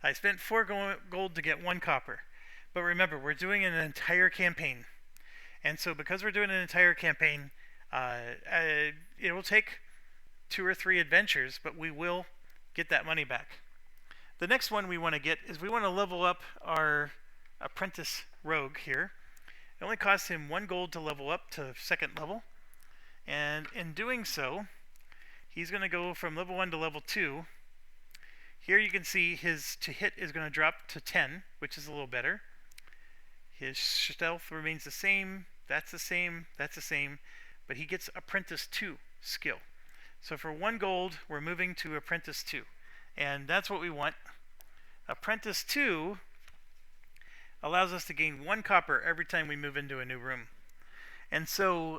I spent 4 gold to get 1 copper. But remember, we're doing an entire campaign. And so because we're doing an entire campaign, it will take 2 or 3 adventures, but we will get that money back. The next one we want to get is we want to level up our apprentice rogue here. It only costs him 1 gold to level up to 2nd level. And in doing so, he's going to go from level 1 to level 2. Here you can see his to hit is going to drop to 10, which is a little better. His stealth remains the same, that's the same, that's the same, but he gets Apprentice 2 skill. So for 1 gold, we're moving to Apprentice 2. And that's what we want. Apprentice 2 allows us to gain 1 copper every time we move into a new room. And so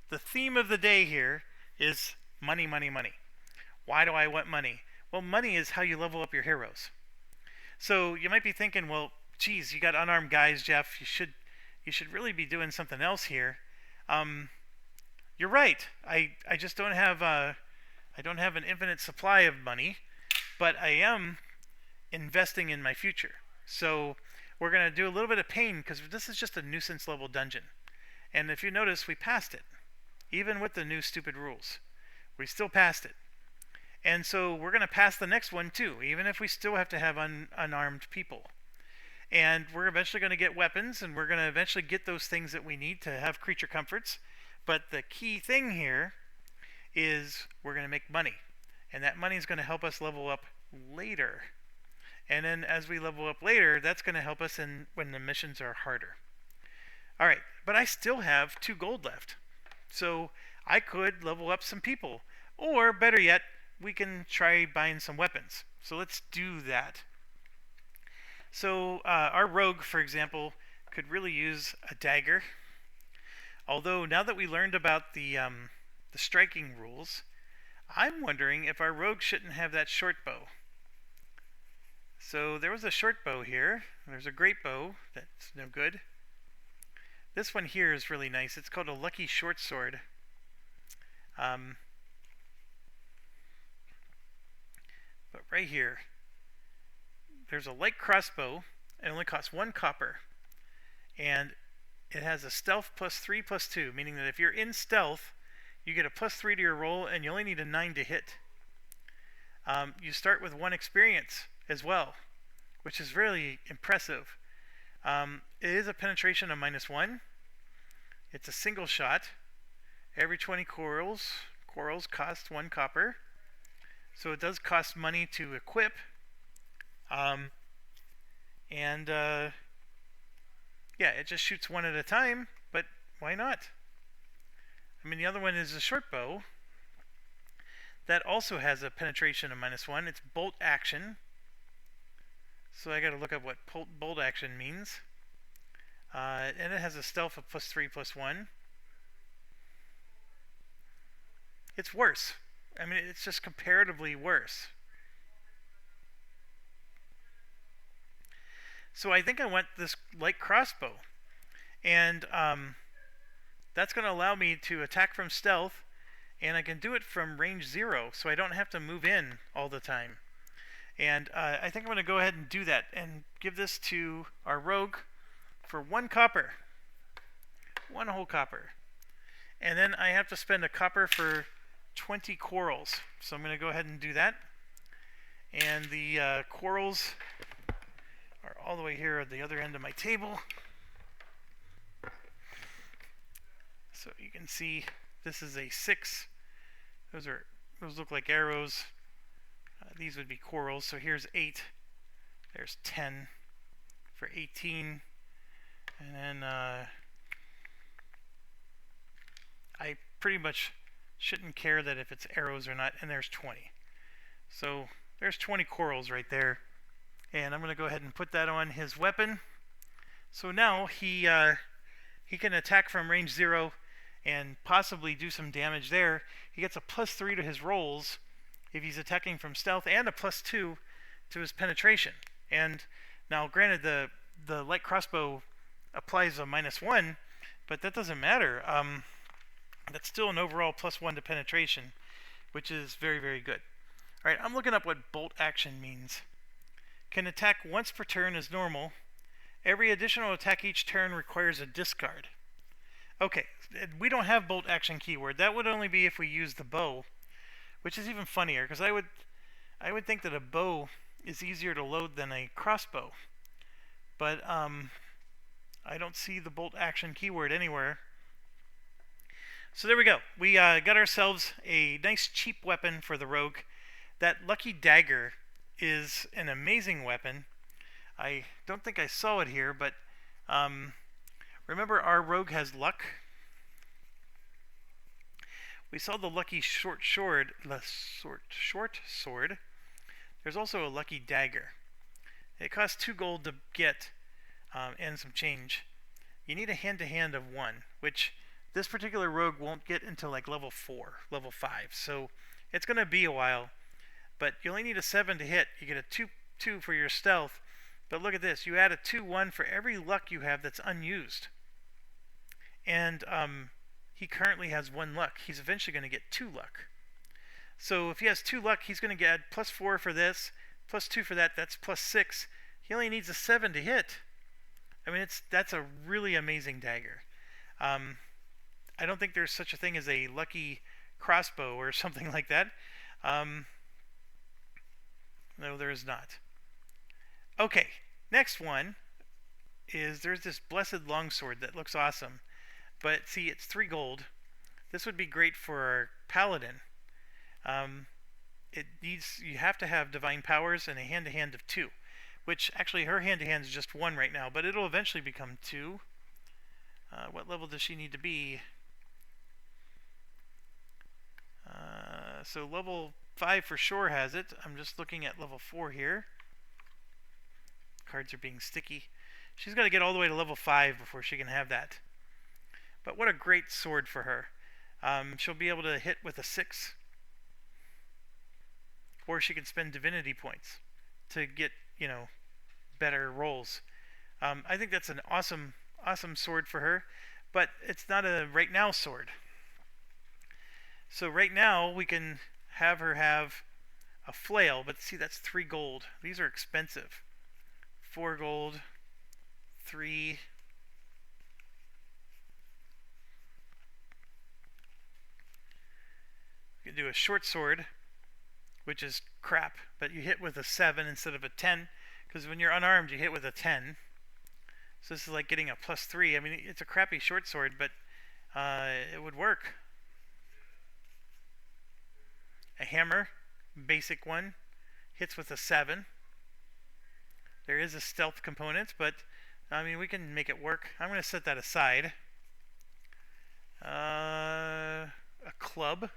the theme of the day here is money, money, money. Why do I want money? Well, money is how you level up your heroes. So you might be thinking, well, geez, you got unarmed guys, Jeff. You should really be doing something else here. You're right. I just don't have an infinite supply of money, but I am investing in my future. So we're going to do a little bit of pain because this is just a nuisance level dungeon. And if you notice, we passed it. Even with the new stupid rules, we still passed it. And so we're going to pass the next one too, even if we still have to have unarmed people. And we're eventually going to get weapons, and we're going to eventually get those things that we need to have creature comforts. But the key thing here is we're going to make money. And that money is going to help us level up later. And then as we level up later, that's going to help us when the missions are harder. Alright, but I still have 2 gold left. So I could level up some people. Or better yet, we can try buying some weapons. So let's do that. So our rogue, for example, could really use a dagger. Although now that we learned about the striking rules, I'm wondering if our rogue shouldn't have that short bow. So there was a short bow here. There's a great bow. That's no good. This one here is really nice. It's called a lucky short sword. But right here, there's a light crossbow. It only costs 1 copper. And it has a stealth +3/+2, meaning that if you're in stealth, you get a +3 to your roll, and you only need a 9 to hit. You start with 1 experience as well, which is really impressive. It is a penetration of -1. It's a single shot. Every 20 corals cost 1 copper. So it does cost money to equip. And yeah, it just shoots one at a time, but why not? I mean, the other one is a short bow. That also has a penetration of -1. It's bolt action. So I gotta look up what bolt action means. And it has a stealth of +3/+1. It's worse. I mean, it's just comparatively worse. So I think I want this light crossbow. And that's going to allow me to attack from stealth. And I can do it from range 0. So I don't have to move in all the time. And I think I'm going to go ahead and do that. And give this to our rogue for 1 copper. 1 whole copper. And then I have to spend a copper for 20 corals. So I'm going to go ahead and do that. And the corals are all the way here at the other end of my table. So you can see this is a 6. Those look like arrows. These would be corals. So here's 8. There's 10 for 18. And then I pretty much shouldn't care that if it's arrows or not. And there's 20. So there's 20 corals right there. And I'm going to go ahead and put that on his weapon. So now he can attack from range 0 and possibly do some damage there. He gets a +3 to his rolls if he's attacking from stealth, and a +2 to his penetration. And now, granted, the light crossbow applies a -1, but that doesn't matter. That's still an overall +1 to penetration, which is very, very good. All right, I'm looking up what bolt action means. Can attack once per turn as normal. Every additional attack each turn requires a discard. Okay, we don't have bolt action keyword. That would only be if we use the bow, which is even funnier, because I would think that a bow is easier to load than a crossbow. But I don't see the bolt action keyword anywhere. So there we go. We got ourselves a nice cheap weapon for the rogue. That lucky dagger is an amazing weapon. I don't think I saw it here, but remember our rogue has luck. We saw the lucky short sword. There's also a lucky dagger. It costs 2 gold to get, and some change. You need a hand-to-hand of 1, which this particular rogue won't get until like level 4, level 5. So it's going to be a while. But you only need a 7 to hit. You get a 2 for your stealth. But look at this. You add a 2/1 for every luck you have that's unused. And he currently has 1 luck. He's eventually going to get 2 luck. So if he has 2 luck, he's going to get +4 for this, +2 for that. That's +6. He only needs a 7 to hit. I mean, that's a really amazing dagger. I don't think there's such a thing as a lucky crossbow or something like that. No, there is not. Okay, next one is there's this blessed longsword that looks awesome. But see, it's 3 gold. This would be great for our paladin. You have to have divine powers and a hand-to-hand of 2. Which, actually, her hand-to-hand is just 1 right now, but it'll eventually become 2. What level does she need to be? So level 5 for sure has it. I'm just looking at level 4 here. Cards are being sticky. She's got to get all the way to level 5 before she can have that. But what a great sword for her. She'll be able to hit with a 6. Or she can spend divinity points to get, better rolls. I think that's an awesome sword for her. But it's not a right now sword. So right now we can have her have a flail, but see, that's 3 gold. These are expensive. 4 gold, 3. You can do a short sword, which is crap, but you hit with a 7 instead of a 10, Because when you're unarmed, you hit with a 10. So this is like getting a +3. I mean, it's a crappy short sword, but it would work. A hammer, basic one, hits with a 7. There is a stealth component, but I mean, we can make it work. I'm going to set that aside. A club.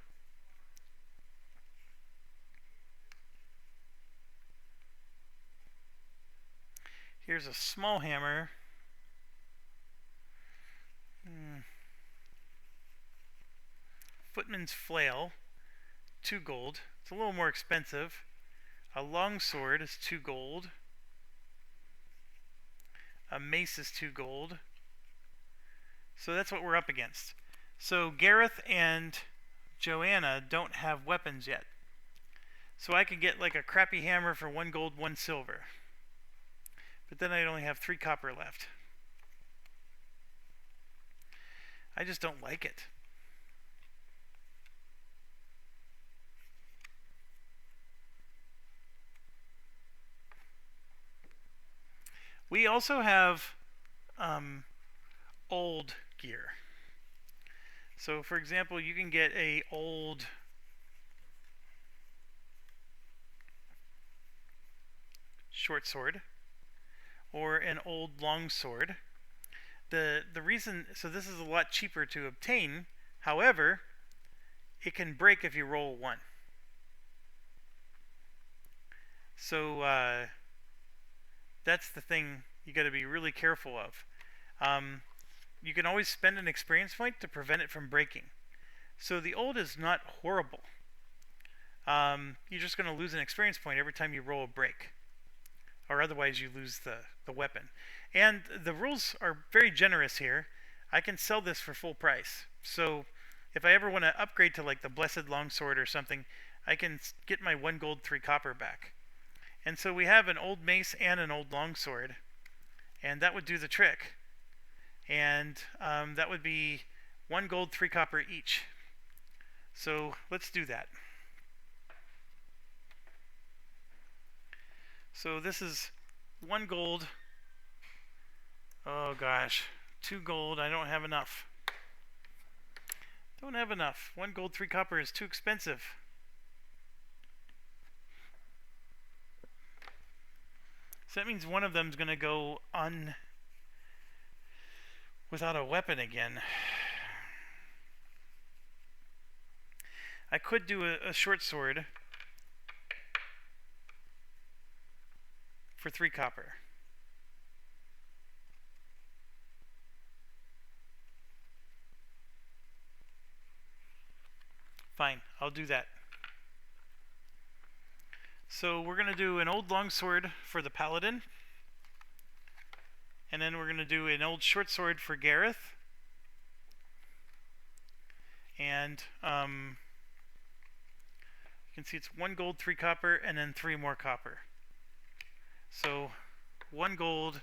Here's a small hammer. Footman's flail, 2 gold. It's a little more expensive. A long sword is 2 gold. A mace is 2 gold. So that's what we're up against. So Gareth and Joanna don't have weapons yet. So I could get like a crappy hammer for 1 gold, 1 silver. But then I'd only have 3 copper left. I just don't like it. We also have old gear. So for example, you can get a old short sword or an old long sword. The reason, so this is a lot cheaper to obtain. However, it can break if you roll 1. So that's the thing you got to be really careful of. You can always spend an experience point to prevent it from breaking. So the old is not horrible. You're just going to lose an experience point every time you roll a break, or otherwise you lose the weapon. And the rules are very generous here. I can sell this for full price. So if I ever want to upgrade to like the Blessed Longsword or something, I can get my 1 gold, 3 copper back. And so we have an old mace and an old longsword, and that would do the trick. And that would be 1 gold, 3 copper each. So let's do that. So this is 1 gold. Oh gosh, 2 gold. I don't have enough. Don't have enough. 1 gold, 3 copper is too expensive. So that means one of them is going to go without a weapon again. I could do a short sword for 3 copper. Fine, I'll do that. So we're going to do an old longsword for the paladin, and then we're going to do an old short sword for Gareth, and you can see it's 1 gold, 3 copper, and then 3 more copper. So 1 gold,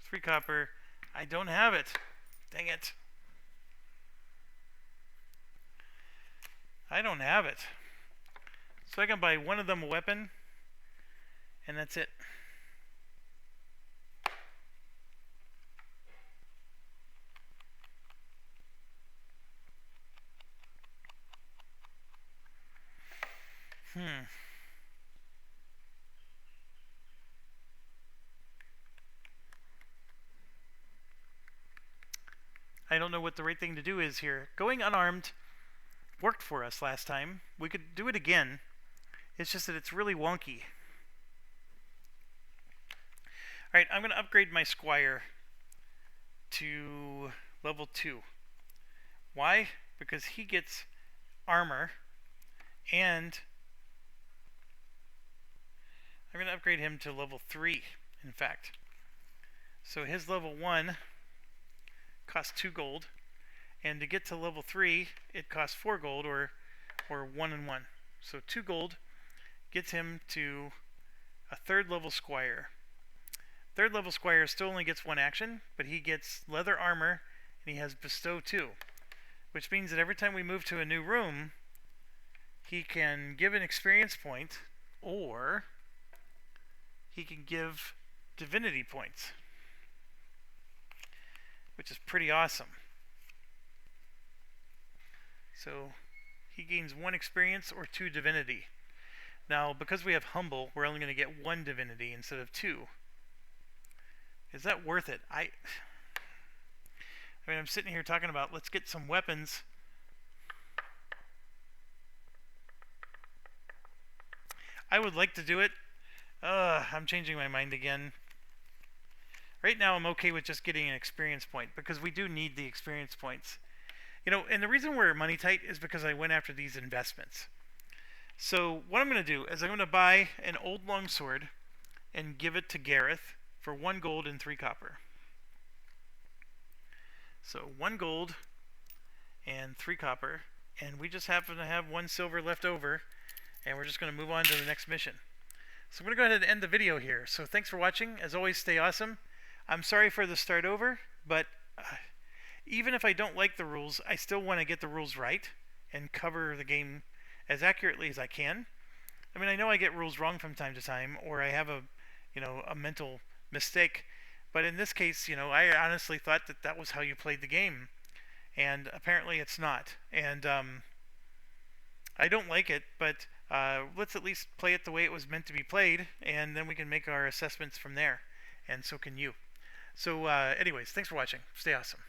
3 copper. I don't have it. Dang it. I don't have it. So I can buy one of them a weapon, and that's it. I don't know what the right thing to do is here. Going unarmed worked for us last time. We could do it again. It's just that it's really wonky. Alright, I'm going to upgrade my squire to level 2. Why? Because he gets armor, and I'm going to upgrade him to level 3, in fact. So his level 1 costs 2 gold, and to get to level 3, it costs 4 gold, or 1 and 1. So 2 gold gets him to a 3rd level squire. 3rd level squire still only gets 1 action, but he gets leather armor, and he has bestow 2, which means that every time we move to a new room, he can give an experience point, or he can give divinity points, which is pretty awesome. So he gains 1 experience or 2 divinity. Now, because we have humble, we're only going to get 1 divinity instead of 2. Is that worth it? I mean, I'm sitting here talking about let's get some weapons. I would like to do it. I'm changing my mind again. Right now I'm okay with just getting an experience point because we do need the experience points. You know, and the reason we're money tight is because I went after these investments. So what I'm going to do is I'm going to buy an old longsword and give it to Gareth for 1 gold and 3 copper. So 1 gold and 3 copper, and we just happen to have 1 silver left over, and we're just going to move on to the next mission. So I'm going to go ahead and end the video here. So thanks for watching. As always, stay awesome. I'm sorry for the start over, but even if I don't like the rules, I still want to get the rules right and cover the game as accurately as I can. I mean, I know I get rules wrong from time to time, or I have a mental mistake, but in this case, I honestly thought that that was how you played the game, and apparently it's not. And I don't like it, but let's at least play it the way it was meant to be played, and then we can make our assessments from there, and so can you. So anyways, thanks for watching. Stay awesome.